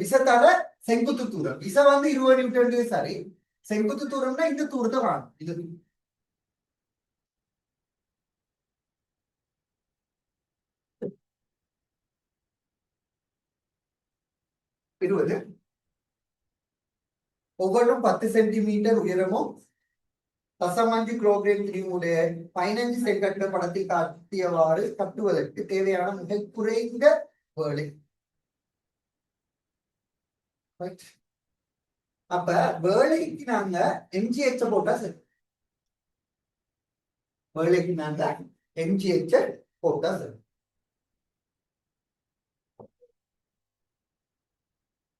விசத்தால செங்குத்து தூரம். விச வந்து 20 நியூட்டன். சாரி, செங்குத்து தூரம்னா இந்த தூரத்தை வாங்க. இது 20. ஒவ்வொன்றும் 10 சென்டிமீட்டர் உயரமும் 5 கிலோகிராம் திரிவுடைய 15 சென்டிமீட்டர் படத்தில் காட்டியவாறு கட்டுவதற்கு தேவையான மிக குறைந்த வேலை. அப்ப வேலைக்கு நாங்க எம்ஜிஹெச் போட்டா சரி. வேலைக்கு நாங்க எம்ஜிஹெச் போட்டா சரி.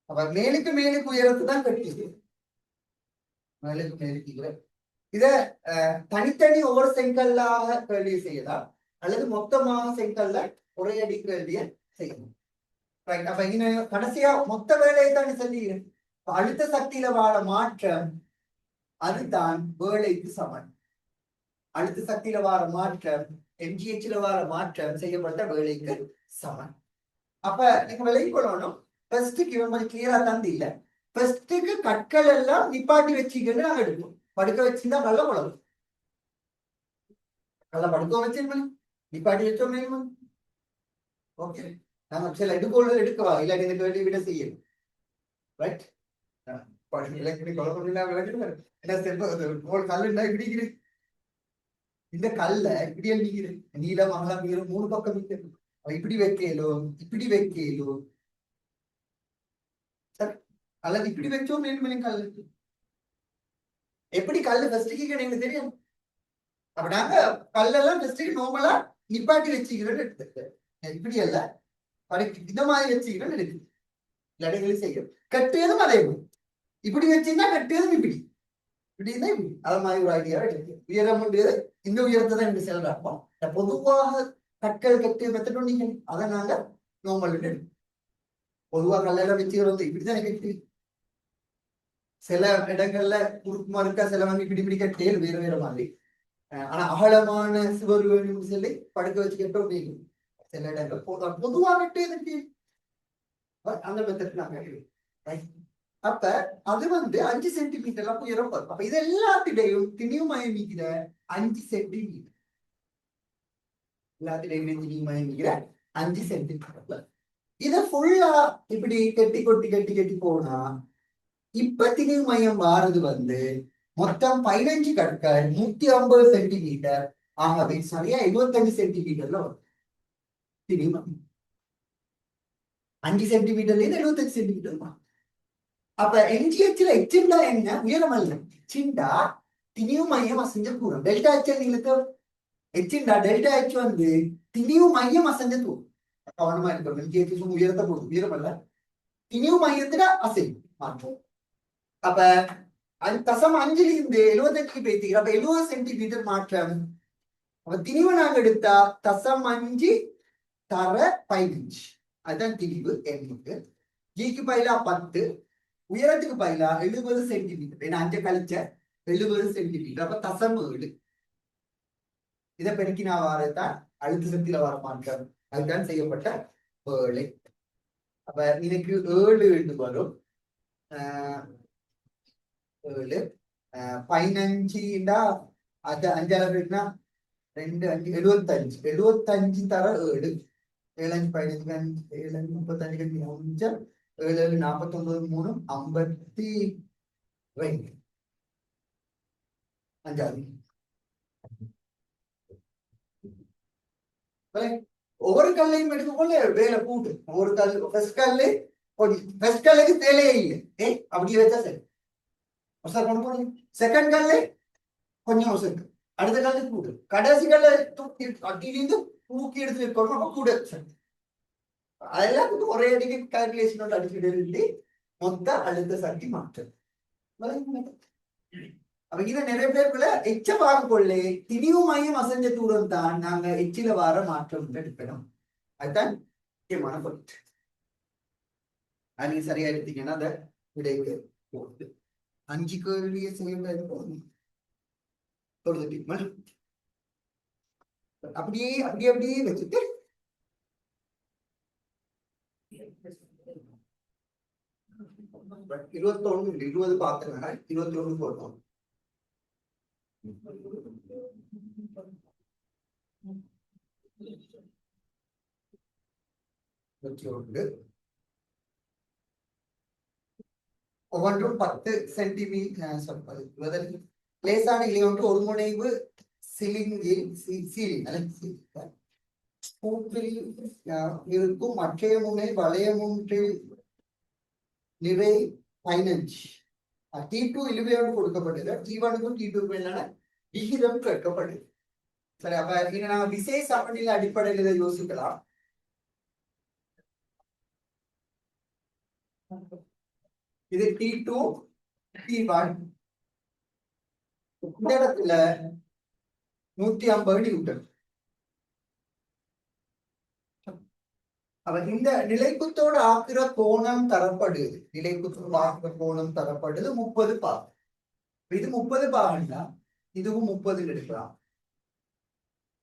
அப்ப மேலுக்கு மேலுக்கு உயரத்து தான் கட்டிது. மேலுக்கு மேலுக்கு இத தனித்தனி ஒவ்வொரு செங்கல்லாக கேள்வி செய்யலாம், அல்லது மொத்தமாக செங்கல்ல ஒரே அடி கேள்விய செய்யணும். அப்ப இங்க கடைசியா மொத்த வேலையை தான் சொல்லிக்கிறேன். அழுத்த சக்தியில வாழ மாற்றம் அதுதான் வேலைக்கு சமன். அழுத்த சக்தியில வார மாற்றம் எம்ஜிஹெச்ல வார மாற்றம் செய்யப்பட்ட வேலைக்கு சமன். அப்ப நீங்க விலகி கொள்ளணும். ஃபர்ஸ்ட்டுக்கு இவன் கொஞ்சம் கிளியரா தந்து இல்ல. ஃபர்ஸ்ட்டுக்கு கற்கள் எல்லாம் நிப்பாட்டி வச்சுக்கிட்டு நாங்க எடுப்போம். படுக்க வச்சிருந்தா நல்ல குழம்பு. நல்லா படுக்க வச்சிருப்பேன், நிப்பாட்டி வச்சோம். ஓகே, நாங்க சில எடுக்கவா இல்லாட்டி இந்த கேள்வி விட செய்யணும். ரைட், இந்த கல்ல இப்படி நீக்கிறேன், நீளம் அகலம் நீளம் 3 பக்கம் நிற்கிறேன். இப்படி வைக்கலும் இப்படி வைக்கலும் அல்லது இப்படி வச்சோம் மேலும் கல் எப்படி கல்லு ஃபர்ஸ்ட்டுக்கு எனக்கு தெரியும். அப்ப நாங்க கல்லெல்லாம் ஃபர்ஸ்ட்டுக்கு நார்மலா நிப்பாட்டி வச்சுக்கிறோன்னு எடுத்துக்கிட்டேன். இப்படி அல்ல, இந்த மாதிரி வச்சுக்கிறோன்னு எடுக்குது. இடைகளில் செய்யும் கட்டியதும் அதே இப்படி வச்சீங்கன்னா கட்டியதும் இப்படி இப்படின்னா இப்படி அது மாதிரி ஒரு ஐடியாவை எடுத்து உயரம் இந்த உயரத்தை தான் எனக்கு செல்றாப்போம். பொதுவாக கற்கள் கட்டிய மெத்தட் நீங்க அதை நாங்க நார்மல் எடுப்போம். பொதுவாக கல்லெல்லாம் வச்சுக்கிறது இப்படிதான் கட்டி. சில இடங்கள்ல குறுக்குமா இருக்கா, சில வந்து இப்படி இப்படி கட்டியல் வேற வேற மாதிரி. ஆனா அகலமான சுவர் வேணும்னு சொல்லி படுக்க வச்சு கட்டோம் நீங்க சில இடங்கள் பொதுவாக கட்டியது அந்த மெத்தட் நாங்க. அப்ப அது வந்து 5 சென்டிமீட்டர் உயரம் வரும். அப்ப இது எல்லாத்திடையும் திணிவுமயம் மீக்கிற 5 சென்டிமீட்டர், எல்லாத்திடையுமே திணிவுமயம் மீக்கிற 5 சென்டிமீட்டர். இத ஃபுல்லா இப்படி கட்டி கொட்டி கட்டி கட்டி போனா இப்ப திணிவுமயம் மாறுது வந்து மொத்தம் 15 கற்கள் 150 சென்டிமீட்டர். ஆகவே சரியா 75 சென்டிமீட்டர்ல வரும் திணிவுமயம். 5 சென்டிமீட்டர்ல இருந்து 75 சென்டிமீட்டர். அப்ப எம்ஜிஹெச்ல எச்சிண்டா என்ன உயரம் அல்ல, எச்சிண்டா திணிவு மையம் அசைஞ்ச தூரம். டெல்டா எச் நீங்களுக்கு எச்சிண்டா டெல்டா எச் வந்து திணிவு மையம் அசைஞ்ச தூரம். கவனமா இருக்கணும். எம்ஜிஹெச் உயரத்தை போடும், உயரம் அல்ல, திணிவு மையத்துல அசை மாற்றம். அப்ப 0.5 இருந்து 75 பேசிக்கிறோம். அப்ப 70 சென்டிமீட்டர் மாற்றம். அப்ப திணிவு நாங்க எடுத்தா 0.5 தர 15, அதுதான் திணிவு. எம்முக்கு ஜிக்கு பயிலா 10, உயரத்துக்கு பயிலா 70 சென்டிமீட்டர். ஏன்னா 5 கழிச்ச 70 சென்டிமீட்டர். அப்ப 0.7 இதை பெருக்கினா வாரத்தான் அழுத்த சக்தியில வர மாற்றம். அதுதான் செய்யப்பட்ட வேலை. அப்ப இதுக்கு 7 வரும். 7 15 அது 5 இருக்குன்னா 2 5 75, 75 தர 7, 7 5 15 7 5 35 5 7 49 3 52 5. ஒவ்வொரு கல்லையும் எடுத்துக்கொள்ள வேலை கூட்டு. ஒவ்வொரு கல் ஃபர்ஸ்ட் கல்லு ஃபர்ஸ்ட் கல்லுக்கு வேலையே இல்லை, அப்படியே வச்சா சரி கொண்டு போடுங்க. செகண்ட் கல்லு கொஞ்சம் ஒசக்கு, அடுத்த கல்லு கூட்டு, கடைசி கல்ல தூக்கி அட்டிலிருந்து தூக்கி எடுத்து வைக்கணும் கூட. அதெல்லாம் ஒரே அடிக்கு கால்குலேஷனோட அடிச்சுட்டு மொத்த அழுத்த சக்தி மாற்றம். அப்ப இதை நிறைய பேருக்குள்ள எச்ச பார்க்கொள்ளே திணிவு மையம் அசைஞ்ச தூரம் தான் நாங்க எச்சில வார மாற்றம் எடுக்கணும். அதுதான் முக்கியமான பொருள். நீங்க சரியா எடுத்தீங்கன்னா அதை விடைக்கு போகுது. 5 கேள்வியை செய்ய அப்படியே அப்படியே அப்படியே வச்சுட்டு 21 20 பாத்துருங்க. 21 போட்டோம். ஒவ்வொன்றும் 10 சென்டிமீட்டர். லேசான இலை ஒன்று ஒரு முனைவு சிலிங்கில் இருக்கும் மற்றைய முனை வளையம் ஒன்றில் நிறை 15 T2 இழுவையோடு கொடுக்கப்பட்டது, T1க்கும் T2க்கும் என்னென்ன விகிதம் கேட்கப்படுது. சரி, அப்ப இங்க நாங்க விசை சமநிலை அடிப்படையில் இதை யோசிக்கலாம். இது T2 T1, இந்த இடத்துல 150 நியூட்டன். இந்த நிலைக்குத்தோடு ஆக்குற கோணம் தரப்படுது, நிலைக்குத்தோடு ஆக்குற கோணம் தரப்படுது 30 பாகம். இது 30 பாகம்னா இதுவும் 30 எடுக்கலாம்.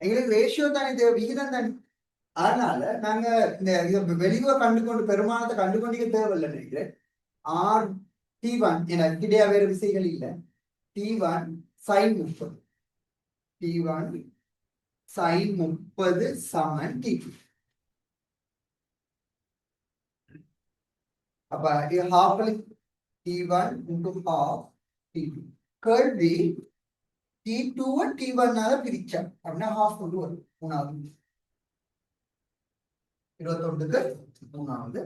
எங்களுக்கு ரேஷியோ தான், இது விகிதம் தான். அதனால நாங்க இந்த வெளியுவ கண்டுகொண்டு பெருமானத்தை கண்டுகொண்டிக்க தேவையில்லை நினைக்கிறேன். T1 எனக்கு கிடையா வேற விசைகள் இல்லை. T1 sin 30, T1 sin 30 சமன் T2. அப்ப இது half T1 into half T2. கேள்வி T2 T1 பிரிச்சா அப்படின்னா half கொண்டு வரும். 3வது 21க்கு 3வது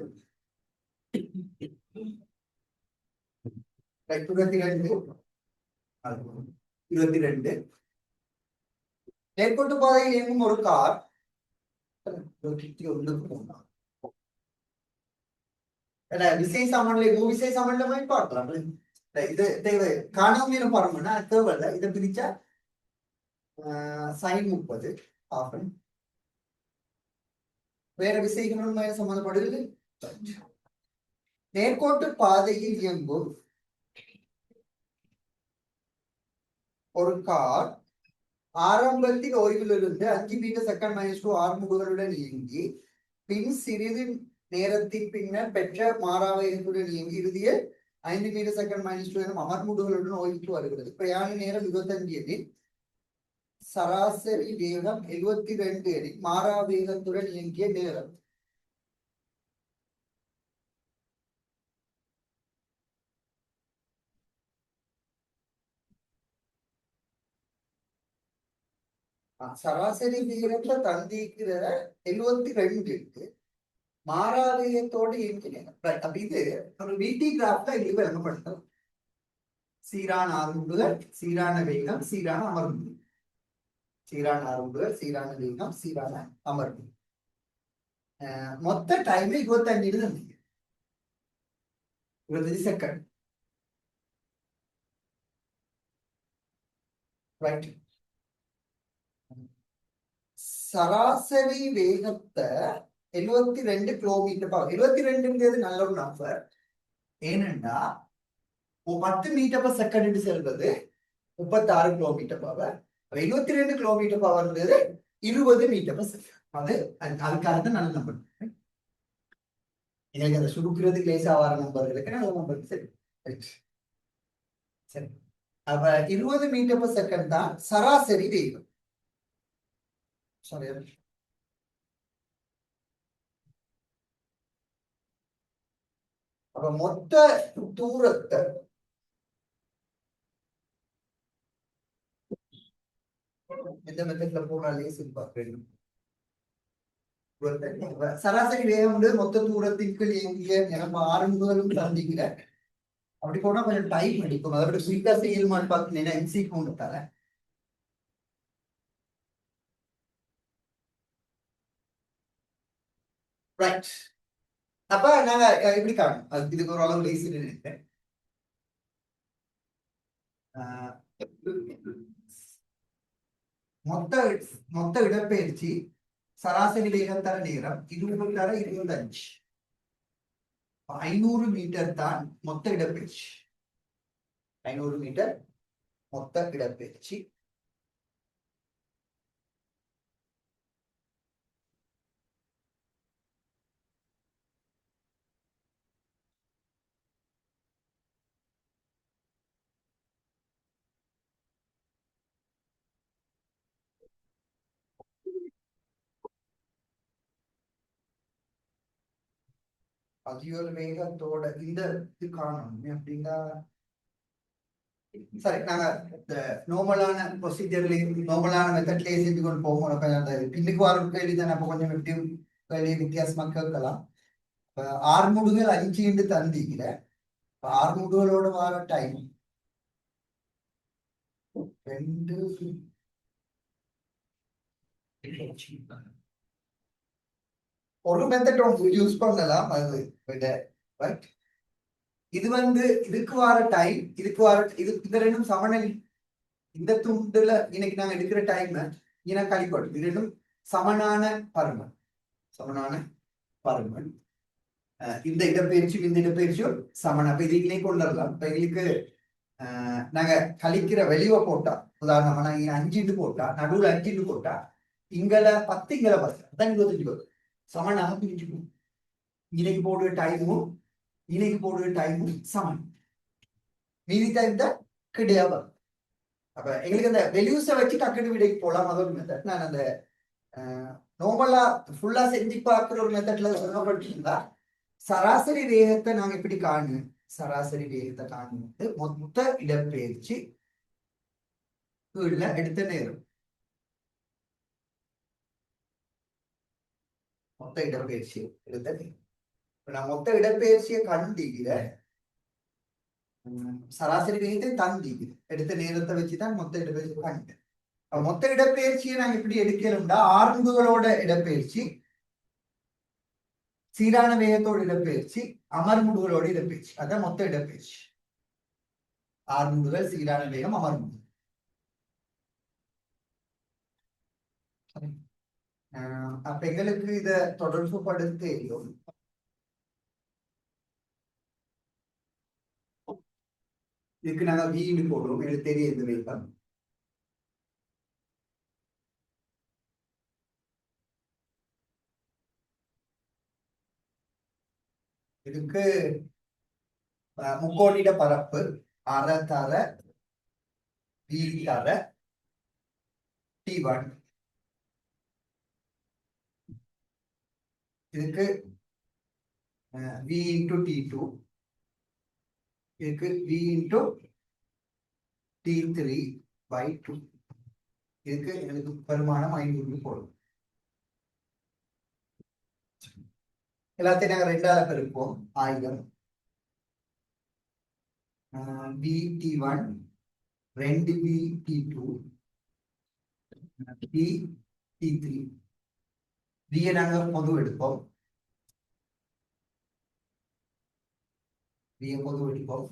22 நேர்கோட்டு பாதையில் இயங்கும் ஒரு கார் விசை சமநிலை விசை சமநிலை பார்க்கலாம். இது தேவை காணாம பாருங்கன்னா தேவையில்லை. இதை பிரிச்சா sin 30 ஆஃபன் வேற விசைகளுடன் சம்பந்தப்படுகிறது. நேர்கோட்டு பாதையில் இயங்கும் ஒரு கார் ஆரம்பத்தில் ஓய்விலிருந்து 5 மீட்டர் செகண்ட் -2 ஆர்முகங்களுடன் இயங்கி பின் சிறிது நேரத்தின் பின்னர் பெற்ற மாறாவேகத்துடன் இயங்கி இறுதியில் 5 மீட்டர் செகண்ட் -2 எனும் அமர்முடுகளுடன் ஓய்வுக்கு வருகிறது. பிரயாண நேரம் 25 எனில் சராசரி வேகம் 72 எனில் மாறாவேகத்துடன் இயங்கிய நேரம் சராசரி வேகத்தை தந்திக்கிற 72 மாறாவேகத்தோடு இயங்கினேன். அப்ப இது ஒரு VT கிராஃப்ல எங்களுக்கு விளங்கப்படுத்தலாம். சீரான ஆரம்புகள், சீரான வேகம், சீரான அமர்வு. சீரான ஆரம்புகள், சீரான வேகம், சீரான அமர்வு. மொத்த டைம் 25 இருந்தீங்க, 25 செகண்ட். ரைட். சராசரி வேகத்தை 72 கிலோமீட்டர் பவர். 72 நல்ல ஒரு நம்பர். ஏனென்றா 10 மீட்டர் பர் செகண்ட் செல்வது 36 kilometre per hour. 72 kilometre per hour 20 metre per second. அதுக்காக தான் நல்ல நம்பர். எனக்கு அதை சுருக்கிறதுக்கு லேசா வர நம்பர்களுக்கு நல்ல நம்பர். சரி சரி. அப்ப 20 மீட்டர் பர் செகண்ட் தான் சராசரி வேகம். சாரி, அப்ப மொத்த தூரத்தை எந்த மெத்தட்ல போனாலே பார்க்கணும். சராசரி வேகம் மொத்த தூரத்திற்கு நம்ம ஆரம்பங்களும் சந்திக்கிற அப்படி போனா கொஞ்சம் டைம் அடிக்கும். அதோட ஸ்வீட்டா செய்யலுமான்னு பார்த்தீங்கன்னா எம்சி கொண்டுட்டால ரைட். அப்ப நாங்க எப்படி காணும், இதுக்கு ஒரு அளவு லேசி நினைக்கிறேன். மொத்த இடப்பெயர்ச்சி சராசரி வேகம் தர நேரம் 25 500 மீட்டர் தான் மொத்த இடப்பெயர்ச்சி. 500 மீட்டர் மொத்த இடப்பெயர்ச்சி. அதிக வேகத்தோட இந்த இது காணும் அப்படின்னா சரி, நாங்க இந்த நார்மலான ப்ரொசீஜர்ல நார்மலான மெத்தட்லயே செஞ்சு கொண்டு போவோம். அந்த பின்னுக்கு வர கேள்வி தான் நம்ம கொஞ்சம் கேள்வி வித்தியாசமா கேட்கலாம். 6 முடுகள் 5 என்று தந்திக்கிற ஆறுமுகங்களோட வர டைம் 2 ஒரு மெத்தட் யூஸ் பண்ணலாம் அது விட பட் இது இதுக்கு வர டைம் இதுக்கு வர இது இந்த ரெண்டும் சமநிலை இந்த துண்டுல இன்னைக்கு நாங்க எடுக்கிற டைம் இன கழிப்படும் இது ரெண்டும் சமனான பருமன் சமனான பருமன் இந்த இடப்பெயர்ச்சியும் இந்த இடப்பெயர்ச்சியும் சமன் அப்ப இது இன்னைக்கு கொண்டு வரலாம் இப்ப எங்களுக்கு நாங்க கழிக்கிற வெளிய போட்டா உதாரணமா நாங்க 5 போட்டா நடுவுல 5 போட்டா இங்கல 10 இங்கல 10 அதான் 25 வரும் சமனாக பிரிச்சுக்கணும் இன்னைக்கு போடுற டைமும் இன்னைக்கு போடுற டைமும் சமன் மீதி டைம் தான் கிடையாது அப்ப எங்களுக்கு அந்த வெல்யூஸை வச்சு டக்குனு விடைக்கு போகலாம் அது ஒரு மெத்தட் நான் அந்த நார்மலா ஃபுல்லா செஞ்சு பார்க்குற ஒரு மெத்தட்ல சொல்லப்பட்டிருந்தா சராசரி வேகத்தை நாங்க எப்படி காணணும் சராசரி வேகத்தை காணும்போது மொத்த இடப்பெயர்ச்சி கீழே எடுத்த நேரம் மொத்த இடப்பெயர்ச்சி எடுத்த நேரம் நான் மொத்த இடப்பெயர்ச்சியை கண்டிக்கிற சராசரி வேகத்தை தந்திக்குது எடுத்த நேரத்தை வச்சுதான் மொத்த இடப்பெயர்ச்சி கண்டு மொத்த இடப்பெயர்ச்சியை நாங்க எப்படி எடுக்கணும்னா ஆர்முகளோட இடப்பெயர்ச்சி சீரான வேகத்தோட இடப்பெயர்ச்சி அமர்முடுகளோட இடப்பெயர்ச்சி அதான் மொத்த இடப்பெயர்ச்சி ஆர்முடுகள் சீரான வேகம் அமர்முடு அப்ப எங்களுக்கு இத தொடர்பு படுத்த தெரியும் இதுக்கு நாங்க வீடு போடுறோம் எனக்கு தெரியும் இந்த வேகம் இதுக்கு முக்கோணிட பரப்பு அரை தர வீதி தர T1 இதுக்கு V into T2 இதுக்கு V into T3 by 2 இதுக்கு எனக்கு பெருமானம் 500 போடும் எல்லாத்தையும் நாங்க 2ஆல பெருப்போம் 1000 VT1 2 VT2 VT3 V நாங்க பொது எடுப்போம் V பொது எடுப்போம்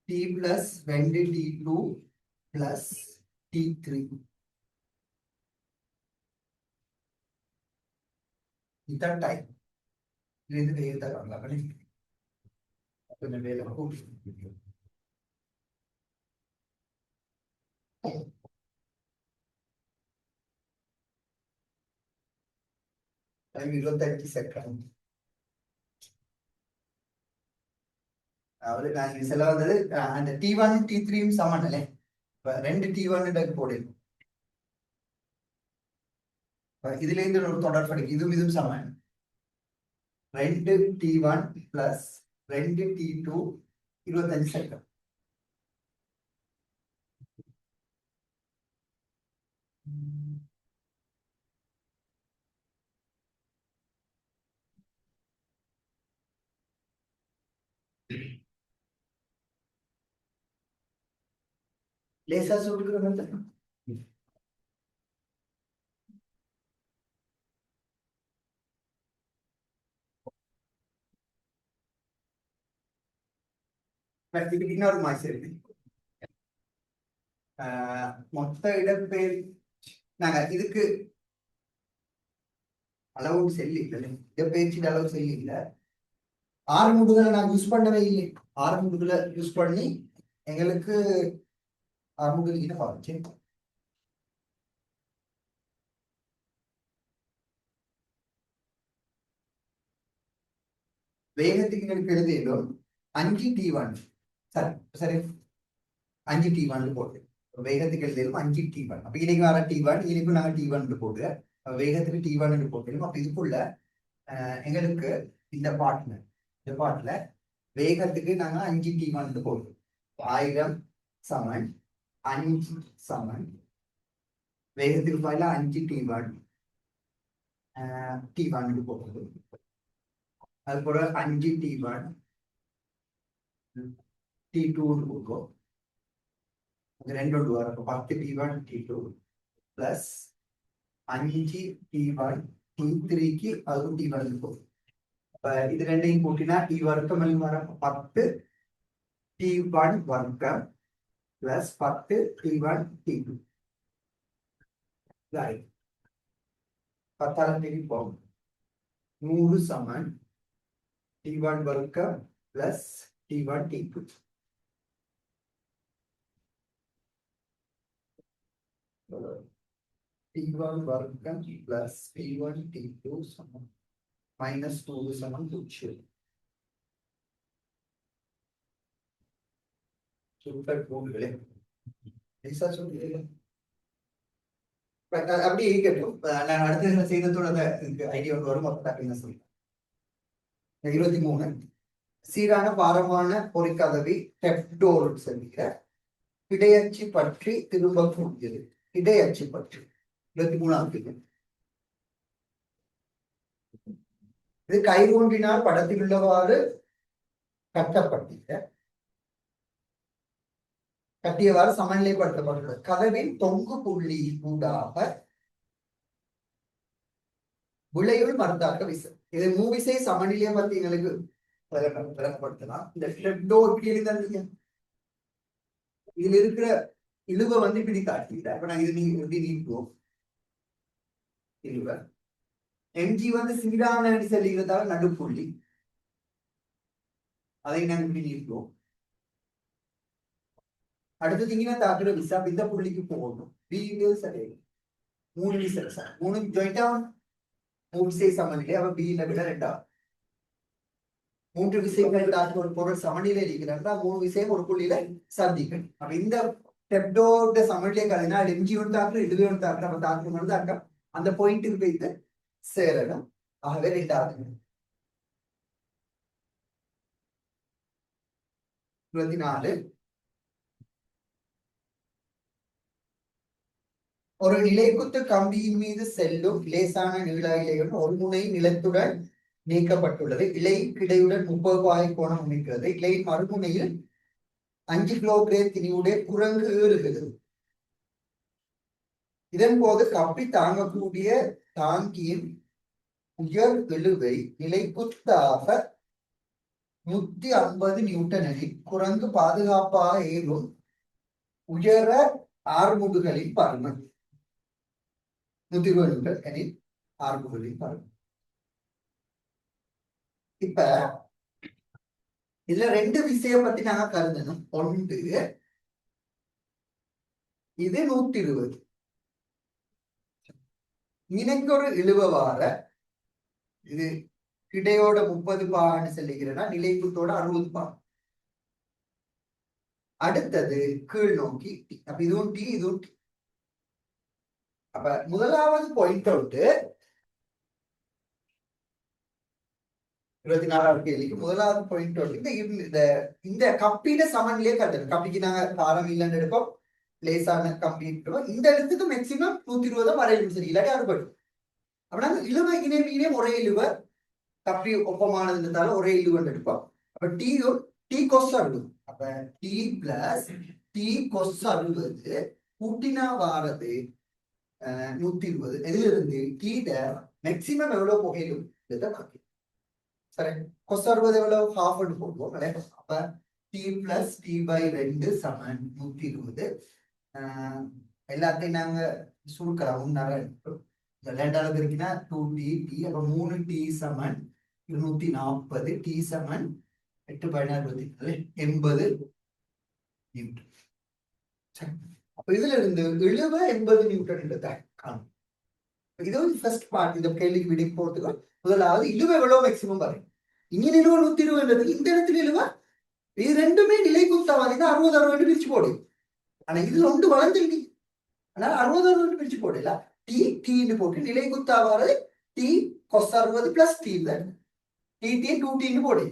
T plus 2 T2 plus T3 இதான் டைம் இது வேகத்தை காணலாம் கொஞ்சம் வேலை டைம் 25 செகண்ட் அதாவது நான் சொல்ல வந்தது அந்த T1 T3 சமன் இல்லை இப்ப 2 T1 போடுது இதுல இருந்து ஒரு தொடர் படிக்கும் இதுவும் சமன் 2 T1 plus 2 T2 25 செகண்ட் லேசா சொல்லுகிற மெத்தட் இன்னொரு மாதிரி மொத்த இடப்பெயர் நாங்க இதுக்கு அளவு செல்லி இல்லை இடப்பெயர்ச்சி அளவு செல்லி இல்லை ஆறுமுடுகளை நான் யூஸ் பண்ணவே இல்லை ஆறுமுடுகளை யூஸ் பண்ணி எங்களுக்கு ஆறுமுடுகள் என்ன பாருச்சு வேகத்துக்கு எங்களுக்கு எழுதிடும் 5 T1 சரி சரி 5 T1 போட்டு வேகத்துக்கு எழுதிடும் 5 T1 அப்ப இன்னைக்கு வர T1 இன்னைக்கு நாங்க T1 போட்டு வேகத்துக்கு T1 போட்டு அப்ப இதுக்குள்ள எங்களுக்கு இந்த பாட்டுல வேகத்துக்கு நாங்க 5 T1 போடுறோம் 1000 சமன் 5 சமன் வேகத்துக்கு பதிலா 5 T1 போடுறது அது போல 5 T1 T2 கொடுக்கும். ரெண்டு ஒன்று வரும். 10 T1 T2 பிளஸ் 5 T1 T3க்கு அதுவும் T1 இருக்கும். அப்ப இது ரெண்டையும் கூட்டினா T வர்க்கம் வர 10 T1 வர்க்கம் பிளஸ் 10 T1 T2. 10 போகும் 100 சமன் T1 வர்க்கம் பிளஸ் T1 T2. T1 வர்க்கம் பிளஸ் T1 T2 சமம் மைனஸ் 2 சமம் 0. சூப்பர் போகுங்களே. அப்படி இருக்கட்டும். நான் அடுத்த செய்ததோட ஐடியா வரும். அப்ப சொல்றேன். 23 சீரான பாரமான பொறிக்கதவி டெப்டோர் சொல்லிக்கிற இடையச்சி பற்றி திரும்ப கூடியது. இடையச்சி பற்றி 23ஆம் இது கைகூண்டினால் படத்தில் உள்ளவாறு கட்டியவாறு சமநிலைப்படுத்தப்பட்டுள்ளது. கதவின் தொங்கு புள்ளி ஊடாக விளைவுள் மருந்தாக்க விசை. இது மூவிசை சமநிலையை பத்தி எங்களுக்கு விளக்கப்படுத்தலாம். இந்த டோர் கீழே இதுல இருக்கிற இழுவை இப்படி காட்டிக்கிட்டேன். இப்ப நான் இது எப்படி நீக்குவோம்? இழுவை எம்ஜி சீரான செல்லுகிறதால நடுப்புள்ளி, அதை நாங்கள் இப்படி நீக்குவோம். அடுத்தது இங்கே தாக்குற விசா இந்த புள்ளிக்கு போகணும். சரி 3 விசை 3 ஜாயிண்டா 3 விசை சமநிலை. அவ பியில விட 2 3 விசைகள் தாக்குற ஒரு பொருள் சமநிலை இருக்கிறதா 3 விசையும் ஒரு புள்ளியில சந்திக்கணும். அப்ப இந்த டெப்டோட சமநிலை கலைனா எம்ஜியோட தாக்குற இதுவே தாக்குற அப்ப தாக்குறது தாக்க அந்த பாயிண்ட்டுக்கு போயிட்டு சேரணும். ஆகவே 2வது 24 ஒரு நிலைக்குத்து கம்பியின் மீது செல்லும் லேசான நீள இலையுடன் ஒரு முனை நிலத்துடன் நீக்கப்பட்டுள்ளது. இலை கிடையுடன் 30 பாகை கோணம் அமைக்கிறது. இலையின் மறுமுனையில் 5 கிலோகிராம் திணிவுடைய குரங்கு ஏறுகிறது. இதன் போது கப்பி தாங்கக்கூடிய தாங்கியின் உயர் இழுவை நிலைக்குத்தாக 150 நியூட்டன் எனில் குரங்கு பாதுகாப்பாக ஏறும் உயர ஆர்முடுகளின் பருமன் 120 நியூட்டன் எனில் ஆர்முடுகளின் பருமன். இப்ப இதுல 2 விஷயம் பத்தி நாங்க கருதணும். ஒன்று இது 120 இன்னைக்கு ஒரு இழுவ வார இது கிடையோட 30 பான்னு சொல்லிக்கிறேன்னா நிலைக்குத்தோட 60 பா. அடுத்தது கீழ் நோக்கி அப்ப இதுவும் டி இதுவும் டி. அப்ப முதலாவது பாயிண்ட் அவுட் 24வது கேள்விக்கு முதலாவது பாயிண்ட் அவுட் இந்த கப்பிட சமநிலையே கட்டணும். கப்பிக்கு நாங்க பாரம் இல்லைன்னு எடுப்போம், லேசான கம்பி எடுப்போம். இந்த இடத்துக்கு மேக்சிமம் 120 வரையும் சரி இல்லாட்டி அறுபடும். அப்படின்னா இழுவை இணைவியிலே ஒரே இழுவை கப்பி ஒப்பமானதுன்றதால ஒரே இழுவன் எடுப்போம். அப்ப டி கொஸ் 60. அப்ப டி பிளஸ் டி கொஸ் 60 கூட்டினா வாரது 120. எதுல இருந்து டீட மேக்சிமம் எவ்வளவு புகையிலும் சரி. கொஸ் 60 எவ்வளவு ஹாஃப் போடுவோம். அப்ப டி பிளஸ் டி பை 2 சமன் 120. எல்லாத்தையும் நாங்க சுருக்கலாம். 2 இருக்குன்னா 2t டி. அப்ப 3t சமன் 240. டி சமன் 8 16 80 நியூட்டன். அப்ப இதுல இருந்து இழுவ 80 நியூட்டன் காணும். இது ஃபர்ஸ்ட் பார்ட். இந்த கேள்விக்கு விடை போறதுக்கு முதலாவது இழுவ எவ்வளவு மேக்சிமம் வரும். இங்க இழுவ 120. இந்த இடத்துல இழுவ இது ரெண்டுமே நிலை குத்தாவாதி 60 60 பிரிச்சு போடு. ஆனா இது ஒன்று வளர்ந்துருக்கு. அதனால 60 60 பிரிச்சு போடல. டி டீன்னு போட்டு நிலை குத்தாவாறு D cos 60 plus D D 2t போடு.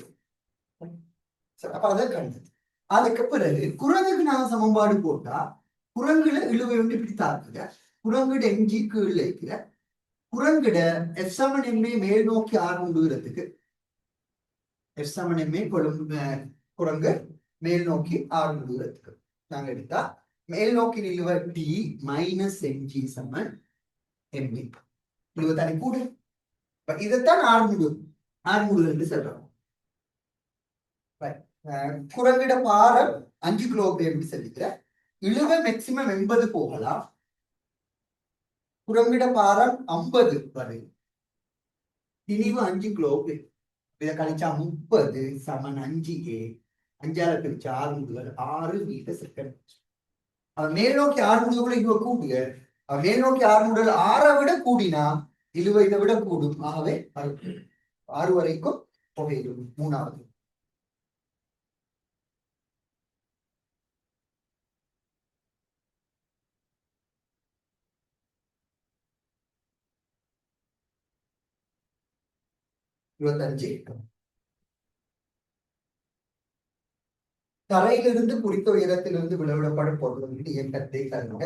அப்ப அதை கண்டது. அதுக்கு பிறகு குரங்குக்கு நாங்க சமன்பாடு போட்டா குரங்குல இழுவை இப்படி தாக்குங்க. குரங்குட எம்ஜி கீழே இருக்கிற குரங்குட எஃப்எம்என்எம்ஏ மேல் நோக்கி ஆர்வம் விடுகிறதுக்கு எஃப்எம்என்எம்ஏ குரங்கு மேல் நோக்கி ஆறு முடிவு நாங்க எடுத்தா மேல் நோக்கி நிலுவ டி மைனஸ் எம்ஜி சமன் எம்ஏ நிலுவ தானே கூடு. இதைத்தான் ஆறு முடிவு என்று சொல்றோம். குரங்கிட பாரம் 5 கிலோகிராம் சொல்லிக்கிற இழுவ மேக்சிமம் 80 போகலாம். குரங்கிட பாரம் 50 வரை திணிவு 5 கிலோகிராம். இதை கழிச்சா 30 சமன் 5A 5ஆல கழிச்சா 6 முதல் 6 மீட்டர் செகண்ட். அவன் மேல் நோக்கி 6 முடிவுகளை இவ கூடுக. அவன் மேல் நோக்கி 6 முதல் 6 விட கூடினா இழுவை இதை விட கூடும். ஆகவே 6 வரைக்கும் புகையிடும். மூணாவது இருபத்தஞ்சு. தரையிலிருந்து குறித்த உயரத்திலிருந்து விளைவிடப்படும் பொருளின் இயக்கத்தை தருக.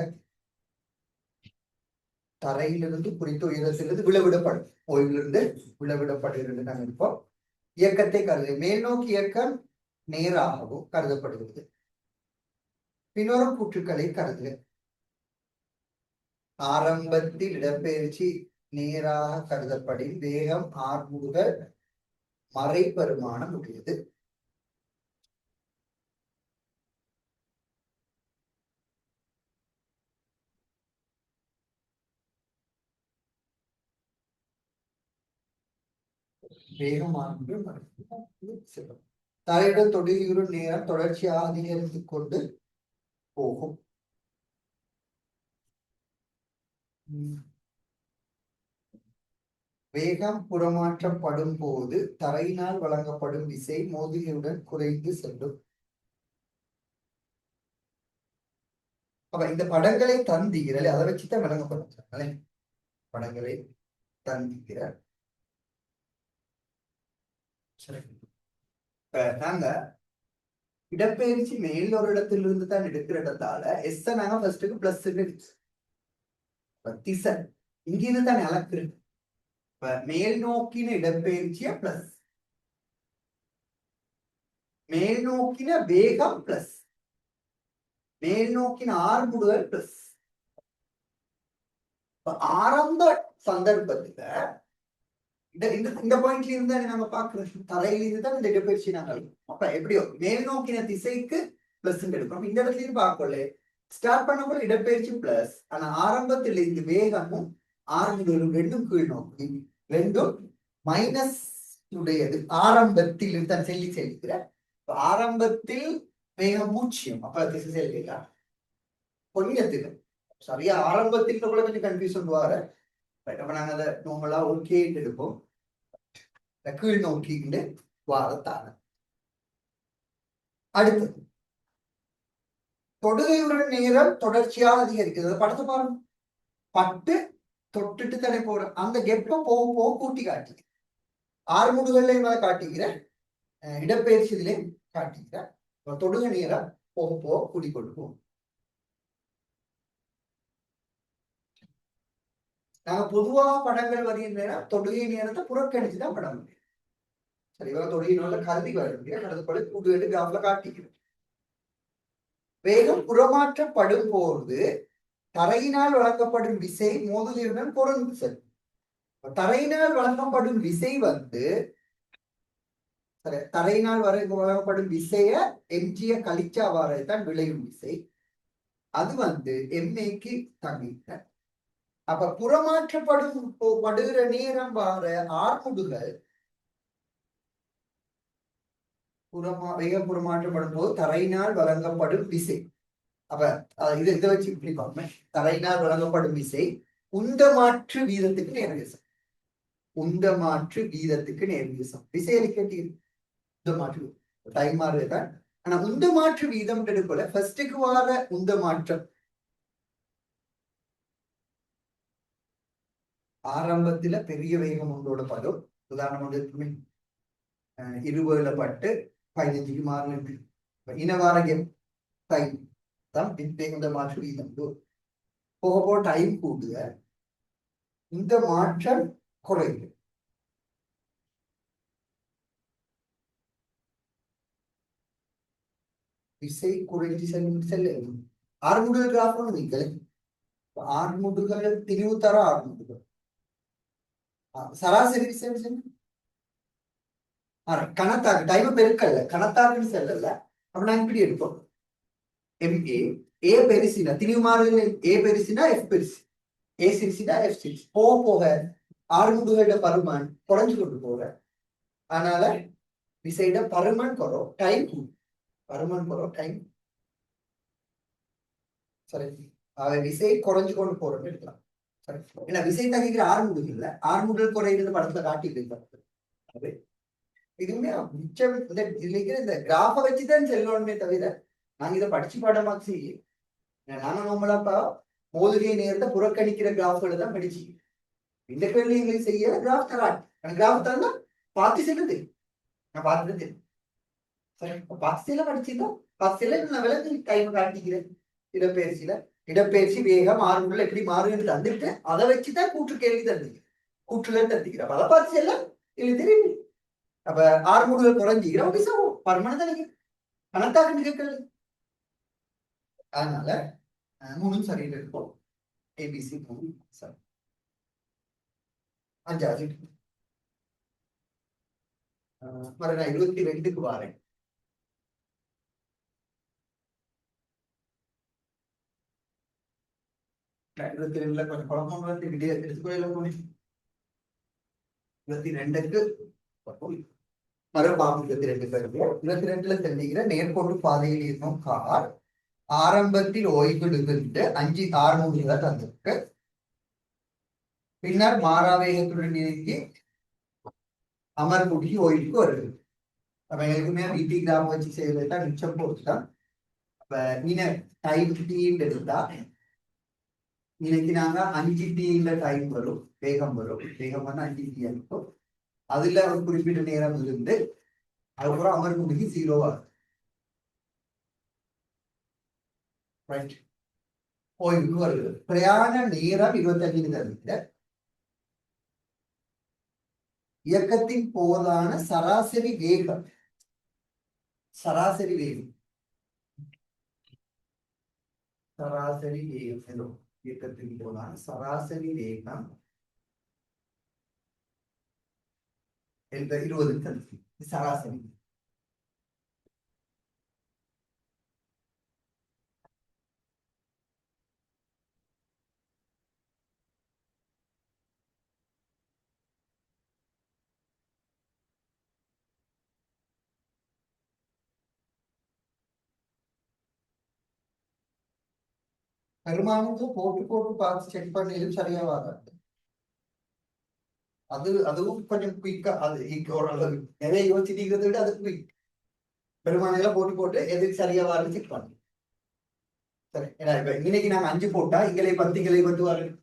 தரையிலிருந்து குறித்த உயரத்திலிருந்து விளைவிடப்படும் ஓய்விலிருந்து விளைவிடப்படுகிறது நாங்கள் இருப்போம். இயக்கத்தை கருது மேல் நோக்கி இயக்கம் நேராகவும் கருதப்படுகிறது. பின்வரும் கூற்றுக்களை கருது. ஆரம்பத்தில் இடப்பெயர்ச்சி நேராக கருதப்படும் வேகம் ஆர்முடுகள் மறைபெருமானம் உடையது. தரையுடன் தொடுகிற நேரம் தொடர்ச்சியாக அதிகரித்துக் கொண்டு போகும். வேகம் புறமாற்றப்படும் போது தரையினால் வழங்கப்படும் விசை மோதிகையுடன் குறைந்து செல்லும். அப்ப இந்த படங்களை தந்திகள் அதை வச்சுதான் வழங்கப்படும். படங்களை தந்திக்கிற நாங்க இடப்பெயர்ச்சி மேல் ஒரு இடத்திலிருந்து தான் எடுக்கிற இடத்தால எஸ் நாங்க ஃபர்ஸ்ட்டுக்கு பிளஸ் திசை இங்கிருந்து தான் அளக்குறது. மேல் நோக்கின இடப்பெயர்ச்சிய பிளஸ் மேல் நோக்கின வேகம் பிளஸ் மேல் நோக்கின ஆர்முடுகள் பிளஸ். ஆரம்ப சந்தர்ப்பத்துல இந்த பாயிண்ட்ல இருந்தா நாங்க பாக்குறோம். தரையில இருந்து தான் இந்த இடப்பெயர்ச்சி நாங்கள் அப்ப எப்படியோ மேல் நோக்கின திசைக்கு பிளஸ் எடுக்கிறோம். இந்த இடத்துல இருந்து பார்க்கல ஸ்டார்ட் பண்ண இடப்பெயர்ச்சி பிளஸ். ஆனா ஆரம்பத்தில் இந்த வேகமும் ஆரம்பம் ரெண்டும் கீழ் நோக்கி ரெண்டும் மைனஸ் உடையது. ஆரம்பத்தில் தான் செல்லி செல்கிற ஆரம்பத்தில் வேகம் 0. அப்ப திசை செல்கிறா கொஞ்சத்துக்கு சரியா ஆரம்பத்தில் கூட கொஞ்சம் கன்ஃபியூஷன் வர. அப்ப நாங்க அதை நார்மலா ஓகே எடுப்போம். கீழ் நோக்கிட்டு வாரத்தான அடுத்தது தொடுகையுடன் நேரம் தொடர்ச்சியாக அதிகரிக்கிறது. படத்தை பாருங்க. பட்டு தொட்டுட்டு தானே போற அந்த கெப்ப போக போக கூட்டி காட்டி ஆறுமுடுகள்லையும் மேல காட்டிக்கிற இடப்பெயர்ச்சி இதுலையும் காட்டிக்கிற தொடுகை நேரம் போக போக கூட்டி கொண்டு போகும். நாங்க பொதுவாக படங்கள் வருகின்ற தொடுகை நேரத்தை புறக்கணிச்சுதான் படம் முடியும். சரிவா தொடுகை நேரத்துல கருதி வர முடியாது. கருதப்பட கூட்டு கிராஃப்ல காட்டிக்கிறோம். வேகம் புறமாற்றப்படும் போது தரையினால் வழங்கப்படும் விசை மோதுகையுடன் பொருந்து செல்லும். தரையினால் வழங்கப்படும் விசை தரையினால் வழங்கப்படும் விசைய எம்ஜிய கழிச்சா வாரதான் விளையும் விசை. அது எம்ஏக்கு தங்கிட்ட. அப்ப புறமாற்றப்படும் படுகிற நேரம் வார ஆர்முடுகள் வேக புறமாற்றப்படும் போது தரையினால் வழங்கப்படும் விசை. அப்ப இதை வச்சு இப்படி பார்ப்போம். தரையினால் வழங்கப்படும் விசை உந்த மாற்று வீதத்துக்கு நேர்விசம். உந்த மாற்று வீதத்துக்கு நேர்விசம் விசை அளிக்கட்டி உந்த மாற்று டைம் மாறுதான். ஆனா உந்த மாற்று வீதம் எடுக்கல ஃபர்ஸ்டுக்கு வார உந்த மாற்றம் ஆரம்பத்துல பெரிய வேகம் ஒன்றோட படும். உதாரணம் 20 பட்டு 15க்கு மாறினது இனவார டைம் தான் பின்தேங்க மாற்று வீதம். போக போக டைம் கூடுக இந்த மாற்றம் குறையுது. விசை குறைஞ்சி செல்லும் ஆறுமுடுகள் கிராஃப் ஒன்று நீங்களே ஆறுமுடுகள் திரிவு தர ஆறுமுடுகள் சராசரி விசை கணத்தாக்கு டைம் பெருக்கல்ல கணத்தாக்குன்னு செல்லல அப்ப நான் இப்படி எடுப்போம் MA ஏ பெருசினா திரிவு மாறுதல் ஏ பெருசினா F பெருசு ஏ சிரிசினா F சிரிசு போக போக ஆறுமுடுகளோட பருமன் குறைஞ்சு கொண்டு போக அதனால விசையிட பருமன் குறோம் டைம் பருமன் குறோம் டைம் சரி அவை விசை குறைஞ்சு கொண்டு போறோம்னு எடுக்கலாம் சரி ஏன்னா விசை தகிக்கிற ஆறுமுடுகள் இல்ல ஆறுமுடுகள் குறையிறது படத்துல காட்டிட்டு இதுவுமே மிச்சம் இந்த இதுல இந்த கிராஃப வச்சுதான் செல்லணுமே தவிர நாங்க இதை படிச்சு பாடமாச்சு நாங்க நம்மளாப்பா மோதுகை நேரத்தை புறக்கணிக்கிற கிராஃப்களை தான் படிச்சு இந்த கேள்வி எங்களுக்கு செய்ய கிராஃப் தராட் கிராஃப் தந்தா பார்த்து செல்லுது நான் பார்த்துட்டு சரி பஸ்ல படிச்சுதான் பஸ்ல நான் விளக்கு டைம் காட்டிக்கிறேன் இடப்பெயர்ச்சி வேகம் ஆறுமுள்ள எப்படி மாறுன்னு தந்துட்டு அதை வச்சுதான் கூற்று கேள்வி தந்தீங்க கூற்றுல தந்திக்கிறேன் அதை பார்த்து செல்ல இல்லை தெரியும் அப்ப ஆறுமுடுகள் குறைஞ்சிக்கிறோம் பிசாவும் பர்மனதான் கணத்தாக்குன்னு கேட்கறது அதனால மூணும் சரியில் இருக்கும் ஏபிசி மூணு சரி அஞ்சாவது மறு நான் 22க்கு வாரேன் இருபத்தி ரெண்டுல கொஞ்சம் குழப்பம் எடுத்துக்கொள்ள 22க்கு மறுபாம்பு 22 22ல தெரிஞ்சுக்கிற நேர்கோட்டு பாதையில் இருக்கும் கார் ஆரம்பத்தில் ஓய்வெடுக்கிட்டு 5 6 தந்திருக்கு பின்னர் மாறாவேகத்துடன் இணைக்கி அமர்முடி ஓய்வுக்கு வருது அப்ப எங்களுக்குமே பிடி கிராம் வச்சு செய்யறதா மிச்சம் போட்டுதான் அப்ப நீங்க டைம் டீன்னு எடுத்தா இன்னைக்கு நாங்க 5 டீல டைம் வரும் வேகம் வந்து 5 டீ இருக்கும் அதுல ஒரு குறிப்பிட்ட நேரம் இருந்து அதுக்கப்புறம் அமர்முடிக்கு 0 ரைட் ஓய்வுக்கு வருது பிரயாண நேரம் 25 தருகிற இயக்கத்தின் போதான சராசரி வேகம் இயக்கத்தின் போதான சராசரி வேகம் 20 தருது சராசரி பெரும்பாலும் போட்டு பார்த்து செக் பண்ணியும் சரியா வராது அதுவும் கொஞ்சம் குயிக்கா அது ஓரளவு நிறைய யோசிச்சுக்கிறத விட அது குயிக் பெருமானையில போட்டு எது சரியா வருது செக் பண்ணு சரி ஏன்னா இப்ப இன்னைக்கு நாங்க 5 போட்டா இங்களை 10 இங்களை 10 வரும்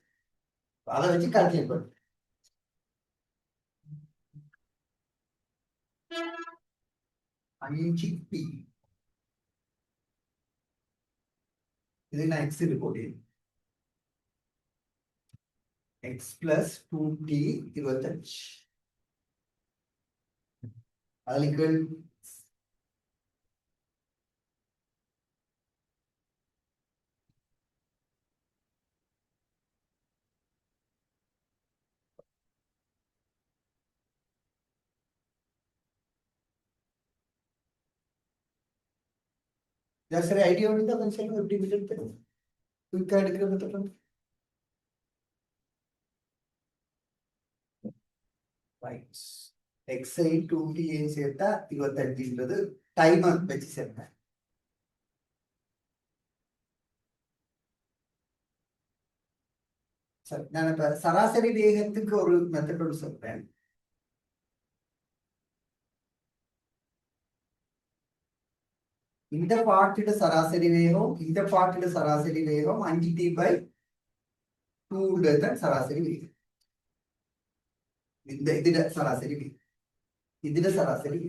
அதை வச்சு கால்குலேட் பண்ணு அஞ்சு டி இது நான் எக்ஸ் போட்டேன் எக்ஸ் பிளஸ் 2t 25 அதுக்கு சரி ஐடியா வந்து கொஞ்சம் சொல்லுங்க எப்படி ரிசல்ட் தரும் குயிக்கா எடுக்கிற மெத்தட் ரைட் எக்ஸை 2t சேர்த்தா 25ன்றது டைமர் வச்சு சேர்த்தேன் சரி நான் இப்ப சராசரி வேகத்துக்கு ஒரு மெத்தடோடு சொல்றேன் இந்த பாட்டிட சராசரி வேகம் இந்த பாட்டிட சராசரி வேகம் 5t/2 சராசரி வேகம் ഇതിന്റെ സരാസരി ഇതിന്റെ സരാസരി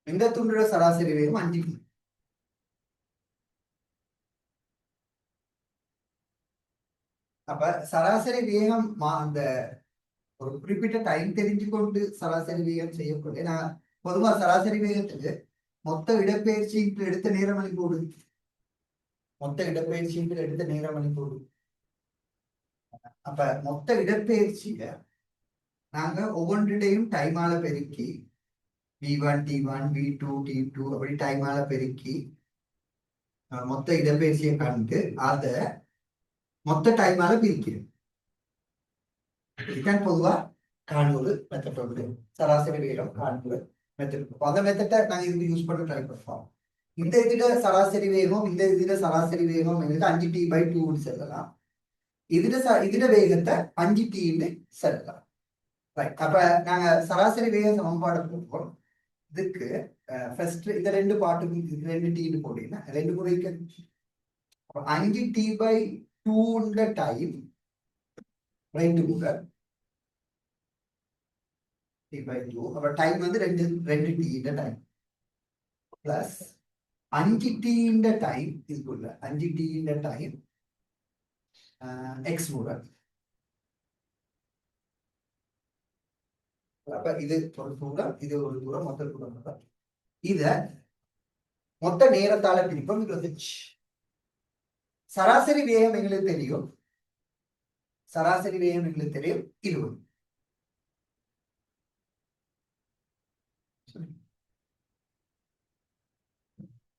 இந்த துண்டோட சராசரி வேகம் 5 அப்ப சராசரி வேகம் அந்த ஒரு குறிப்பிட்ட டைம் தெரிஞ்சு கொண்டு சராசரி வேகம் செய்யக்கூடிய நான் பொதுவா சராசரி வேகத்துக்கு மொத்த இடப்பெயர்ச்சி எடுத்த நேரம் மணிக்கூடு மொத்த இடப்பெயர்ச்சி எடுத்த நேரம் மணிக்கூடு. அப்ப மொத்த இடப்பெயர்ச்சிய நாங்க ஒவ்வொன்றையும் டைமால பெருக்கி V1 T1 V2 T2 அப்படி டைமால பெருக்கி மொத்த இடப்பெயர்ச்சியை கண்டு அத மொத்த டைமால பிரிக்கிறோம். இதுதான் பொதுவா காண்பது மெத்தட் உண்டு. சராசரி வேகம் காண்பது மெத்தட். அந்த மெத்தட்டை நாங்க இதுக்கு யூஸ் பண்ண ட்ரை பண்ணுவோம். இந்த இதுல சராசரி வேகம் இந்த இதுல சராசரி வேகம் எங்களுக்கு 5T/2 செல்லலாம். இதுல வேகத்தை 5T செல்லலாம். ரைட். அப்ப நாங்க சராசரி வேக சமன்பாடு போடுவோம். இதுக்கு ஃபர்ஸ்ட் இந்த ரெண்டு பாட்டுக்கு 2T போட்டீங்கன்னா 2 முறைக்கு 5T/2 டைம் 2 முறை T/2 அப்ப டைம் வந்து 2T time plus 5T time இதுக்குள்ள 5T டைம் x முறை. அப்ப இது ஒரு தூரம் இது ஒரு தூரம் மொத்த தூரம். இத மொத்த நேரத்தால பிரிப்போம். இது வந்து சராசரி வேகம் எங்களுக்கு தெரியும். சராசரி வேகம் எங்களுக்கு தெரியும் 20.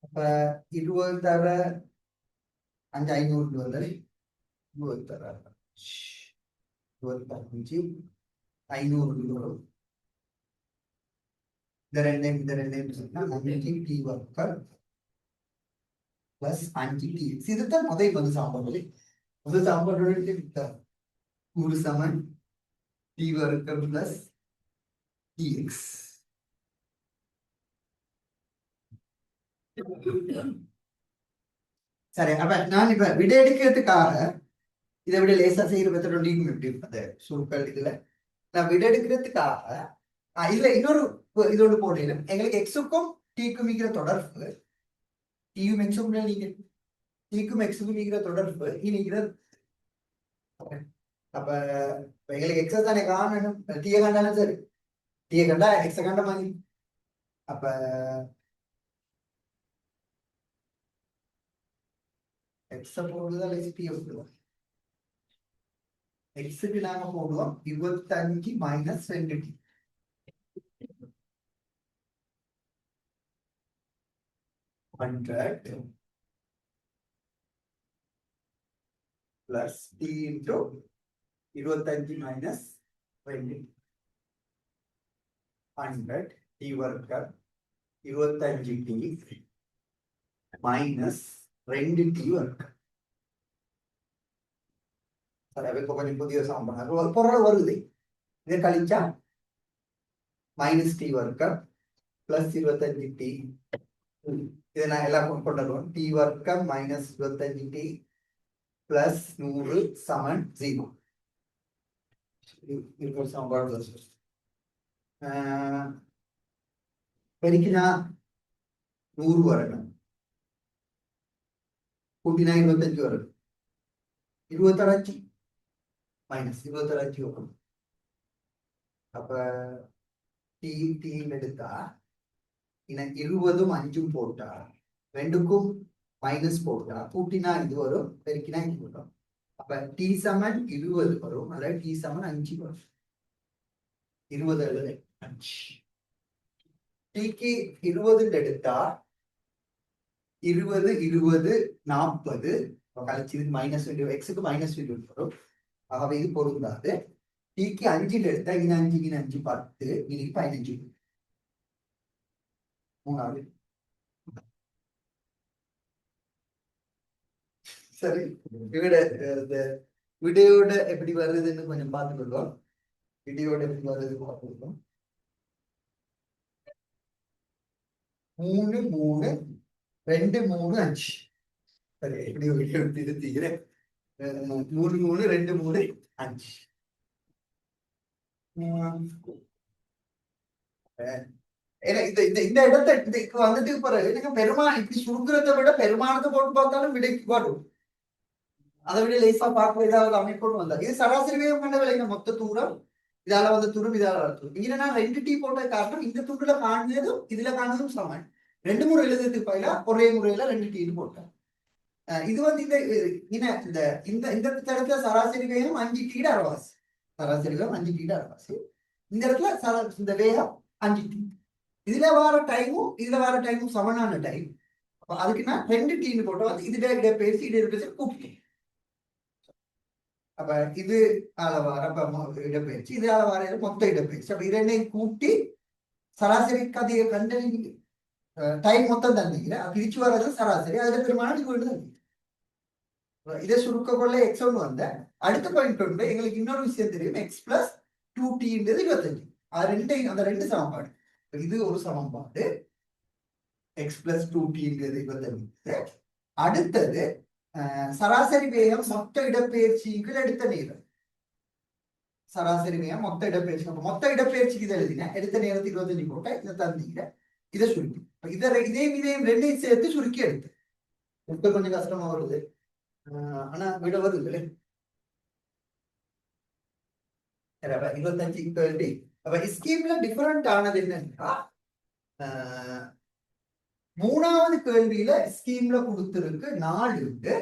அப்ப 20 தர 5 500 வந்து 20 தர 25 500 வரும். இந்த ரெண்டையும் சொன்னா 5T வர்க்கம் பிளஸ் 5Tx. இதுதான் முதல் சாப்பாடு. முதல் சாப்பாடு ஒரு சமன் T வர்க்கம் பிளஸ் Tx. சரி. அப்ப நான் இப்ப விடை எடுக்கிறதுக்காக இதை விட லேசா செய்யற மெத்தட் அந்த சுருக்கள் இதுல நான் விடை எடுக்கிறதுக்காக இதுல இன்னொரு இதோடு போடல எங்களுக்கு எக்ஸுக்கும் டீக்கும் இருக்கிற தொடர்பு டீயும் எக்ஸுக்கும் நீங்க டீக்கும் எக்ஸுக்கும் இருக்கிற தொடர்பு நீங்கிறது. அப்ப எங்களுக்கு எக்ஸஸ் தானே காணணும். டீயை கண்டாலும் சரி டீயை கண்டா எக்ஸ கண்ட மாதிரி. அப்ப எக்ஸ போடுறதா டீயை போடுவோம். எக்ஸுக்கு நாங்க போடுவோம் 25 minus 2T. plus T into 25 minus 20 100 T வர்க்கம் 25T minus 2T வர்க்கம். சரி. கொஞ்சம் புதிய சமன்பாடு பொருள் வருது. இதை கழிச்சா மைனஸ் T வர்க்கம் பிளஸ் 25T. இதை நான் எல்லாம் கொண்டு வருவோம். T வர்க்கம் மைனஸ் 25T பிளஸ் 100 சமன் 0. சமன்பாடு பெருக்கினா 100 வரணும். கூட்டினா 25 வரணும். 26 மைனஸ் 26 வரும். அப்ப T எடுத்தா 20ம் 5ம் போட்டா ரெண்டுக்கும் மைனஸ் போட்டா கூட்டினா இது வரும் பெருக்கினா இது வரும். அப்ப T சமன் 20 வரும். அல்லது T சமன் 5 வரும். 20 5 Tக்கு 20 எடுத்தா 20 20 40 கழிச்சு மைனஸ் 20 எக்ஸுக்கு மைனஸ் 20 வரும். ஆகவே இது பொருந்தாது. Tக்கு 5 எடுத்தா 5 5 10 இன்னைக்கு 15 மூணாவது. சரி. விடையோட எப்படி வருதுன்னு கொஞ்சம் பார்த்துக்கொள்வோம். விடையோட எப்படி வருது பார்த்துக்கொள்வோம். 3 3 2 3 5. சரி. எப்படி வீடியோ திருத்திக்கிறேன். 3 3 2 3 5. இந்த இடத்தை வந்துட்டு பிறகு பெருமாள் இப்படி சுருங்குறதை விட பெருமானத்தை போட்டு பார்த்தாலும் விடைக்கு வரும். அதை விட லேசா பார்க்க ஏதாவது அமைப்போடு வந்தா இது சராசரி வேகம் கண்ட விளைங்க மொத்த தூரம் இதால வந்து துரும் இதால துரும். இதுல நான் 2 டீ போட்ட காரணம் இந்த துண்டுல காணுனதும் இதுல காணுனதும் சமன். 2 முறை எழுதுறதுக்கு பதிலா ஒரே முறையில 2 டீன்னு போட்டேன். இது வந்து இந்த இந்த இந்த இடத்துல சராசரி வேகம் 5 டீட அரைவாசி. சராசரி வேகம் 5 டீட அரைவாசி. இந்த இடத்துல இந்த வேகம் 5 டீ. இதுல வர டைமும் சமனான டைம். அப்ப அதுக்கு நான் 2 டீன்னு போட்டோம். இதுல இடப்பெயர்ச்சி இது இடப்பெயர்ச்சி கூப்பிட்டேன். அப்ப இது அளவார இடப்பெயர்ச்சி, இது அளவார மொத்த இடப்பெயர்ச்சி. அப்ப இரண்டையும் கூட்டி சராசரி கதையை கண்டறி டைம் மொத்தம் தந்தீங்க. பிரிச்சு வர்றது சராசரி, அதுல பெருமானம் இது. இதை சுருக்க கொள்ள x1 வந்த அடுத்த பாயிண்ட் வந்து எங்களுக்கு இன்னொரு விஷயம் தெரியும். X plus 2t 25. அந்த ரெண்டு சமன்பாடு. இது ஒரு சமன்பாடு, எக்ஸ் பிளஸ் 2t 25. அடுத்தது சராசரி வேகம் மொத்த இடப்பெயர்ச்சிகள் எடுத்த நேரம். சராசரி வேகம் மொத்த இடப்பெயர்ச்சி, மொத்த இடப்பெயர்ச்சிக்கு இதை எழுதின எடுத்த நேரத்துக்கு 25 போட்ட இதை தந்தீங்க. இதை சுருக்கி இதையும் ரெண்டையும் சேர்த்து சுருக்கி எடுத்து கொஞ்சம் கஷ்டமா வருது. ஆனா விட வருது 25 கேள்வி. அப்ப ஸ்கீம்ல டிஃபரெண்ட் ஆனது என்னன்னா, மூணாவது கேள்வியில ஸ்கீம்ல கொடுத்திருக்கு 4.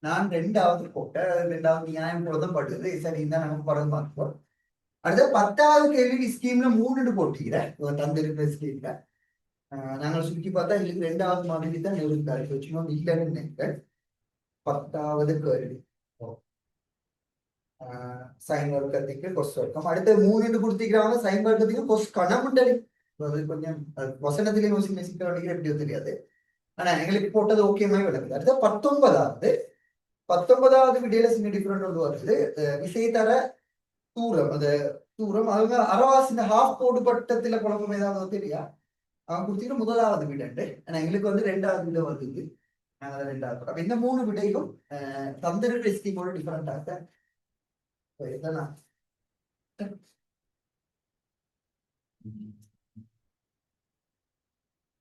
நான் 2வது போட்டேன். 2வது நியாயம் போடுது. சரி, இந்த நமக்கு படம் பார்ப்போம். அடுத்த 10வது கேள்வி ஸ்கீம்ல 3 போட்டிக்கிறேன். தந்திருக்கிற ஸ்கீம்ல நாங்கள் சுற்றி பார்த்தா எங்களுக்கு 2வது மாதிரி தான் இருக்காரு. வச்சுக்கோங்க, இல்லைன்னு நினைக்கிறேன். 10வது கேள்வி சைன் வர்க்கத்துக்கு கொஸ் வர்க்கம். அடுத்து 3 கொடுத்திருக்கிறாங்க. சைன் வர்க்கத்துக்கு கொஸ் கணமுண்டலி. அது கொஞ்சம் வசனத்துக்கு யோசிக்க எப்படி தெரியாது. ஆனா எங்களுக்கு போட்டது ஓகே மாதிரி விளக்குது. அடுத்த 19வது விடையில சின்ன டிஃபரெண்ட் வந்து வருது. விசைத்தர தூரம், அது தூரம் அவங்க அரவாசி இந்த ஹாஃப் போடுபட்டத்துல குழப்பம் ஏதாவது தெரியா. அவன் கொடுத்தீங்கன்னா 1வது விடண்டு. ஆனா எங்களுக்கு வந்து 2வது விட வருது. 2வது. அப்ப இந்த 3 விடையும் தந்திர ஸ்கீமோட டிஃபரெண்டாக இதெல்லாம்